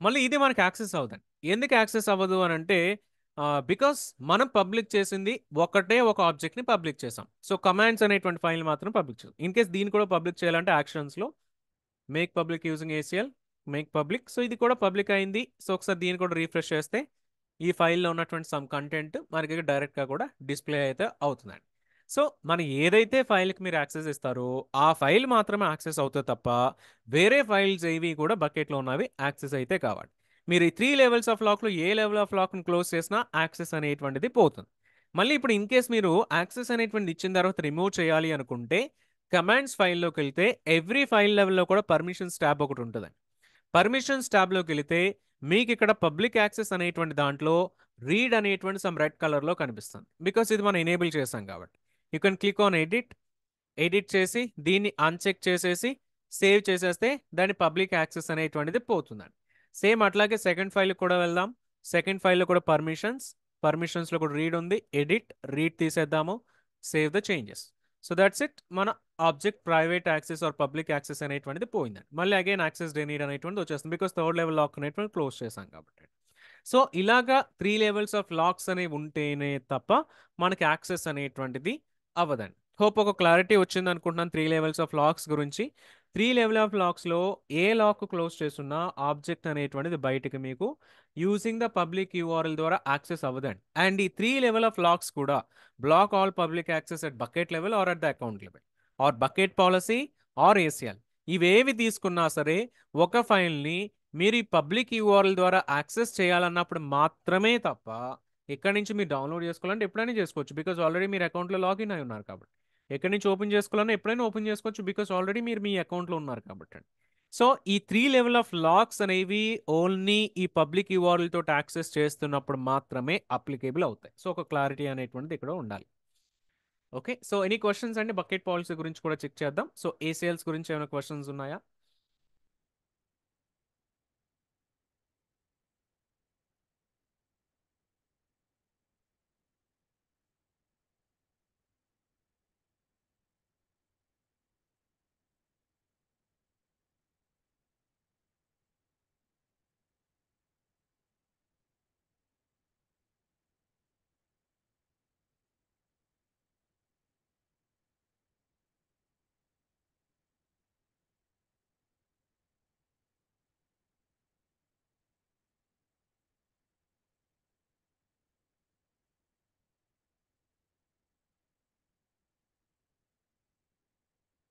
మళ్ళీ ఇది మనకి యాక్సెస్ అవుతుంది. ఎందుకు యాక్సెస్ అవ్వదు అని అంటే బికాస్ మనం పబ్లిక్ చేసింది ఒకటే ఒక ఆబ్జెక్ట్ని పబ్లిక్ చేసాం. సో కమాండ్స్ అనేటువంటి ఫైల్ మాత్రం పబ్లిక్ చేసాం. ఇన్ కేస్ దీన్ని కూడా పబ్లిక్ చేయాలంటే యాక్షన్స్లో make public using ACL, make public. So ఇది కూడా పబ్లిక్ అయింది. సో ఒకసారి దీన్ని కూడా రీఫ్రెష్ చేస్తే ఈ ఫైల్లో ఉన్నటువంటి సమ్ కంటెంట్ మనకి డైరెక్ట్గా కూడా డిస్ప్లే అయితే అవుతుందండి. సో మనం ఏదైతే ఫైల్కి మీరు యాక్సెస్ ఇస్తారో ఆ ఫైల్ మాత్రమే యాక్సెస్ అవుతుంది తప్ప వేరే ఫైల్స్ ఏవి కూడా బకెట్లో ఉన్నవి యాక్సెస్ అయితే కావాలి. మీరు ఈ 3 లెవెల్స్ ఆఫ్ లాక్లో ఏ లెవెల్ ఆఫ్ లాక్ని క్లోజ్ చేసినా యాక్సెస్ అనేటువంటిది పోతుంది. మళ్ళీ ఇప్పుడు ఇన్ కేస్ మీరు యాక్సెస్ అనేటువంటిది ఇచ్చిన తర్వాత రిమూవ్ చేయాలి అనుకుంటే కమాండ్స్ ఫైల్లోకి వెళ్తే ఎవ్రీ ఫైల్ లెవెల్లో కూడా పర్మిషన్స్ ట్యాబ్ ఒకటి ఉంటుంది. పర్మిషన్స్ ట్యాబ్లోకి వెళితే మీకు ఇక్కడ పబ్లిక్ యాక్సెస్ అనేటువంటి దాంట్లో రీడ్ అనేటువంటి సమ్ రెడ్ కలర్లో కనిపిస్తుంది, బికాస్ ఇది మనం ఎనేబుల్ చేసాం కాబట్టి. You can click on edit చేసి దీన్ని అన్చెక్ చేసేసి సేవ్ చేసేస్తే దాని పబ్లిక్ యాక్సెస్ అనేటువంటిది పోతుందండి. సేమ్ అట్లాగే సెకండ్ ఫైల్ కూడా వెళ్దాం. సెకండ్ ఫైల్లో కూడా పర్మిషన్స్లో కూడా రీడ్ ఉంది. రీడ్ తీసేద్దాము, save the changes. So that's it. మన object private access or public access అనేటువంటిది పోయిందండి. మళ్ళీ అగైన్ యాక్సెస్ డెనీడ్ అనేటువంటిది వచ్చేస్తుంది, బికాస్ థర్డ్ లెవెల్ లాక్ అనేటువంటి క్లోజ్ చేసాం కాబట్టి. సో ఇలాగా 3 లెవెల్స్ ఆఫ్ లాక్స్ అనేవి ఉంటేనే తప్ప మనకి యాక్సెస్ అనేటువంటిది అవ్వదండి. హోప్ ఒక క్లారిటీ వచ్చింది అనుకుంటున్నాను 3 లెవెల్స్ ఆఫ్ లాక్స్ గురించి. 3 లెవెల్ ఆఫ్ లాక్స్లో ఏ లాక్ క్లోజ్ చేస్తున్నా ఆబ్జెక్ట్ అనేటువంటిది బయటకి మీకు యూజింగ్ ద పబ్లిక్ యూఆర్ఎల్ ద్వారా యాక్సెస్ అవ్వదండి. అండ్ ఈ 3 లెవెల్ ఆఫ్ లాక్స్ కూడా block all public access at bucket level or at the account level or bucket policy or ACL. ఇవేవి తీసుకున్నా సరే ఒక ఫైల్ని మీరు ఈ పబ్లిక్ యూఆర్ఎల్ ద్వారా యాక్సెస్ చేయాలన్నప్పుడు మాత్రమే తప్ప ఎక్కడి నుంచి మీరు డౌన్లోడ్ చేసుకోవాలంటే ఎప్పుడైనా చేసుకోవచ్చు, బికాజ్ ఆల్రెడీ మీరు అకౌంట్లో లాగిన్ అయి ఉన్నారు కాబట్టి. ఎక్కడి నుంచి ఓపెన్ చేసుకోవాలన్నా ఎప్పుడైనా ఓపెన్ చేసుకోవచ్చు, బికాస్ ఆల్రెడీ మీరు మీ అకౌంట్లో ఉన్నారు కాబట్టి. సో ఈ 3 లెవెల్ ఆఫ్ లాక్స్ అనేవి ఓన్లీ ఈ పబ్లిక్ యూఆర్ఎల్ తోటి యాక్సెస్ చేస్తున్నప్పుడు మాత్రమే అప్లికేబుల్ అవుతాయి. సో ఒక క్లారిటీ అనేటువంటిది ఇక్కడ ఉండాలి. ఓకే, సో ఎనీ క్వశ్చన్స్ అండి? బకెట్ పాలసీ గురించి కూడా చెక్ చేద్దాం. సో ఏసీఎల్స్ గురించి ఏమైనా క్వశ్చన్స్ ఉన్నాయా?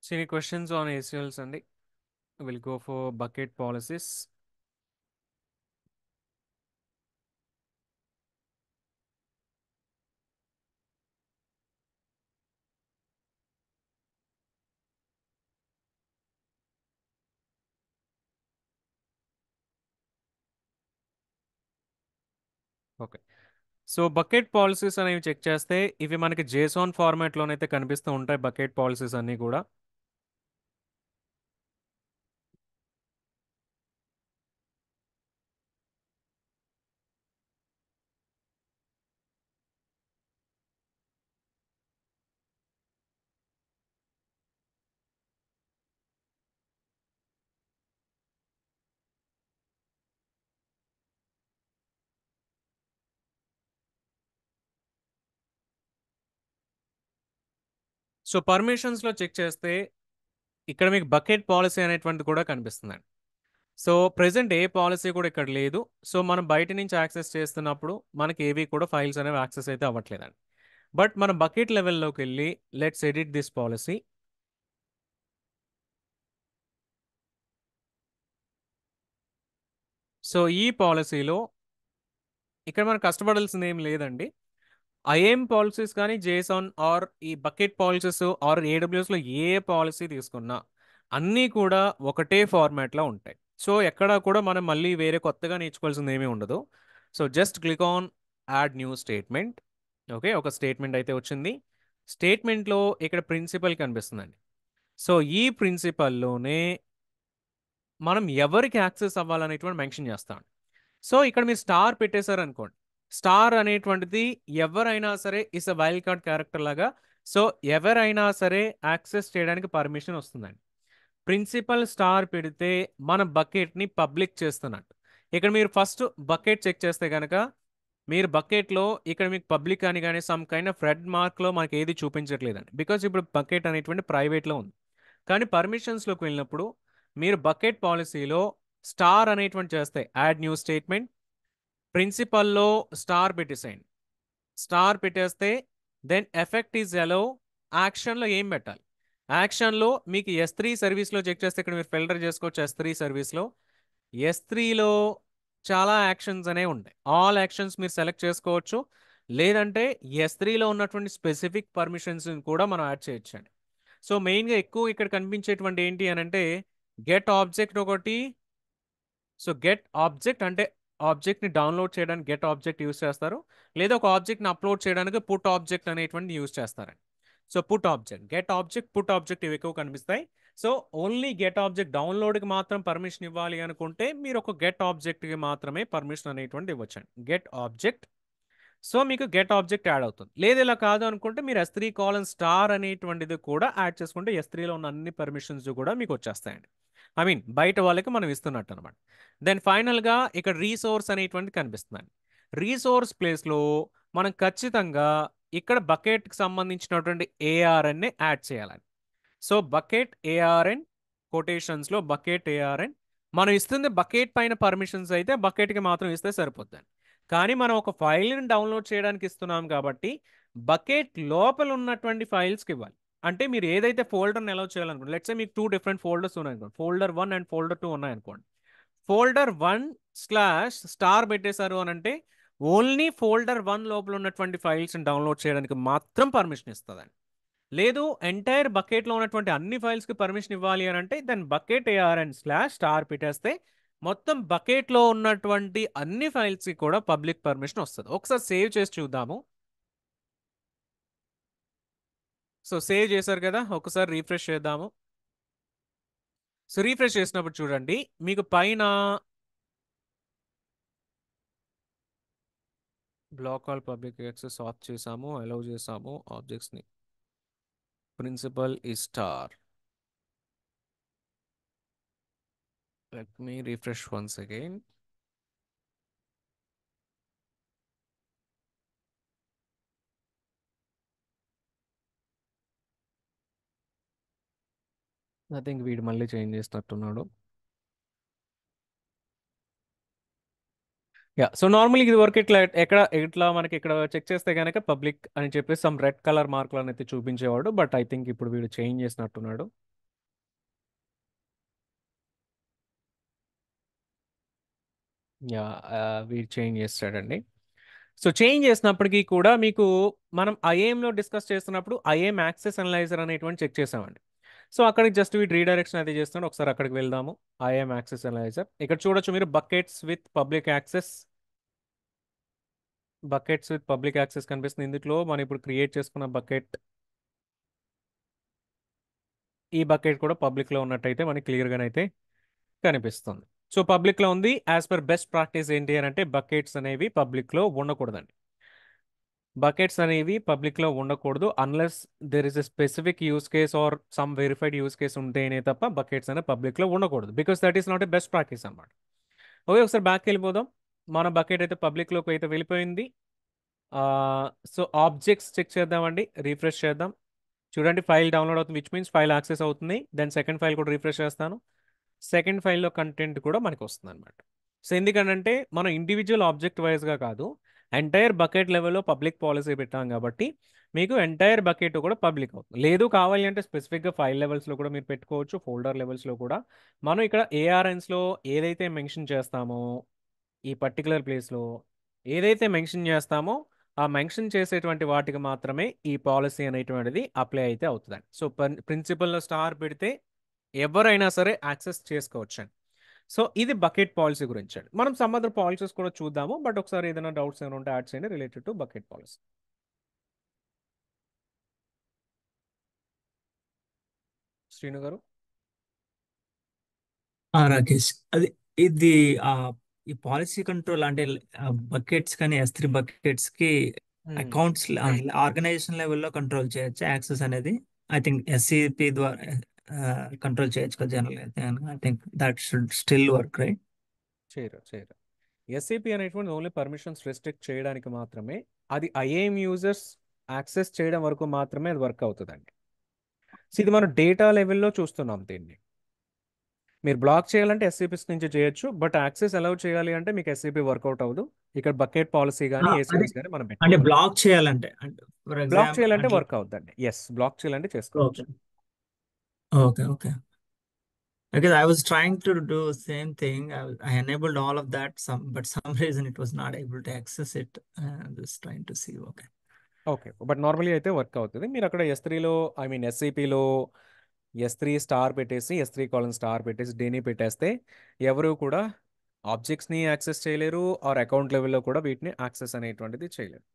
So any questions on ACLs అండి? Will go for bucket policies. Okay, so bucket policies అనేవి చెక్ చేస్తే ఇవి మనకి జేసాన్ ఫార్మాట్లోనైతే కనిపిస్తూ ఉంటాయి బకెట్ పాలసీస్ అన్నీ కూడా. సో పర్మిషన్స్లో చెక్ చేస్తే ఇక్కడ మీకు బకెట్ పాలసీ అనేటువంటిది కూడా కనిపిస్తుందండి. సో ప్రెసెంట్ ఏ పాలసీ కూడా ఇక్కడ లేదు. సో మనం బయట నుంచి యాక్సెస్ చేస్తున్నప్పుడు మనకి ఏవి కూడా ఫైల్స్ అనేవి యాక్సెస్ అయితే అవ్వట్లేదండి. బట్ మనం బకెట్ లెవెల్లోకి వెళ్ళి let's edit this policy. So ఈ పాలసీలో ఇక్కడ మనం కష్టపడాల్సింది ఏం లేదండి. ఐఎం పాలసీస్ కానీ జేసాన్ ఆర్ ఈ బకెట్ పాలసీస్ ఆర్ ఏడబ్ల్యూఎస్లో ఏ పాలసీ తీసుకున్నా అన్నీ కూడా ఒకటే ఫార్మాట్లో ఉంటాయి. సో ఎక్కడ కూడా మనం మళ్ళీ వేరే కొత్తగా నేర్చుకోవాల్సింది ఏమీ ఉండదు. So just click on add new statement. Okay, ఒక స్టేట్మెంట్ అయితే వచ్చింది. స్టేట్మెంట్లో ఇక్కడ ప్రిన్సిపల్ కనిపిస్తుందండి. సో ఈ ప్రిన్సిపల్లోనే మనం ఎవరికి యాక్సెస్ అవ్వాలనేటువంటి మెన్షన్ చేస్తాం. సో ఇక్కడ మీరు స్టార్ పెట్టేశారు అనుకోండి, స్టార్ అనేటువంటిది ఎవరైనా సరే is a wild card character లాగా. సో ఎవరైనా సరే యాక్సెస్ చేయడానికి పర్మిషన్ వస్తుందండి. ప్రిన్సిపల్ స్టార్ పెడితే మన బకెట్ని పబ్లిక్ చేస్తున్నట్టు. ఇక్కడ మీరు ఫస్ట్ బకెట్ చెక్ చేస్తే కనుక మీరు బకెట్లో ఇక్కడ మీకు పబ్లిక్ అని కానీ సమ్ కైండ్ ఆఫ్ రెడ్ మార్క్లో మనకి ఏది చూపించట్లేదండి, బికాజ్ ఇప్పుడు బకెట్ అనేటువంటి ప్రైవేట్లో ఉంది. కానీ పర్మిషన్స్లోకి వెళ్ళినప్పుడు మీరు బకెట్ పాలసీలో స్టార్ అనేటువంటి చేస్తే యాడ్ న్యూ స్టేట్మెంట్, ప్రిన్సిపల్లో స్టార్ పెట్టేసేయండి. స్టార్ పెట్టేస్తే దెన్ ఎఫెక్ట్ ఈజ్ ఎలో. యాక్షన్లో ఏం పెట్టాలి? యాక్షన్లో మీకు S3 సర్వీస్లో చెక్ చేస్తే ఇక్కడ మీరు ఫిల్టర్ చేసుకోవచ్చు. S3 సర్వీస్లో S3లో చాలా యాక్షన్స్ అనేవి ఉంటాయి. ఆల్ యాక్షన్స్ మీరు సెలెక్ట్ చేసుకోవచ్చు, లేదంటే S3లో ఉన్నటువంటి స్పెసిఫిక్ పర్మిషన్స్ కూడా మనం యాడ్ చేయొచ్చండి. సో మెయిన్గా ఎక్కువ ఇక్కడ కనిపించేటువంటి ఏంటి అని అంటే గెట్ ఆబ్జెక్ట్ ఒకటి. సో గెట్ ఆబ్జెక్ట్ అంటే ఆబ్జెక్ట్ని డౌన్లోడ్ చేయడానికి గెట్ ఆబ్జెక్ట్ యూస్ చేస్తారు, లేదా ఒక ఆబ్జెక్ట్ని అప్లోడ్ చేయడానికి పుట్ ఆబ్జెక్ట్ అనేటువంటి యూస్ చేస్తారండి. So put object, get object, put object ఇవి ఎక్కువ కనిపిస్తాయి. సో ఓన్లీ గెట్ ఆబ్జెక్ట్ డౌన్లోడ్కి మాత్రం పర్మిషన్ ఇవ్వాలి అనుకుంటే మీరు ఒక గెట్ ఆబ్జెక్ట్కి మాత్రమే పర్మిషన్ అనేటువంటి ఇవ్వచ్చండి. Get object. సో మీకు గెట్ ఆబ్జెక్ట్ యాడ్ అవుతుంది. లేదు ఇలా కాదు అనుకుంటే మీరు S3 కాలన్ స్టార్ అనేటువంటిది కూడా యాడ్ చేసుకుంటే S3లో ఉన్న అన్ని పర్మిషన్స్ కూడా మీకు వచ్చేస్తాయండి. ఐ మీన్ బయట వాళ్ళకి మనం ఇస్తున్నట్టు అనమాట. దెన్ ఫైనల్గా ఇక్కడ రీసోర్స్ అనేటువంటి కనిపిస్తుందండి. రీసోర్స్ ప్లేస్లో మనం ఖచ్చితంగా ఇక్కడ బకెట్కి సంబంధించినటువంటి ARNని యాడ్ చేయాలండి. సో బకెట్ ARN కొటేషన్స్లో బకెట్ ఏఆర్ఎన్ మనం ఇస్తుంది బకెట్ పైన పర్మిషన్స్ అయితే బకెట్కి మాత్రం ఇస్తే సరిపోతుంది. కానీ మనం ఒక ఫైల్ని డౌన్లోడ్ చేయడానికి ఇస్తున్నాం కాబట్టి బకెట్ లోపల ఉన్నటువంటి ఫైల్స్కి ఇవ్వాలి. అంటే మీరు ఏదైతే ఫోల్డర్ని అలౌ చేయాలనుకోండి, లెట్స్ సే మీకు 2 డిఫరెంట్ ఫోల్డర్స్ ఉన్నాయనుకోండి, ఫోల్డర్ 1 అండ్ ఫోల్డర్ 2 ఉన్నాయనుకోండి. ఫోల్డర్ 1/* పెట్టేశారు అని అంటే ఓన్లీ ఫోల్డర్ 1 లోపల ఉన్నటువంటి ఫైల్స్ని డౌన్లోడ్ చేయడానికి మాత్రం పర్మిషన్ ఇస్తుందండి. లేదు ఎంటైర్ బకెట్లో ఉన్నటువంటి అన్ని ఫైల్స్కి పర్మిషన్ ఇవ్వాలి అని అంటే దాని బకెట్ ARN/* పెట్టేస్తే మొత్తం బకెట్లో ఉన్నటువంటి అన్ని ఫైల్స్కి కూడా పబ్లిక్ పర్మిషన్ వస్తుంది. ఒకసారి సేవ్ చేసి చూద్దాము. సో సేవ్ చేశారు కదా, ఒకసారి రీఫ్రెష్ చేద్దాము. సో రీఫ్రెష్ చేసినప్పుడు చూడండి, మీకు పైన block all public access off చేసాము, అలౌ చేసాము ఆబ్జెక్ట్స్ని. ప్రిన్సిపల్ ఈ star. Let me refresh once again. I think వీడు మళ్ళీ చేంజ్ చేసినట్టున్నాడు. యా, సో నార్మల్ ఇది వరకు ఇట్లా మనకి ఇక్కడ చెక్ చేస్తే కనుక పబ్లిక్ అని చెప్పేసి సమ్ రెడ్ కలర్ మార్కులు అనేది చూపించేవాడు. బట్ ఐ థింక్ ఇప్పుడు వీడు చేంజ్ చేసినట్టున్నాడు. యా, వీడు చేంజ్ చేస్తాడండి. సో చేంజ్ చేసినప్పటికీ కూడా మీకు మనం ఐఏఎంలో డిస్కస్ చేస్తున్నప్పుడు ఐఏఎం యాక్సెస్ అనలైజర్ అనేటువంటి చెక్ చేసామండి. సో అక్కడికి జస్ట్ వీటి రీడైరెక్షన్ అయితే చేస్తున్నాడు. ఒకసారి అక్కడికి వెళ్దాము. ఐఏఎం యాక్సెస్ అనలైజర్ ఇక్కడ చూడొచ్చు మీరు, బకెట్స్ విత్ పబ్లిక్ యాక్సెస్ కనిపిస్తుంది. ఇందులో మనం ఇప్పుడు క్రియేట్ చేసుకున్న బకెట్, ఈ బకెట్ కూడా పబ్లిక్లో ఉన్నట్టయితే మనకి క్లియర్గానైతే కనిపిస్తుంది. సో పబ్లిక్లో ఉంది. యాజ్ పర్ బెస్ట్ ప్రాక్టీస్ ఏంటి అని అంటే బకెట్స్ అనేవి పబ్లిక్లో ఉండకూడదండి. బకెట్స్ అనేవి పబ్లిక్లో ఉండకూడదు unless there is a specific use case or some verified use case ఉంటేనే తప్ప బకెట్స్ అనేవి పబ్లిక్లో ఉండకూడదు. Because that is not a best practice అనమాట. ఓకే, ఒకసారి బ్యాక్కి వెళ్ళిపోదాం. మన బకెట్ అయితే పబ్లిక్లోకి అయితే వెళ్ళిపోయింది. సో ఆబ్జెక్ట్స్ చెక్ చేద్దామండి, రీఫ్రెష్ చేద్దాం. చూడండి ఫైల్ డౌన్లోడ్ అవుతుంది, విచ్ మీన్స్ ఫైల్ యాక్సెస్ అవుతుంది. దెన్ సెకండ్ ఫైల్ కూడా రీఫ్రెష్ చేస్తాను. సెకండ్ ఫైల్లో కంటెంట్ కూడా మనకి వస్తుంది అనమాట. సో ఎందుకంటే మనం ఇండివిజువల్ ఆబ్జెక్ట్ వైజ్గా కాదు, ఎంటైర్ బకెట్ లెవెల్లో పబ్లిక్ పాలసీ పెట్టాం కాబట్టి మీకు ఎంటైర్ బకెట్ కూడా పబ్లిక్ అవుతుంది. లేదు కావాలి అంటే స్పెసిఫిక్గా ఫైల్ లెవెల్స్లో కూడా మీరు పెట్టుకోవచ్చు, ఫోల్డర్ లెవెల్స్లో కూడా. మనం ఇక్కడ ARNస్లో ఏదైతే మెన్షన్ చేస్తామో, ఈ పర్టికులర్ ప్లేస్లో ఏదైతే మెన్షన్ చేస్తామో ఆ మెన్షన్ చేసేటువంటి వాటికి మాత్రమే ఈ పాలసీ అనేటువంటిది అప్లై అయితే అవుతుందండి. సో ప్రిన్సిపల్లో స్టార్ పెడితే ఎవరైనా సరే యాక్సెస్ చేసుకోవచ్చండి. సో ఇది బకెట్ పాలసీ గురించి అండి. మనం సమ్ అదర్ పాలసీస్ కూడా చూద్దాము. బట్ ఒకసారి ఏదైనా డౌట్స్ ఏమైనా ఉంటే యాడ్ చేయండి related to bucket policy. Srinu గారు. రాకేష్, అది ఇది ఆ ఈ పాలసీ కంట్రోల్ అంటే బకెట్స్ కానీ S3 బకెట్స్ కి అకౌంట్స్ ఆర్గనైజేషన్ లెవెల్లో కంట్రోల్ చేయొచ్చు యాక్సెస్ అనేది. ఐ థింక్ SCP ద్వారా కంట్రోల్ చేయొచ్చు కదా జనరల్ అయితే. I think that should still work, right? చేయరు. SCP అనేటువంటి ఓన్లీ పర్మిషన్స్ రెస్ట్రిక్ట్ చేయడానికి మాత్రమే, అది IAM యూజర్స్ యాక్సెస్ చేయడం వరకు మాత్రమే అది వర్క్ అవుతుందండి. సో ఇది మనం డేటా లెవెల్లో చూస్తున్నాం దీన్ని. మీరు బ్లాక్ చేయాలంటే SCPs నుంచి చేయొచ్చు, బట్ యాక్సెస్ అలౌ చేయాలి అంటే మీకు SCP వర్కౌట్ అవ్వదు. ఇక్కడ బకెట్ పాలసీ కానీ ACLs కానీ మనం అంటే పెట్టుకోవాలి. బ్లాక్ చేయాలంటే ఫర్ బ్లాక్ ఎగ్జాంపుల్ చేయాలంటే అట్లా. వర్క్ అవుతుందండి. బ్లాక్ చేయాలంటే చేసుకోవచ్చు. Okay. Because I was trying to do same thing. I enabled all of that, but some reason it was not able to access it. I'm just trying to see. Okay, but normally అయితే work అవుతుంది. మీరు అక్కడ S3లో SCPలో S3 పెట్టేసి S3:* పెట్టేసి డీని పెట్టేస్తే ఎవరు కూడా ఆబ్జెక్ట్స్ని access చేయలేరు, ఆర్ అకౌంట్ లెవెల్లో కూడా వీటిని యాక్సెస్ అనేటువంటిది చేయలేరు.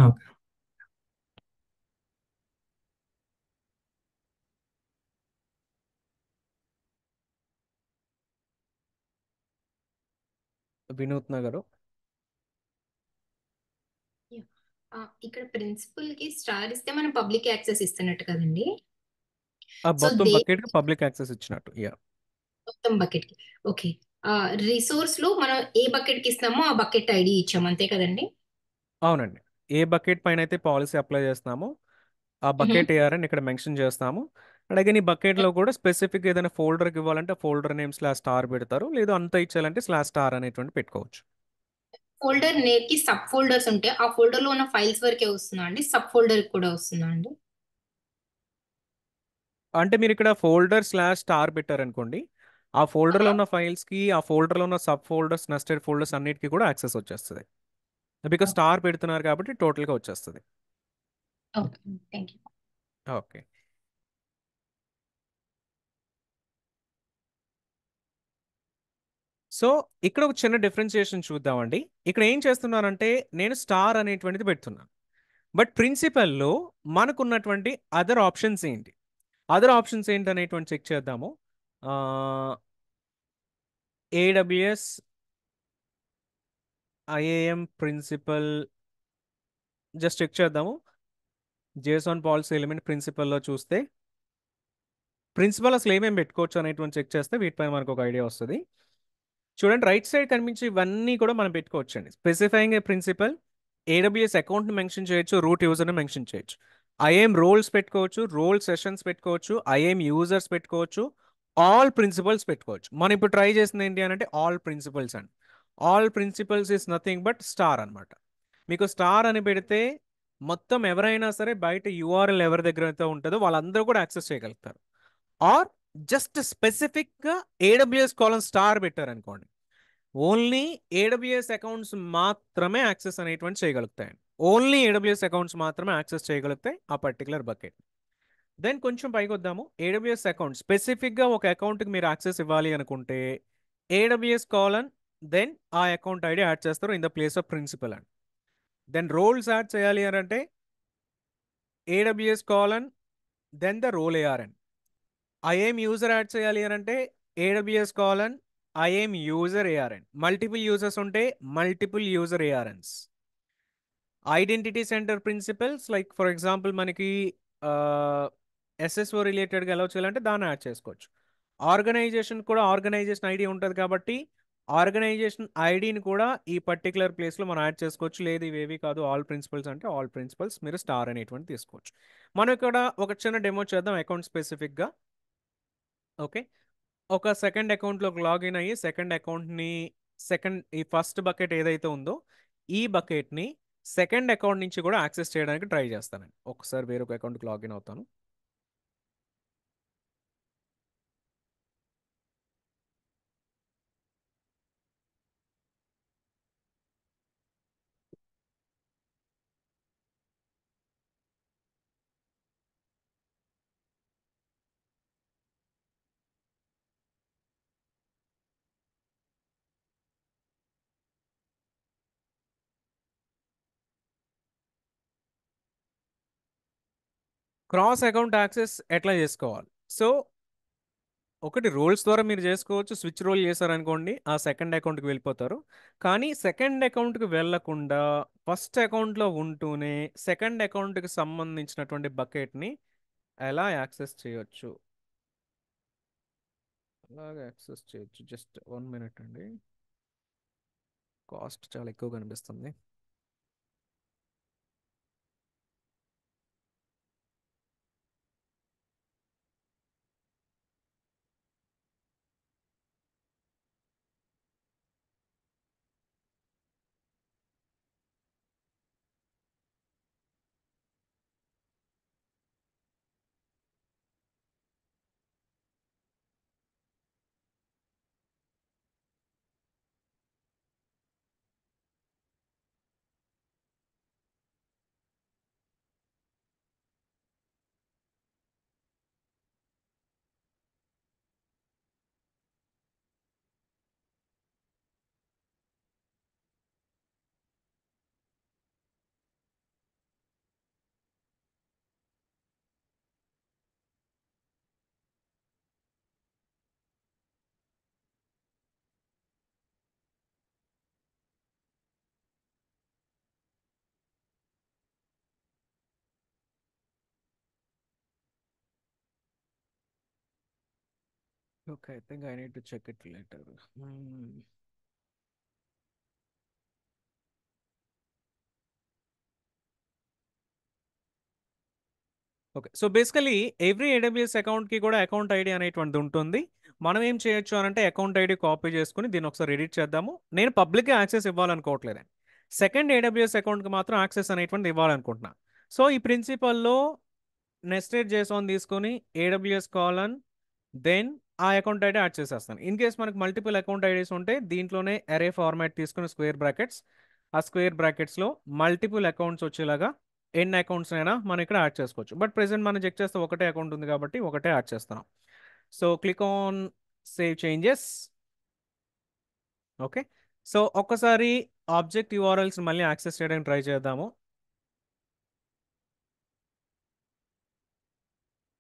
Okay. వినూత్న గారు. ఇక్కడ ప్రిన్సిపల్ కి స్టార్ ఇస్తే మనం పబ్లిక్ యాక్సెస్ ఇస్తున్నట్టు కదండి. సో మొత్తం బకెట్ పబ్లిక్ యాక్సెస్ ఇచ్చినట్టు. మొత్తం బకెట్ కి ఓకే. రిసోర్స్ లో మనం ఏ బకెట్ కి ఇస్తామో ఆ బకెట్ ఐడి ఇచ్చాము అంతే కదండి. అవునండి, ఏ బకెట్ పైన అయితే పాలసీ అప్లై చేస్తున్నామో ఆ బకెట్ ARN ఇక్కడ మెన్షన్ చేస్తాము. అండ్ అగైన్ ఈ బకెట్లో కూడా స్పెసిఫిక్ ఏదైనా ఫోల్డర్కి ఇవ్వాలంటే ఫోల్డర్ నేమ్ స్లాష్ స్టార్ పెడతారు, లేదు అంతా ఇచ్చేయాలంటే స్లాష్ స్టార్ అనేటువంటి పెట్టుకోవచ్చు. ఫోల్డర్ నేమ్ కి సబ్ ఫోల్డర్స్ ఉంటే ఆ ఫోల్డర్ లో ఉన్న ఫైల్స్ వరకే వస్తుందా అండి, సబ్ ఫోల్డర్ కూడా వస్తుందా అండి? అంటే మీరు ఇక్కడ ఫోల్డర్ స్లాష్ స్టార్ పెట్టారనుకోండి, ఆ ఫోల్డర్లో ఉన్న ఫైల్స్కి ఆ ఫోల్డర్లో ఉన్న సబ్ ఫోల్డర్స్ నెస్టెడ్ ఫోల్డర్స్ అన్నిటికీ కూడా యాక్సెస్ వచ్చేస్తుంది. బికాస్ స్టార్ పెడుతున్నారు కాబట్టి టోటల్గా వచ్చేస్తుంది. Okay, thank you. Okay. So ఇక్కడ ఒక చిన్న డిఫరెన్సియేషన్ చూద్దామండి. ఇక్కడ ఏం చేస్తున్నానంటే నేను స్టార్ అనేటువంటిది పెడుతున్నాను, బట్ ప్రిన్సిపల్లో మనకున్నటువంటి అదర్ ఆప్షన్స్ ఏంటి, అదర్ ఆప్షన్స్ ఏంటి అనేటువంటి చెక్ చేద్దాము. AWS IAM principal just check చేద్దాము. జేసన్ పాలసీ ఎలిమెంట్ ప్రిన్సిపల్లో చూస్తే ప్రిన్సిపల్ అసలు ఏమేమి పెట్టుకోవచ్చు అనేటువంటి చెక్ చేస్తే వీటిపైన మనకు ఒక ఐడియా వస్తుంది. చూడండి, రైట్ సైడ్ కనిపించి ఇవన్నీ కూడా మనం పెట్టుకోవచ్చండి. స్పెసిఫైయింగ్ ఏ ప్రిన్సిపల్, ఏడబ్ల్యూఎస్ అకౌంట్ని మెన్షన్ చేయొచ్చు, రూట్ యూజర్ని మెన్షన్ చేయొచ్చు, ఐఏఎం రోల్స్ పెట్టుకోవచ్చు, రోల్ సెషన్స్ పెట్టుకోవచ్చు, ఐఏఎం యూజర్స్ పెట్టుకోవచ్చు, ఆల్ ప్రిన్సిపల్స్ పెట్టుకోవచ్చు. మనం ఇప్పుడు ట్రై చేసింది ఏంటి అని అంటే ఆల్ ప్రిన్సిపల్స్ అండి. All principals is nothing but star అనమాట. మీకు స్టార్ అని పెడితే మొత్తం ఎవరైనా సరే బయట యూఆర్ఎల్ ఎవరి దగ్గర అయితే ఉంటుందో వాళ్ళందరూ కూడా యాక్సెస్ చేయగలుగుతారు. ఆర్ జస్ట్ స్పెసిఫిక్గా ఏడబ్ల్యూఎస్ కాలమ్ స్టార్ పెట్టారనుకోండి, ఓన్లీ ఏడబ్ల్యూఎస్ అకౌంట్స్ మాత్రమే యాక్సెస్ అనేటువంటి చేయగలుగుతాయండి. ఓన్లీ ఏడబ్ల్యూఎస్ అకౌంట్స్ మాత్రమే యాక్సెస్ చేయగలుగుతాయి ఆ పర్టికులర్ బకెట్. దెన్ కొంచెం పైకి వద్దాము. ఏడబ్ల్యూఎస్ అకౌంట్ స్పెసిఫిక్గా ఒక అకౌంట్కి మీరు యాక్సెస్ ఇవ్వాలి అనుకుంటే ఏడబ్ల్యూఎస్ కాలన్ దెన్ ఆ అకౌంట్ ఐడి యాడ్ చేస్తారు in the place of principal and then roles add చేయాలి అని అంటే AWS colon then the role ARN. IAM user add చేయాలి అని అంటే AWS colon IAM user ARN. Multiple users ఉంటే multiple user ARNs. Identity center principals like for example మనకి SSO రిలేటెడ్గా ఎలా చేయాలంటే దాన్ని యాడ్ చేసుకోవచ్చు. ఆర్గనైజేషన్ కూడా ఆర్గనైజేషన్ ఐడి ఉంటుంది కాబట్టి ఆర్గనైజేషన్ ఐడిని కూడా ఈ పర్టికులర్ ప్లేస్లో మనం యాడ్ చేసుకోవచ్చు. లేదు ఇవేవి కాదు ఆల్ ప్రిన్సిపల్స్ అంటే ఆల్ ప్రిన్సిపల్స్ మీరు స్టార్ అనేటువంటి తీసుకోవచ్చు. మనం ఇక్కడ ఒక చిన్న డెమో చేద్దాం అకౌంట్ స్పెసిఫిక్గా. ఓకే, ఒక సెకండ్ అకౌంట్లోకి లాగిన్ అయ్యి సెకండ్ అకౌంట్ని ఈ ఫస్ట్ బకెట్ ఏదైతే ఉందో ఈ బకెట్ని సెకండ్ అకౌంట్ నుంచి కూడా యాక్సెస్ చేయడానికి ట్రై చేస్తానండి. ఒకసారి వేరొక అకౌంట్కి లాగిన్ అవుతాను. క్రాస్ అకౌంట్ యాక్సెస్ ఎట్లా చేసుకోవాలి? సో ఒకటి రోల్స్ ద్వారా మీరు చేసుకోవచ్చు. స్విచ్ రోల్ చేశారనుకోండి ఆ సెకండ్ అకౌంట్కి వెళ్ళిపోతారు. కానీ సెకండ్ అకౌంట్కి వెళ్ళకుండా ఫస్ట్ అకౌంట్లో ఉంటూనే సెకండ్ అకౌంట్కి సంబంధించినటువంటి బకెట్ని ఎలా యాక్సెస్ చేయొచ్చు, అలాగే యాక్సెస్ చేయొచ్చు. జస్ట్ 1 మినిట్ అండి, కాస్ట్ చాలా ఎక్కువ కనిపిస్తుంది. Okay, I think I need to check it later. Okay. So basically every AWS అకౌంట్కి కూడా అకౌంట్ ఐడి అనేటువంటిది ఉంటుంది. మనం ఏం చేయొచ్చు అనంటే అకౌంట్ ఐడి కాపీ చేసుకుని దీన్ని ఒకసారి ఎడిట్ చేద్దాము. నేను పబ్లిక్గా యాక్సెస్ ఇవ్వాలనుకోవట్లేదండి. సెకండ్ ఏడబ్ల్యూఎస్ అకౌంట్కి మాత్రం యాక్సెస్ అనేటువంటిది ఇవ్వాలనుకుంటున్నా. సో ఈ ప్రిన్సిపల్లో నెస్టెడ్ జేసోన్ తీసుకొని ఏడబ్ల్యూఎస్ కాలన్ దెన్ ఆ అకౌంట్ ఐడి యాడ్ చేసేస్తాను. ఇన్ కేస్ మనకు మల్టిపుల్ అకౌంట్ ఐడీస్ ఉంటే దీంట్లోనే అరే ఫార్మాట్ తీసుకుని స్క్వేర్ బ్రాకెట్స్, ఆ స్క్వేర్ బ్రాకెట్స్లో మల్టిపుల్ అకౌంట్స్ వచ్చేలాగా ఎన్ని అకౌంట్స్ అయినా మనం ఇక్కడ యాడ్ చేసుకోవచ్చు. బట్ ప్రెసెంట్ మనం చెక్ చేస్తే ఒకటే అకౌంట్ ఉంది కాబట్టి ఒకటే యాడ్ చేస్తున్నాం. So click on save changes. Okay. So ఒక్కసారి ఆబ్జెక్ట్ యూఆర్ఎల్స్ మళ్ళీ యాక్సెస్ చేయడానికి ట్రై చేద్దాము.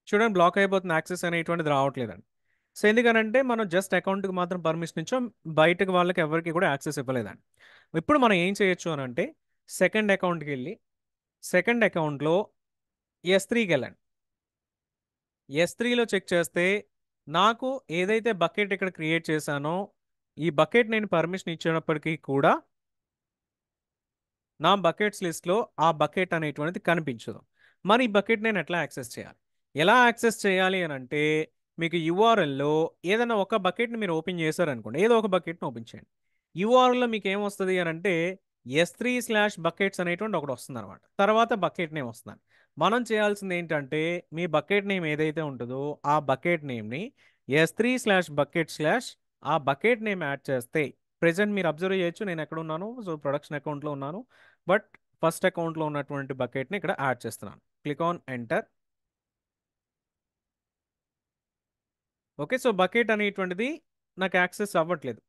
చూడండి బ్లాక్ అయిపోతుంది, యాక్సెస్ అనేటువంటిది రావట్లేదండి. సో ఎందుకనంటే మనం జస్ట్ అకౌంట్కి మాత్రం పర్మిషన్ ఇచ్చాం, బయటకు వాళ్ళకి ఎవరికి కూడా యాక్సెస్ ఇవ్వలేదండి. ఇప్పుడు మనం ఏం చేయొచ్చు అని అంటే సెకండ్ అకౌంట్కి వెళ్ళి సెకండ్ అకౌంట్లో S3కి వెళ్ళండి. S3లో చెక్ చేస్తే నాకు ఏదైతే బకెట్ ఇక్కడ క్రియేట్ చేశానో ఈ బకెట్ నేను పర్మిషన్ ఇచ్చినప్పటికీ కూడా నా బకెట్స్ లిస్ట్లో ఆ బకెట్ అనేటువంటిది కనిపించదు. మరి ఈ బకెట్ నేను ఎట్లా యాక్సెస్ చేయాలి? ఎలా యాక్సెస్ చేయాలి అని అంటే మీకు యూఆర్ఎల్లో ఏదైనా ఒక బకెట్ని మీరు ఓపెన్ చేశారనుకోండి, ఏదో ఒక బకెట్ని ఓపెన్ చేయండి. యూఆర్ఎల్లో మీకు ఏమొస్తుంది అని అంటే S3/buckets అనేటువంటి ఒకటి వస్తుంది అనమాట. తర్వాత బకెట్ నేమ్ వస్తుంది. మనం చేయాల్సింది ఏంటంటే మీ బకెట్ నేమ్ ఏదైతే ఉంటుందో ఆ బకెట్ నేమ్ని S3/bucket/ ఆ బకెట్ నేమ్ యాడ్ చేస్తే ప్రెసెంట్ మీరు అబ్జర్వ్ చేయొచ్చు నేను ఎక్కడ ఉన్నాను. సో ప్రొడక్షన్ అకౌంట్లో ఉన్నాను, బట్ ఫస్ట్ అకౌంట్లో ఉన్నటువంటి బకెట్ని ఇక్కడ యాడ్ చేస్తున్నాను. Click on enter. Okay. So bucket అనేటువంటిది నాకు యాక్సెస్ అవ్వట్లేదు.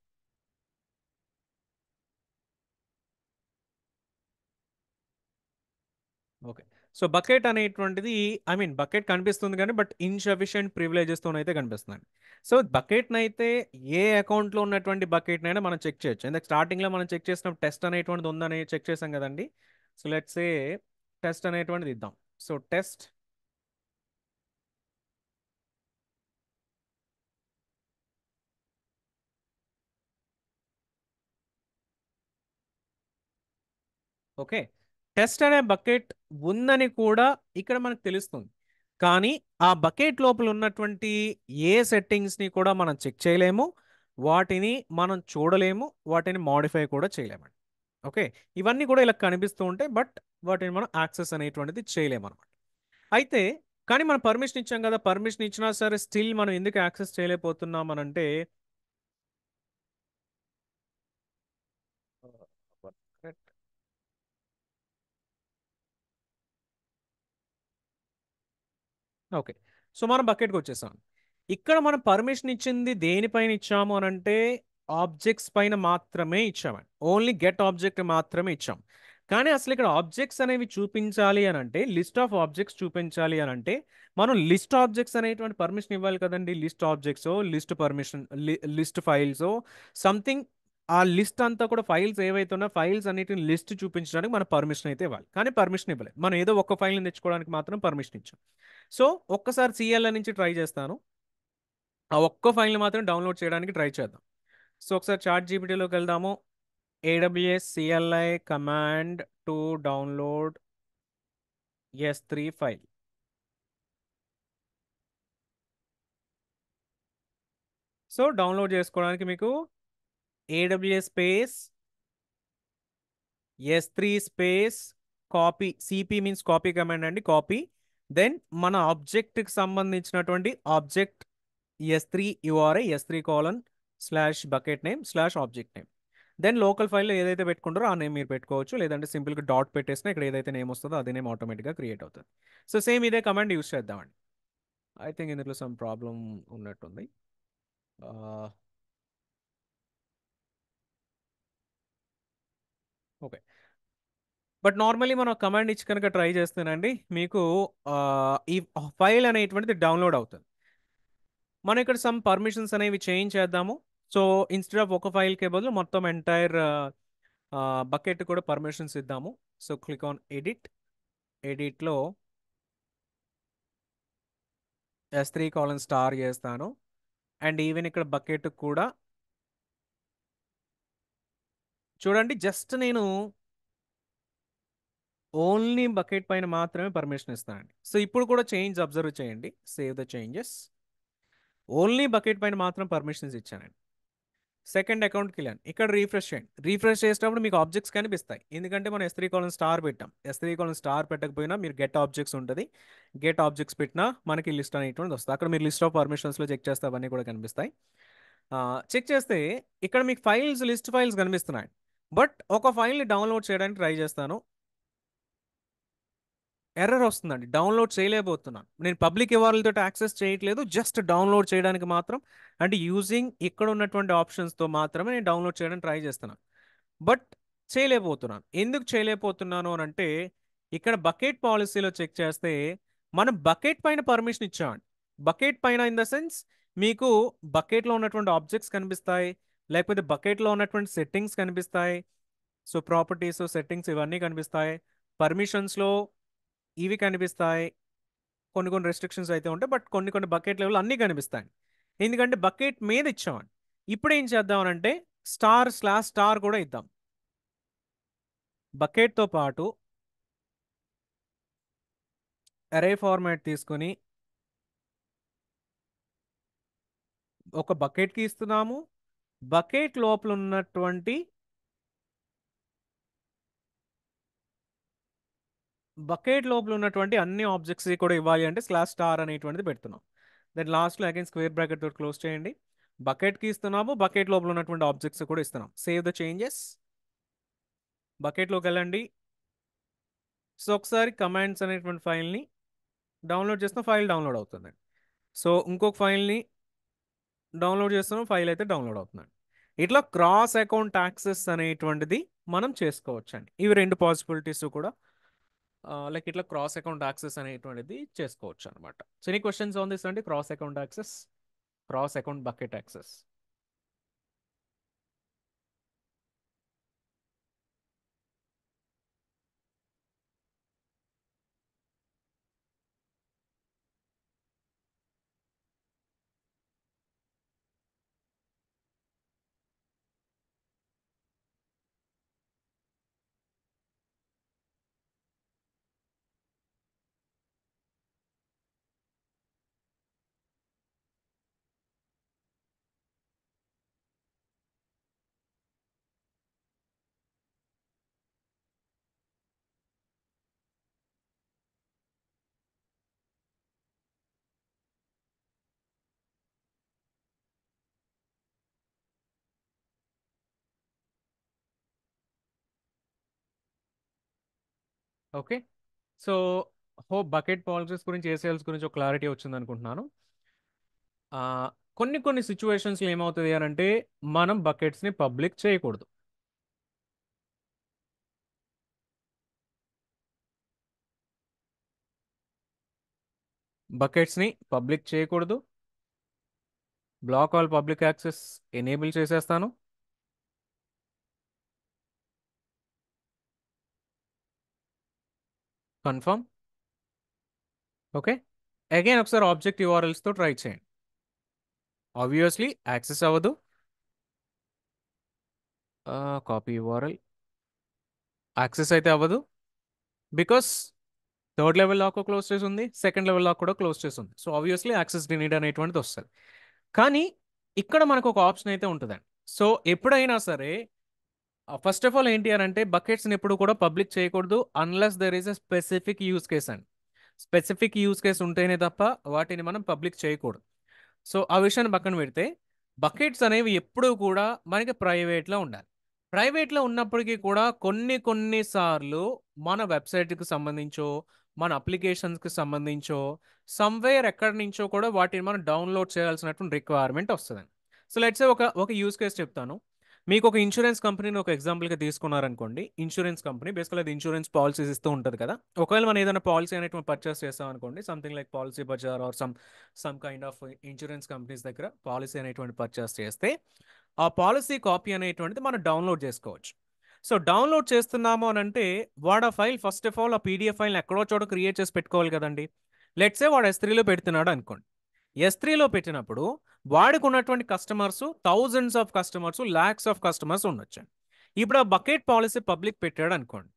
ఓకే. సో బకెట్ అనేటువంటిది బకెట్ కనిపిస్తుంది కానీ బట్ ఇన్సఫిషియంట్ ప్రివిలేజెస్తో అయితే కనిపిస్తుందండి. సో బకెట్ని అయితే ఏ అకౌంట్లో ఉన్నటువంటి బకెట్నైనా మనం చెక్ చేయొచ్చు. ఎందుకంటే స్టార్టింగ్లో మనం చెక్ చేసినప్పుడు టెస్ట్ అనేటువంటిది ఉందని చెక్ చేసాం కదండి. సో లెట్స్ ఏ టెస్ట్ అనేటువంటిది ఇద్దాం. So test. ఓకే. టెస్ట్ అనే బకెట్ ఉందని కూడా ఇక్కడ మనకు తెలుస్తుంది. కానీ ఆ బకెట్ లోపల ఉన్నటువంటి ఏ సెట్టింగ్స్ని కూడా మనం చెక్ చేయలేము, వాటిని మనం చూడలేము, వాటిని మాడిఫై కూడా చేయలేమండి. ఓకే. ఇవన్నీ కూడా ఇలా కనిపిస్తూ ఉంటాయి, బట్ వాటిని మనం యాక్సెస్ అనేటువంటిది చేయలేము అనమాట. అయితే కానీ మనం పర్మిషన్ ఇచ్చాం కదా, పర్మిషన్ ఇచ్చినా సరే స్టిల్ మనం ఎందుకు యాక్సెస్ చేయలేకపోతున్నాం అని అంటే ఓకే. సో మనం బకెట్కి వచ్చేసాం. ఇక్కడ మనం పర్మిషన్ ఇచ్చింది దేనిపైన ఇచ్చాము అని అంటే ఆబ్జెక్ట్స్ పైన మాత్రమే ఇచ్చామండి. ఓన్లీ గెట్ ఆబ్జెక్ట్ మాత్రమే ఇచ్చాం. కానీ అసలు ఇక్కడ ఆబ్జెక్ట్స్ అనేవి చూపించాలి అని అంటే లిస్ట్ ఆఫ్ ఆబ్జెక్ట్స్ చూపించాలి అని అంటే మనం లిస్ట్ ఆబ్జెక్ట్స్ అనేటువంటి పర్మిషన్ ఇవ్వాలి కదండి. List objects, list permission, list files something, ఆ లిస్ట్ అంతా కూడా ఫైల్స్ ఏవైతే ఉన్నా ఫైల్స్ అన్నిటిని లిస్ట్ చూపించడానికి మనం పర్మిషన్ అయితే ఇవ్వాలి. కానీ పర్మిషన్ ఇవ్వలేదు. మనం ఏదో ఒక ఫైల్ని తెచ్చుకోవడానికి మాత్రం పర్మిషన్ ఇచ్చాం. సో ఒక్కసారి సిఎల్ఐ నుంచి ట్రై చేస్తాను. ఆ ఒక్క ఫైల్ని మాత్రం డౌన్లోడ్ చేయడానికి ట్రై చేద్దాం. సో ఒకసారి చాట్ జీపీటీలోకి వెళ్దాము. AWS CLI command to download S3 ఫైల్. సో డౌన్లోడ్ చేసుకోవడానికి మీకు AWS space S3 space copy, CP means copy command అండి, కాపీ. దెన్ మన ఆబ్జెక్ట్కి సంబంధించినటువంటి object S3 URI S3:/bucket name/object name. Then local ఫైల్లో ఏదైతే పెట్టుకుంటారో ఆ నేమ్ మీరు పెట్టుకోవచ్చు, లేదంటే సింపుల్గా డాట్ పెట్టేసినా ఇక్కడ ఏదైతే నేమ్ వస్తుందో అదే నేమ్ ఆటోమేటిక్గా క్రియేట్ అవుతుంది. సో సేమ్ ఇదే కమాండ్ యూస్ చేద్దామండి. ఐ థింక్ ఇందులో సమ్ ప్రాబ్లం ఉన్నట్టుంది. ఓకే. బట్ నార్మల్లీ మనం కమాండ్ ఇచ్చి కనుక ట్రై చేస్తేనండి మీకు ఈ ఫైల్ అనేటువంటిది డౌన్లోడ్ అవుతుంది. మనం ఇక్కడ సమ్ పర్మిషన్స్ అనేవి చేంజ్ చేద్దాము. సో ఇన్స్టెడ్ ఆఫ్ ఒక ఫైల్కే బదులు మొత్తం ఎంటైర్ బకెట్ కూడా పర్మిషన్స్ ఇద్దాము. So click on edit. ఎడిట్లో S3:* చేస్తాను. అండ్ ఈవెన్ ఇక్కడ బకెట్ కూడా చూడండి, జస్ట్ నేను ఓన్లీ బకెట్ పైన మాత్రమే పర్మిషన్ ఇస్తానండి. సో ఇప్పుడు కూడా చేంజ్ అబ్జర్వ్ చేయండి. Save the changes. Only bucket పైన మాత్రం పర్మిషన్స్ ఇచ్చానండి. సెకండ్ అకౌంట్కి వెళ్ళాను. ఇక్కడ రీఫ్రెష్ చేయండి. రీఫ్రెష్ చేసేటప్పుడు మీకు ఆబ్జెక్ట్స్ కనిపిస్తాయి. ఎందుకంటే మనం S3:* పెట్టాం. S3:* పెట్టకపోయినా మీరు గెట్ ఆబ్జెక్ట్స్ ఉంటుంది. గెట్ ఆబ్జెక్ట్స్ పెట్టినా మనకి లిస్ట్ అనేటువంటిది వస్తుంది. అక్కడ మీరు లిస్ట్ ఆఫ్ పర్మిషన్స్లో చెక్ చేస్తే అవన్నీ కూడా కనిపిస్తాయి. చెక్ చేస్తే ఇక్కడ మీకు ఫైల్స్, లిస్ట్ ఫైల్స్ కనిపిస్తున్నాయి. బట్ ఒక ఫైల్ని డౌన్లోడ్ చేయడానికి ట్రై చేస్తాను. ఎర్రర్ వస్తుందండి. డౌన్లోడ్ చేయలేకపోతున్నాను. నేను పబ్లిక్ URL తోటి యాక్సెస్ చేయట్లేదు. జస్ట్ డౌన్లోడ్ చేయడానికి మాత్రం, అంటే యూజింగ్ ఇక్కడ ఉన్నటువంటి ఆప్షన్స్తో మాత్రమే నేను డౌన్లోడ్ చేయడానికి ట్రై చేస్తున్నాను. బట్ చేయలేకపోతున్నాను. ఎందుకు చేయలేకపోతున్నాను అని అంటే, ఇక్కడ బకెట్ పాలసీలో చెక్ చేస్తే మనం బకెట్ పైన పర్మిషన్ ఇచ్చామండి. బకెట్ పైన ఇన్ ద సెన్స్ మీకు బకెట్లో ఉన్నటువంటి ఆబ్జెక్ట్స్ కనిపిస్తాయి, లేకపోతే బకెట్లో ఉన్నటువంటి సెట్టింగ్స్ కనిపిస్తాయి. సో ప్రాపర్టీస్, సెట్టింగ్స్ ఇవన్నీ కనిపిస్తాయి. పర్మిషన్స్లో ఇవి కనిపిస్తాయి. కొన్ని కొన్ని రెస్ట్రిక్షన్స్ అయితే ఉంటాయి, బట్ కొన్ని కొన్ని బకెట్ లెవెల్ అన్నీ కనిపిస్తాయి. ఎందుకంటే బకెట్ మీద ఇచ్చామండి. ఇప్పుడు ఏం చేద్దామనంటే */* కూడా ఇద్దాం. బకెట్తో పాటు అరే ఫార్మాట్ తీసుకొని ఒక బకెట్కి ఇస్తున్నాము. బకెట్ లోపల ఉన్నటువంటి అన్ని ఆబ్జెక్ట్స్ కూడా ఇవ్వాలి అంటే /* అనేటువంటిది పెడుతున్నాం. దెన్ లాస్ట్లో అగైన్ స్క్వేర్ బ్రాకెట్ తోటి క్లోజ్ చేయండి. బకెట్కి ఇస్తున్నాము, బకెట్ లోపల ఉన్నటువంటి ఆబ్జెక్ట్స్ కూడా ఇస్తున్నాం. Save the changes. బకెట్లోకి వెళ్ళండి. సో ఒకసారి కమాండ్స్ అనేటువంటి ఫైల్ని డౌన్లోడ్ చేస్తున్న ఫైల్ డౌన్లోడ్ అవుతుంది. సో ఇంకొక ఫైల్ని డౌన్లోడ్ చేస్తున్నాం, ఫైల్ అయితే డౌన్లోడ్ అవుతుందండి. ఇట్లా క్రాస్ అకౌంట్ యాక్సెస్ అనేటువంటిది మనం చేసుకోవచ్చండి. ఇవి రెండు పాసిబిలిటీస్ కూడా లైక్ ఇట్లా క్రాస్ అకౌంట్ యాక్సెస్ అనేటువంటిది చేసుకోవచ్చు అనమాట. So any questions on this అండి? Cross account access, cross account bucket access. Okay, so hope bucket policies గురించి, ACLs గురించి ఒక క్లారిటీ వచ్చింది అనుకుంటున్నాను. ఆ, కొన్ని కొన్ని సిచ్యువేషన్స్లో ఏమవుతుంది అని అంటే మనం బకెట్స్ని పబ్లిక్ చేయకూడదు. బకెట్స్ని పబ్లిక్ చేయకూడదు. Block all public access enable చేసేస్తాను. కన్ఫర్మ్. ఓకే, అగైన్ ఒకసారి ఆబ్జెక్ట్ URLsతో ట్రై చేయండి. ఆబ్వియస్లీ యాక్సెస్ అవ్వదు. కాపీ URL యాక్సెస్ అయితే అవ్వదు, because third level lock close చేసి ఉంది, సెకండ్ లెవెల్ లాక్ కూడా క్లోజ్ చేసి ఉంది. సో ఆబ్వియస్లీ యాక్సెస్ డినీడ్ అనేటువంటిది వస్తుంది. కానీ ఇక్కడ మనకు ఒక ఆప్షన్ అయితే ఉంటుందండి. సో ఎప్పుడైనా సరే ఫస్ట్ ఆఫ్ ఆల్ ఏంటి అని అంటే బకెట్స్ని ఎప్పుడు కూడా పబ్లిక్ చేయకూడదు unless there is a specific use case అండి. స్పెసిఫిక్ యూస్ కేస్ ఉంటేనే తప్ప వాటిని మనం పబ్లిక్ చేయకూడదు. సో ఆ విషయాన్ని పక్కన పెడితే బకెట్స్ అనేవి ఎప్పుడూ కూడా మనకి ప్రైవేట్లో ఉండాలి. ప్రైవేట్లో ఉన్నప్పటికీ కూడా కొన్ని సార్లు మన వెబ్సైట్కి సంబంధించో, మన అప్లికేషన్స్కి సంబంధించో, సమ్వేర్ ఎక్కడి నుంచో కూడా వాటిని మనం డౌన్లోడ్ చేయాల్సినటువంటి రిక్వైర్మెంట్ వస్తుంది. సో లెట్స్ సే ఒక యూస్ కేస్ చెప్తాను. మీకు ఒక ఇన్సూరెన్స్ కంపెనీని ఒక ఎగ్జాంపుల్గా తీసుకున్నారనుకోండి. ఇన్సూరెన్స్ కంపెనీ బేసికల్ అది ఇన్సూరెన్స్ పాలసీస్ ఇస్తూ ఉంటుంది కదా. ఒకవేళ మనం ఏదైనా పాలసీ అనేటువంటి పర్చేస్ చేస్తాం అనుకోండి, something like Policybazaar or some kind of insurance companies దగ్గర పాలసీ అనేటువంటి పర్చేస్ చేస్తే ఆ పాలసీ కాపీ అనేటువంటిది మనం డౌన్లోడ్ చేసుకోవచ్చు. సో డౌన్లోడ్ చేస్తున్నాము అని అంటే వాడు ఆ ఫైల్ ఫస్ట్ ఆఫ్ ఆల్ ఆ PDF ఫైల్ని ఎక్కడో చోట క్రియేట్ చేసి పెట్టుకోవాలి కదండి. లెట్సే వాడు S3లో పెడుతున్నాడు అనుకోండి. S3లో పెట్టినప్పుడు వాడికి ఉన్నటువంటి customers thousands of customers, lakhs of customers ఉండొచ్చు. ఇప్పుడు ఆ బకెట్ పాలసీ పబ్లిక్ పెట్టాడు అనుకోండి.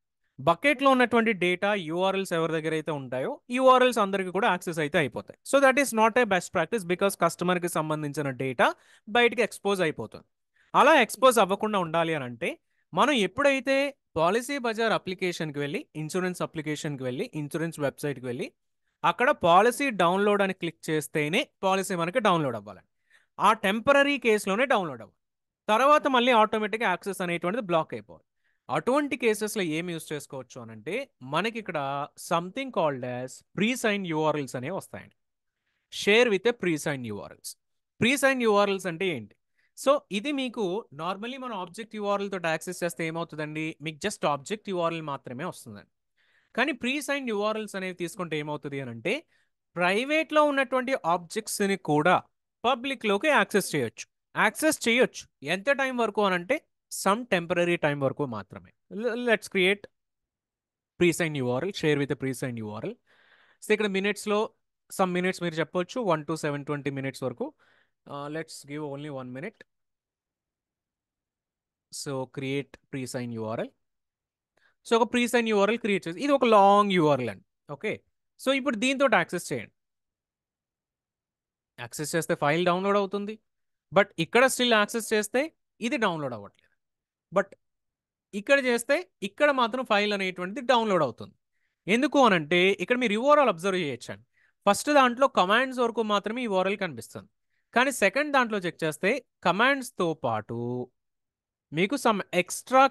బకెట్లో ఉన్నటువంటి డేటా యూఆర్ఎల్స్ ఎవరి దగ్గర అయితే ఉంటాయో యూఆర్ఎల్స్ అందరికీ కూడా యాక్సెస్ అయితే అయిపోతాయి. So that is not a best practice because కస్టమర్కి సంబంధించిన డేటా బయటికి ఎక్స్పోజ్ అయిపోతుంది. అలా ఎక్స్పోజ్ అవ్వకుండా ఉండాలి అని అంటే మనం ఎప్పుడైతే పాలసీ బజార్ అప్లికేషన్కి వెళ్ళి ఇన్సూరెన్స్ అప్లికేషన్కి వెళ్ళి ఇన్సూరెన్స్ వెబ్సైట్కి వెళ్ళి అక్కడ పాలసీ డౌన్లోడ్ అని క్లిక్ చేస్తేనే పాలసీ మనకి డౌన్లోడ్ అవ్వాలి. ఆ టెంపరీ కేసులోనే డౌన్లోడ్ అవ్వాలి. తర్వాత మళ్ళీ ఆటోమేటిక్గా యాక్సెస్ అనేటువంటిది బ్లాక్ అయిపోవాలి. అటువంటి కేసెస్లో ఏం యూస్ చేసుకోవచ్చు అని అంటే మనకి ఇక్కడ something called as pre sign URLs అనేవి వస్తాయండి. Share with a pre sign URLs. Pre sign URLs అంటే ఏంటి? సో ఇది మీకు నార్మల్లీ మనం ఆబ్జెక్ట్ యూఆర్ఎల్ తోటి యాక్సెస్ చేస్తే ఏమవుతుందండి, మీకు జస్ట్ ఆబ్జెక్ట్ యూఆర్ఎల్ మాత్రమే వస్తుందండి. కానీ ప్రీ సైన్ యూఆర్ఎల్స్ అనేవి తీసుకుంటే ఏమవుతుంది అని అంటే ప్రైవేట్లో ఉన్నటువంటి ఆబ్జెక్ట్స్ని కూడా పబ్లిక్లోకి యాక్సెస్ చేయొచ్చు. యాక్సెస్ చేయొచ్చు ఎంత టైం వరకు అని అంటే సమ్ టెంపరీ టైం వరకు మాత్రమే. Let's create pre sign URL, share with pre sign URL. So ఇక్కడ మినిట్స్లో సమ్ మినిట్స్ మీరు చెప్పొచ్చు 1 to 720 minutes వరకు. Let's give only 1 minute. So create pre sign URL. So ఒక ప్రీ సైన్ యూఆర్ఎల్ క్రియేట్ చేసి ఇది ఒక లాంగ్ యూఆర్ఎల్ అండి. ఓకే, సో ఇప్పుడు దీంతో యాక్సెస్ చేయండి. యాక్సెస్ చేస్తే ఫైల్ డౌన్లోడ్ అవుతుంది. బట్ ఇక్కడ స్టిల్ యాక్సెస్ చేస్తే ఇది డౌన్లోడ్ అవ్వట్లేదు. బట్ ఇక్కడ చేస్తే ఇక్కడ మాత్రం ఫైల్ అనేటువంటిది డౌన్లోడ్ అవుతుంది. ఎందుకు అనంటే ఇక్కడ మీరు యూఆర్ఎల్ అబ్జర్వ్ చేయొచ్చండి. ఫస్ట్ దాంట్లో కమాండ్స్ వరకు మాత్రమే యూఆర్ఎల్ కనిపిస్తుంది. కానీ సెకండ్ దాంట్లో చెక్ చేస్తే కమాండ్స్తో పాటు మీకు సమ్ ఎక్స్ట్రా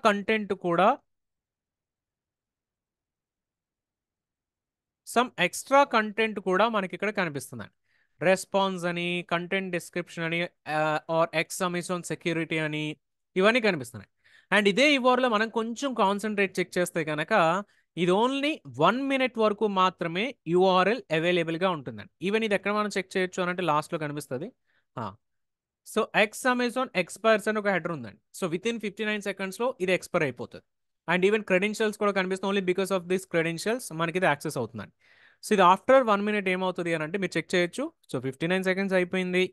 కంటెంట్ కూడా మనకి ఇక్కడ కనిపిస్తుందండి. రెస్పాన్స్ అని, కంటెంట్ డిస్క్రిప్షన్ అని, ఆర్ ఎక్స్ అమెజాన్ సెక్యూరిటీ అని ఇవన్నీ కనిపిస్తున్నాయి. అండ్ ఇదే యూఆర్ఎల్లో మనం కొంచెం కాన్సన్ట్రేట్ చెక్ చేస్తే కనుక ఇది ఓన్లీ 1 minute వరకు మాత్రమే యూఆర్ఎల్ అవైలబుల్గా ఉంటుందండి. ఈవెన్ ఇది ఎక్కడ మనం చెక్ చేయొచ్చు అని అంటే లాస్ట్లో కనిపిస్తుంది. సో ఎక్స్ అమెజాన్ ఎక్స్పైర్స్ అని ఒక హెడర్ ఉందండి. సో విత్ ఇన్ 59 secondsలో ఇది ఎక్స్పైర్ అయిపోతుంది. అండ్ ఈవెన్ క్రెడెన్షియల్స్ కూడా కనిపిస్తుంది. Only because of this credentials మనకి ఇది యాక్సెస్ అవుతుందండి. సో ఇది ఆఫ్టర్ 1 minute ఏమవుతుంది అని అంటే మీరు చెక్ చేయొచ్చు. సో 59 seconds అయిపోయింది.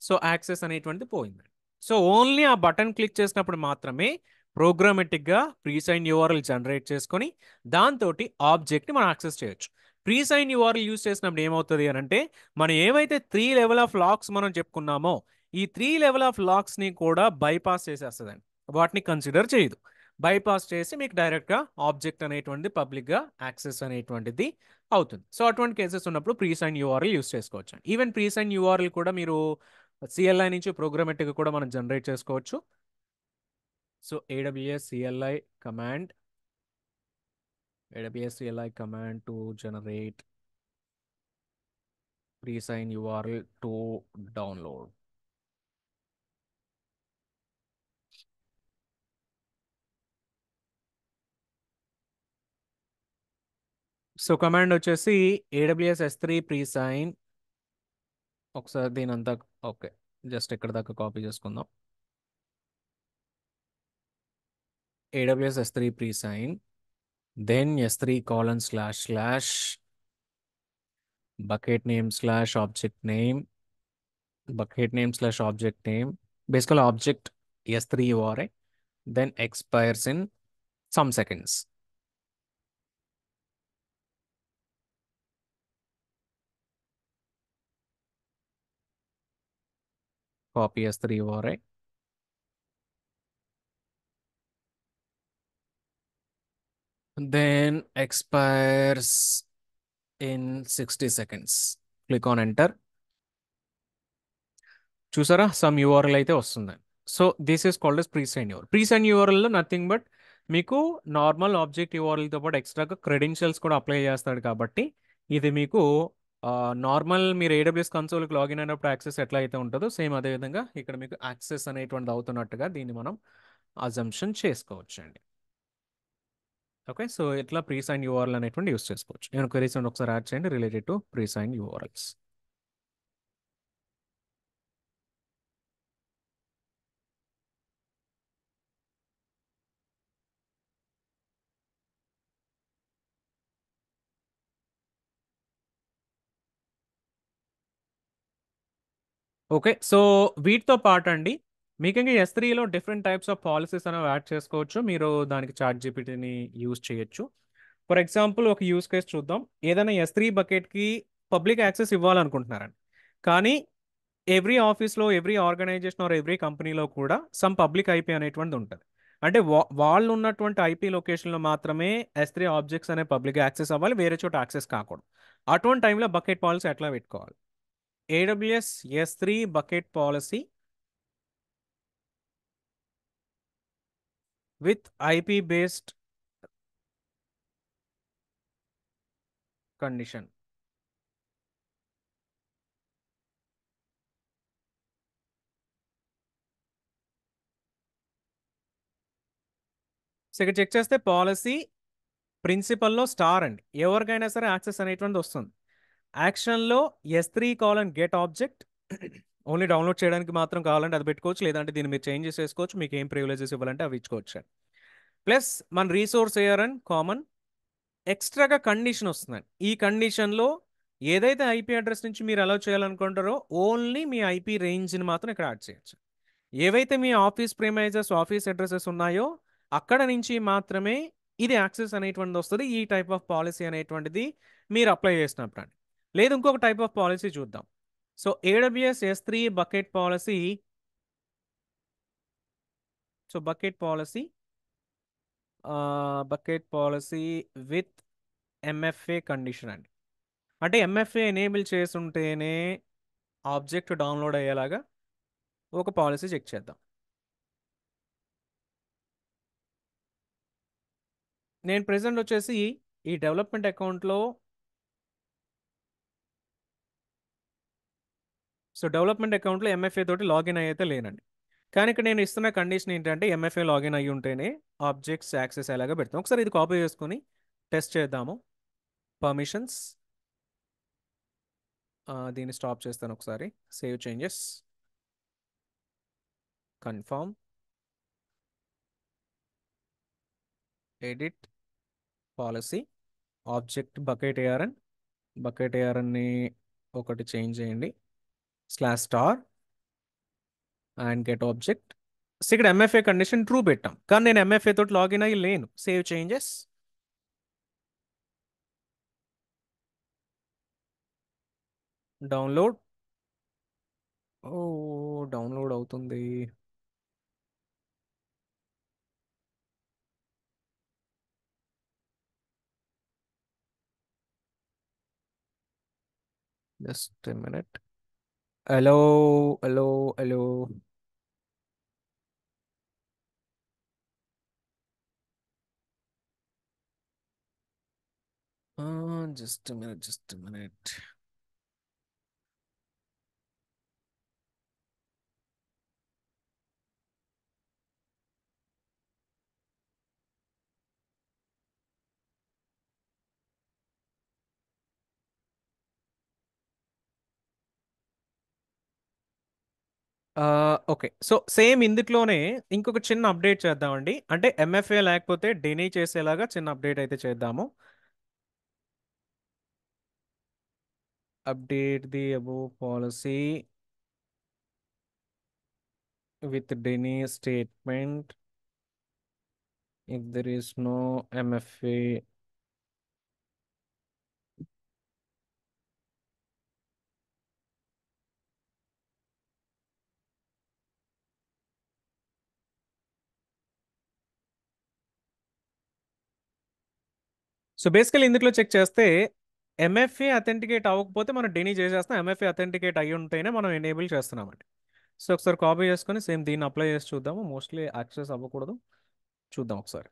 సో యాక్సెస్ అనేటువంటిది పోయిందండి. సో ఓన్లీ ఆ బటన్ క్లిక్ చేసినప్పుడు మాత్రమే ప్రోగ్రామెటిక్గా ప్రీసైన్ యూఆర్ఎల్ జనరేట్ చేసుకొని దాంతో ఆబ్జెక్ట్ని మనం యాక్సెస్ చేయొచ్చు. ప్రీసైన్ యూఆర్ఎల్ యూస్ చేసినప్పుడు ఏమవుతుంది అని అంటే మనం ఏవైతే 3 లెవెల్ ఆఫ్ లాక్స్ మనం చెప్పుకున్నామో ఈ 3 లెవెల్ ఆఫ్ లాక్స్ని కూడా బైపాస్ చేసేస్తుందండి. వాటిని కన్సిడర్ చేయదు. బైపాస్ చేసి మీకు డైరెక్ట్గా ఆబ్జెక్ట్ అనేటువంటిది పబ్లిక్గా యాక్సెస్ అనేటువంటిది అవుతుంది. సో అటువంటి కేసెస్ ఉన్నప్పుడు ప్రీసైన్ యూఆర్ఎల్ యూస్ చేసుకోవచ్చు. ఈవెన్ ప్రీసైన్ యూఆర్ఎల్ కూడా మీరు సిఎల్ఐ నుంచి ప్రోగ్రామెటిక్గా కూడా మనం జనరేట్ చేసుకోవచ్చు. So AWS CLI command to generate pre-sign URL to download. So command వచ్చేసి AWS S3 pre-sign. ఒకసారి దీని అంతా ఓకే, జస్ట్ ఇక్కడ దాకా కాపీ చేసుకుందాం. AWS S3 pre-sign, then S3 :// bucket name / object name, basically object S3 URI, then expires in some seconds. Copy S3 URI. Then expires in 60 seconds. Click on enter. చూసారా some URL అయితే వస్తుంది. So this is called as presign URL. Presign యూఆర్ఎల్లో nothing but మీకు normal object యూఆర్ఎల్తో పాటు ఎక్స్ట్రాగా credentials కూడా apply చేస్తాడు. కాబట్టి ఇది మీకు నార్మల్ మీరు AWS కన్సోల్కి లాగిన్ అయినప్పుడు యాక్సెస్ ఎట్లా అయితే ఉంటుందో సేమ్ అదే విధంగా ఇక్కడ మీకు యాక్సెస్ అనేటువంటిది అవుతున్నట్టుగా దీన్ని మనం అజంప్షన్ చేసుకోవచ్చు అండి. ఓకే, సో ఇట్లా ప్రీసైన్ యూఆర్ఎల్ అనేటువంటి యూస్ చేసుకోవచ్చు. నేను క్వెరీస్ ఒకసారి యాడ్ చేయండి related to presign URLs. Okay, so వీటితో పాటు అండి మీకు ఇంకా S3లో డిఫరెంట్ టైప్స్ ఆఫ్ పాలసీస్ అనేవి యాడ్ చేసుకోవచ్చు. మీరు దానికి చాట్ జీపీటీని యూజ్ చేయొచ్చు. ఫర్ ఎగ్జాంపుల్ ఒక యూజ్ కేస్ చూద్దాం. ఏదైనా S3 బకెట్కి పబ్లిక్ యాక్సెస్ ఇవ్వాలనుకుంటున్నారండి, కానీ ఎవ్రీ ఆఫీస్లో, ఎవ్రీ ఆర్గనైజేషన్ ఆర్ ఎవ్రీ కంపెనీలో కూడా సమ్ పబ్లిక్ ఐపీ అనేటువంటిది ఉంటుంది. అంటే వాళ్ళు ఉన్నటువంటి ఐపీ లొకేషన్లో మాత్రమే S3 ఆబ్జెక్ట్స్ అనే పబ్లిక్ యాక్సెస్ అవ్వాలి, వేరే చోట యాక్సెస్ కాకూడదు. అటువంటి టైంలో బకెట్ పాలసీ ఎట్లా పెట్టుకోవాలి? AWS S3 bucket policy with IP based condition. So ఇక్కడ చెక్ చేస్తే పాలసీ ప్రిన్సిపల్లో స్టార్ అండి, ఎవరికైనా సరే యాక్సెస్ అనేటువంటిది వస్తుంది. యాక్షన్లో S3:get ఆబ్జెక్ట్ ఓన్లీ డౌన్లోడ్ చేయడానికి మాత్రం కావాలంటే అది పెట్టుకోవచ్చు, లేదంటే దీన్ని మీరు చేంజెస్ చేసుకోవచ్చు, మీకు ఏం ప్రివిలేజెస్ ఇవ్వాలంటే అవి ఇచ్చుకోవచ్చు. ప్లస్ మన రీసోర్స్ ARN కామన్, ఎక్స్ట్రాగా కండిషన్ వస్తుందండి. ఈ కండిషన్లో ఏదైతే ఐపీ అడ్రస్ నుంచి మీరు అలౌ చేయాలనుకుంటారో ఓన్లీ మీ ఐపీ రేంజ్ని మాత్రం ఇక్కడ యాడ్ చేయొచ్చు. ఏవైతే మీ ఆఫీస్ ప్రిమైజెస్, ఆఫీస్ అడ్రసెస్ ఉన్నాయో అక్కడ నుంచి మాత్రమే ఇది యాక్సెస్ అనేటువంటిది వస్తుంది. ఈ టైప్ ఆఫ్ పాలసీ అనేటువంటిది మీరు అప్లై చేసినప్పుడు అండి. లేదు ఇంకొక టైప్ ఆఫ్ పాలసీ చూద్దాం. So AWS S3 bucket policy. So bucket policy with MFA condition అండి. అంటే MFA ఎనేబుల్ చేసి ఉంటేనే ఆబ్జెక్ట్ డౌన్లోడ్ అయ్యేలాగా ఒక పాలసీ చెక్ చేద్దాం. నేను ప్రెసెంట్ వచ్చేసి ఈ డెవలప్మెంట్ అకౌంట్లో, సో డెవలప్మెంట్ అకౌంట్లో MFA తోటి లాగిన్ అయితే లేనండి. కానీ ఇక్కడ నేను ఇస్తున్న కండిషన్ ఏంటంటే MFA లాగిన్ అయ్యి ఉంటేనే ఆబ్జెక్ట్స్ యాక్సెస్ అయ్యేలాగా పెడతాం. ఒకసారి ఇది కాపీ చేసుకొని టెస్ట్ చేద్దాము. పర్మిషన్స్, దీన్ని స్టాప్ చేస్తాను ఒకసారి. Save changes, confirm, edit policy, object bucket ARNని ఒకటి చేంజ్ చేయండి, /star అండ్ గెట్ ఆబ్జెక్ట్. ఇక్కడ MFA కండిషన్ ట్రూ పెట్టాం, కానీ నేను MFA తోటి లాగిన్ అయ్యి లేను. Save changes, download. ఓ డౌన్లోడ్ అవుతుంది. Just a minute. Hello hello hello. Just minute. Okay, so same ఇందులోనే ఇంకొక చిన్న అప్డేట్ చేద్దామండి. అంటే MFA లేకపోతే డినీ చేసేలాగా చిన్న అప్డేట్ అయితే చేద్దాము. Update the above policy with deny statement if there is no MFA. So basically ఇందులో చెక్ చేస్తే MFA అథెంటికేట్ అవ్వకపోతే మనం డినీ చేసేస్తాం, MFA అథెంటికేట్ అయ్యి ఉంటేనే మనం ఎనేబుల్ చేస్తున్నామండి. సో ఒకసారి కాపీ చేసుకొని సేమ్ దీన్ని అప్లై చేసి చూద్దాము. మోస్ట్లీ యాక్సెస్ అవ్వకూడదు, చూద్దాం ఒకసారి.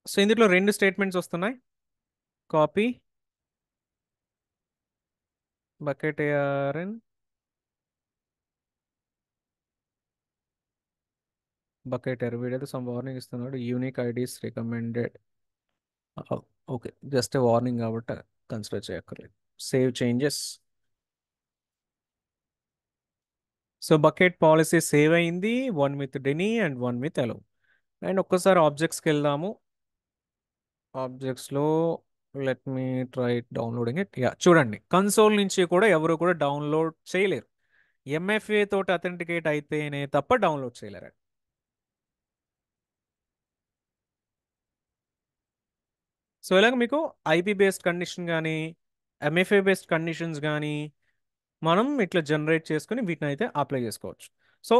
సో ఇందులో రెండు స్టేట్మెంట్స్ వస్తున్నాయి. కాపీ బకెట్ ARN బకెట్ వీడైతే సమ్ వార్నింగ్ ఇస్తున్నాడు. Unique IDs recommended. Okay, just warning కాబట్టి కన్సిడర్ చేయక్కర్లేదు. Save changes. So bucket policy save అయింది, one with deny and one with allow. And ఒక్కసారి ఆబ్జెక్ట్స్కి వెళ్దాము. ఆబ్జెక్ట్స్లో let me try downloading it. Yeah చూడండి, కన్సోల్ నుంచి కూడా ఎవరు కూడా డౌన్లోడ్ చేయలేరు. ఎంఎఫ్ఏ తోటి అథెంటికేట్ అయితేనే తప్ప డౌన్లోడ్ చేయలేరు. సో ఇలాగ మీకు ఐపీ బేస్డ్ కండిషన్ కానీ ఎంఎఫ్ఏ బేస్డ్ కండిషన్స్ కానీ మనం ఇట్లా జనరేట్ చేసుకుని వీటిని అయితే అప్లై చేసుకోవచ్చు. సో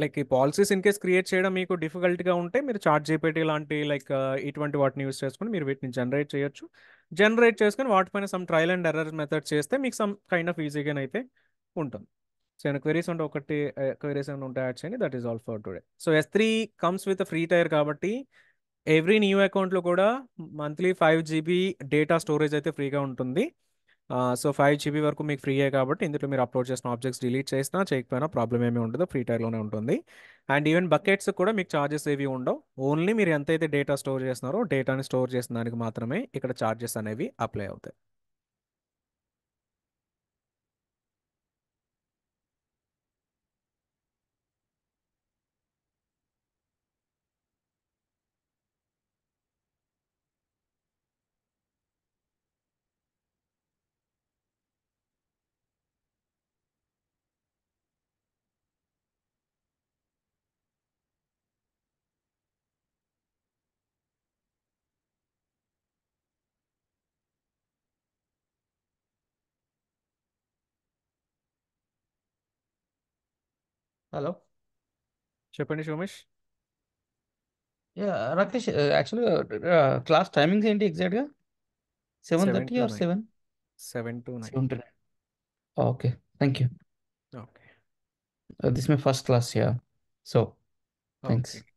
లైక్ ఈ పాలసీస్ ఇన్ కేస్ క్రియేట్ చేయడం మీకు డిఫికల్ట్గా ఉంటే మీరు చార్ట్ జీపీటీ లాంటి లైక్ ఇటువంటి వాటిని యూస్ చేసుకుని మీరు వీటిని జనరేట్ చేయొచ్చు. జనరేట్ చేసుకుని వాటిపైన some trial and error method చేస్తే మీకు సమ్ కైండ్ ఆఫ్ ఈజీగానైతే ఉంటుంది. సో ఏమైనా క్వెరీస్ ఉంటే ఒకటి క్వెరీస్ ఏమైనా ఉంటే యాడ్ చేయండి. That is all for today. So S3 comes with free tyre కాబట్టి ఎవ్రీ న్యూ అకౌంట్లో కూడా మంత్లీ 5 GB డేటా స్టోరేజ్ అయితే ఫ్రీగా ఉంటుంది. సో 5 GB వరకు మీకు ఫ్రీ కాబట్టి ఇందులో మీరు అప్లోడ్ చేసిన ఆబ్జెక్ట్స్ డిలీట్ చేసినా చేయకపోయినా ప్రాబ్లం ఏమీ ఉండదు. ఫ్రీ టైర్లోనే ఉంటుంది. అండ్ ఈవెన్ బకెట్స్ కూడా మీకు ఛార్జెస్ ఏవి ఉండవు. ఓన్లీ మీరు ఎంతైతే డేటా స్టోర్ చేస్తున్నారో డేటాని స్టోర్ చేసిన దానికి మాత్రమే ఇక్కడ ఛార్జెస్ అనేవి అప్లై అవుతాయి. హలో. చెప్పండి సోమేష్. యా రాకేష్, యాక్చువల్గా క్లాస్ టైమింగ్స్ ఏంటి ఎగ్జాక్ట్గా? 7:30 7 to or 9. 7? 7 to 9. 7 to 9. Okay, thank you. Okay. This my first class, yeah. So thanks. Okay.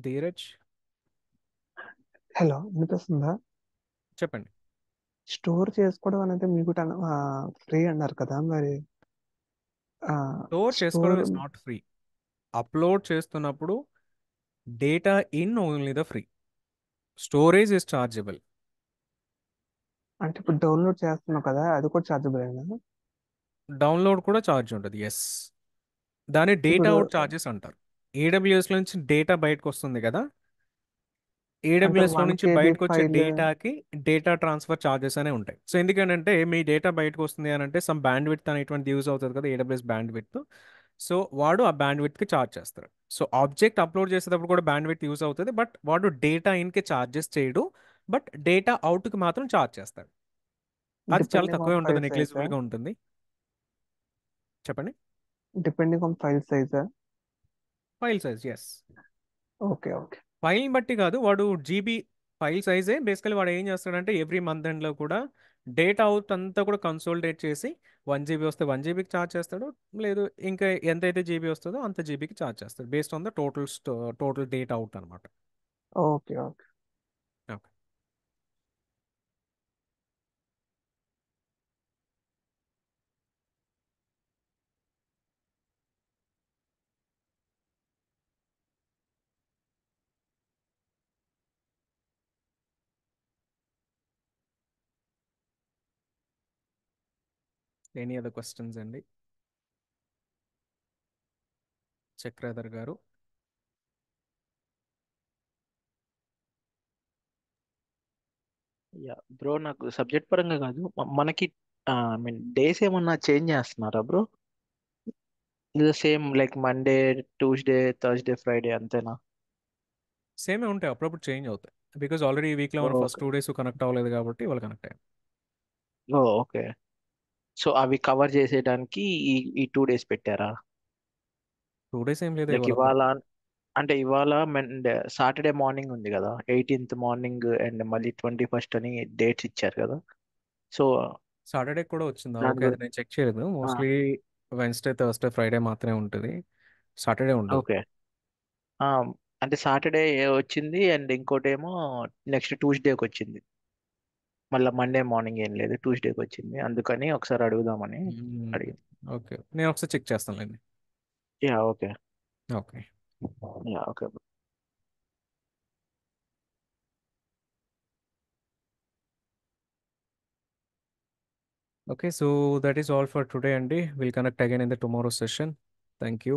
Dheeraj hello, వినిపిస్తుందా? చెప్పండి. స్టోర్ చేసుకోవడం అనేది మీకు ఫ్రీ అన్నారు కదా, మరి స్టోర్ చేసుకోవడం store is not free. Upload చేస్తున్నప్పుడు data in only the free. Storage is chargeable. అంటే ఇప్పుడు డౌన్లోడ్ చేస్తున్నావు కదా, అది కూడా ఛార్జబుల్ అయినా? డౌన్లోడ్ కూడా ఛార్జ్ ఉంటుంది. ఎస్, దాన్ని డేటా ఇప్పుడు అవుట్ ఛార్జెస్ అంటారు. ఏడబ్ల్యూఎస్లో నుంచి డేటా బయటకు వస్తుంది కదా, అంటే ఏడబ్ల్యూఎస్లో 1 నుంచి KB బయటకు వచ్చే ఫైల్. డేటాకి డేటా ట్రాన్స్ఫర్ ఛార్జెస్ అనే ఉంటాయి. సో ఎందుకంటే మీ డేటా బయటకు వస్తుంది అని అంటే సమ్ బ్యాండ్ విడ్త్ అనేటువంటి యూజ్ అవుతుంది కదా, ఏడబ్ల్యూఎస్ బ్యాండ్ విడ్త్. సో వాడు ఆ బ్యాండ్ విడ్త్కి ఛార్జ్ చేస్తాడు. సో ఆబ్జెక్ట్ అప్లోడ్ చేసేటప్పుడు కూడా బ్యాండ్ విడ్త్ యూజ్ అవుతుంది, బట్ వాడు డేటా ఇన్కి ఛార్జెస్ చేయడు, బట్ డేటా అవుట్కి మాత్రం ఛార్జ్ చేస్తాడు. అది చాలా డిపెండింగ్ తక్కువే ఆన్ ఉంటుంది, ఫైల్ సైజా? నెగ్లిజిబుల్గా ఉంటుంది. చెప్పండి. డిపెండింగ్ ఆన్ ఫైల్ సైజా? File size, yes. Okay, okay. File బట్టి కాదు, వాడు జీబీ ఫైల్ సైజే బేసికలీ వాడు ఏం చేస్తాడంటే ఎవ్రీ మంత్ ఎండ్లో కూడా డేటా అవుట్ అంతా కూడా కన్సోలిడేట్ చేసి 1 GB వస్తే 1 GBకి ఛార్జ్ చేస్తాడు, లేదు ఇంకా ఎంతైతే జీబీ వస్తుందో అంత జీబీకి ఛార్జ్ చేస్తాడు based on the total data out అనమాట. Okay, okay. Okay. Any other questions అండి? చక్రధర్ గారు. యా బ్రో, నాకు సబ్జెక్ట్ పరంగా కాదు, మనకి ఐ మీన్ డేస్ ఏమన్నా చేంజ్ చేస్తున్నారా బ్రో? ఇది same like Monday, Tuesday, Thursday, Friday అంతేనా? సేమే ఉంటాయి, అప్పుడప్పుడు చేంజ్ అవుతాయి. బికాజ్ ఆల్రెడీ ఈ వీక్లో మనం ఫస్ట్ ఓకే. 2 days కనెక్ట్ అవ్వలేదు కాబట్టి వాళ్ళు కనెక్ట్ అయ్యాం. ఓకే. సో అవి కవర్ చేసేయడానికి ఈ ఈ 2 days పెట్టారా? 2 days ఏం లేదు లైక్ ఇవాళ ఇవాళ, అంటే ఇవాళ సాటర్డే మార్నింగ్ ఉంది కదా, 18th మార్నింగ్ అండ్ మళ్ళీ 21st అని డేట్స్ ఇచ్చారు కదా. సో సాటర్డే కూడా వచ్చిందా? దాని ఓకే, అది గురించి. నేను చెక్ చేయలేదు. మోస్ట్లీ వెన్స్డే, థర్స్డే, ఫ్రైడే మాత్రమే ఉంటుంది, సాటర్డే ఉండదు. ఓకే. అంటే సాటర్డే వచ్చింది అండ్ ఇంకోటేమో నెక్స్ట్ ట్యూస్డేకి వచ్చింది. మళ్ళీ మండే మార్నింగ్ ఏం లేదు, ట్యూస్డేకి వచ్చింది. అందుకని ఒకసారి అడుగుదామని అడిగింది. ఓకే, నేను ఒకసారి చెక్ చేస్తానులేండి. Yeah okay. Okay. Yeah okay. Okay, so that is all for today, Andy. We'll connect again in the tomorrow session. Thank you.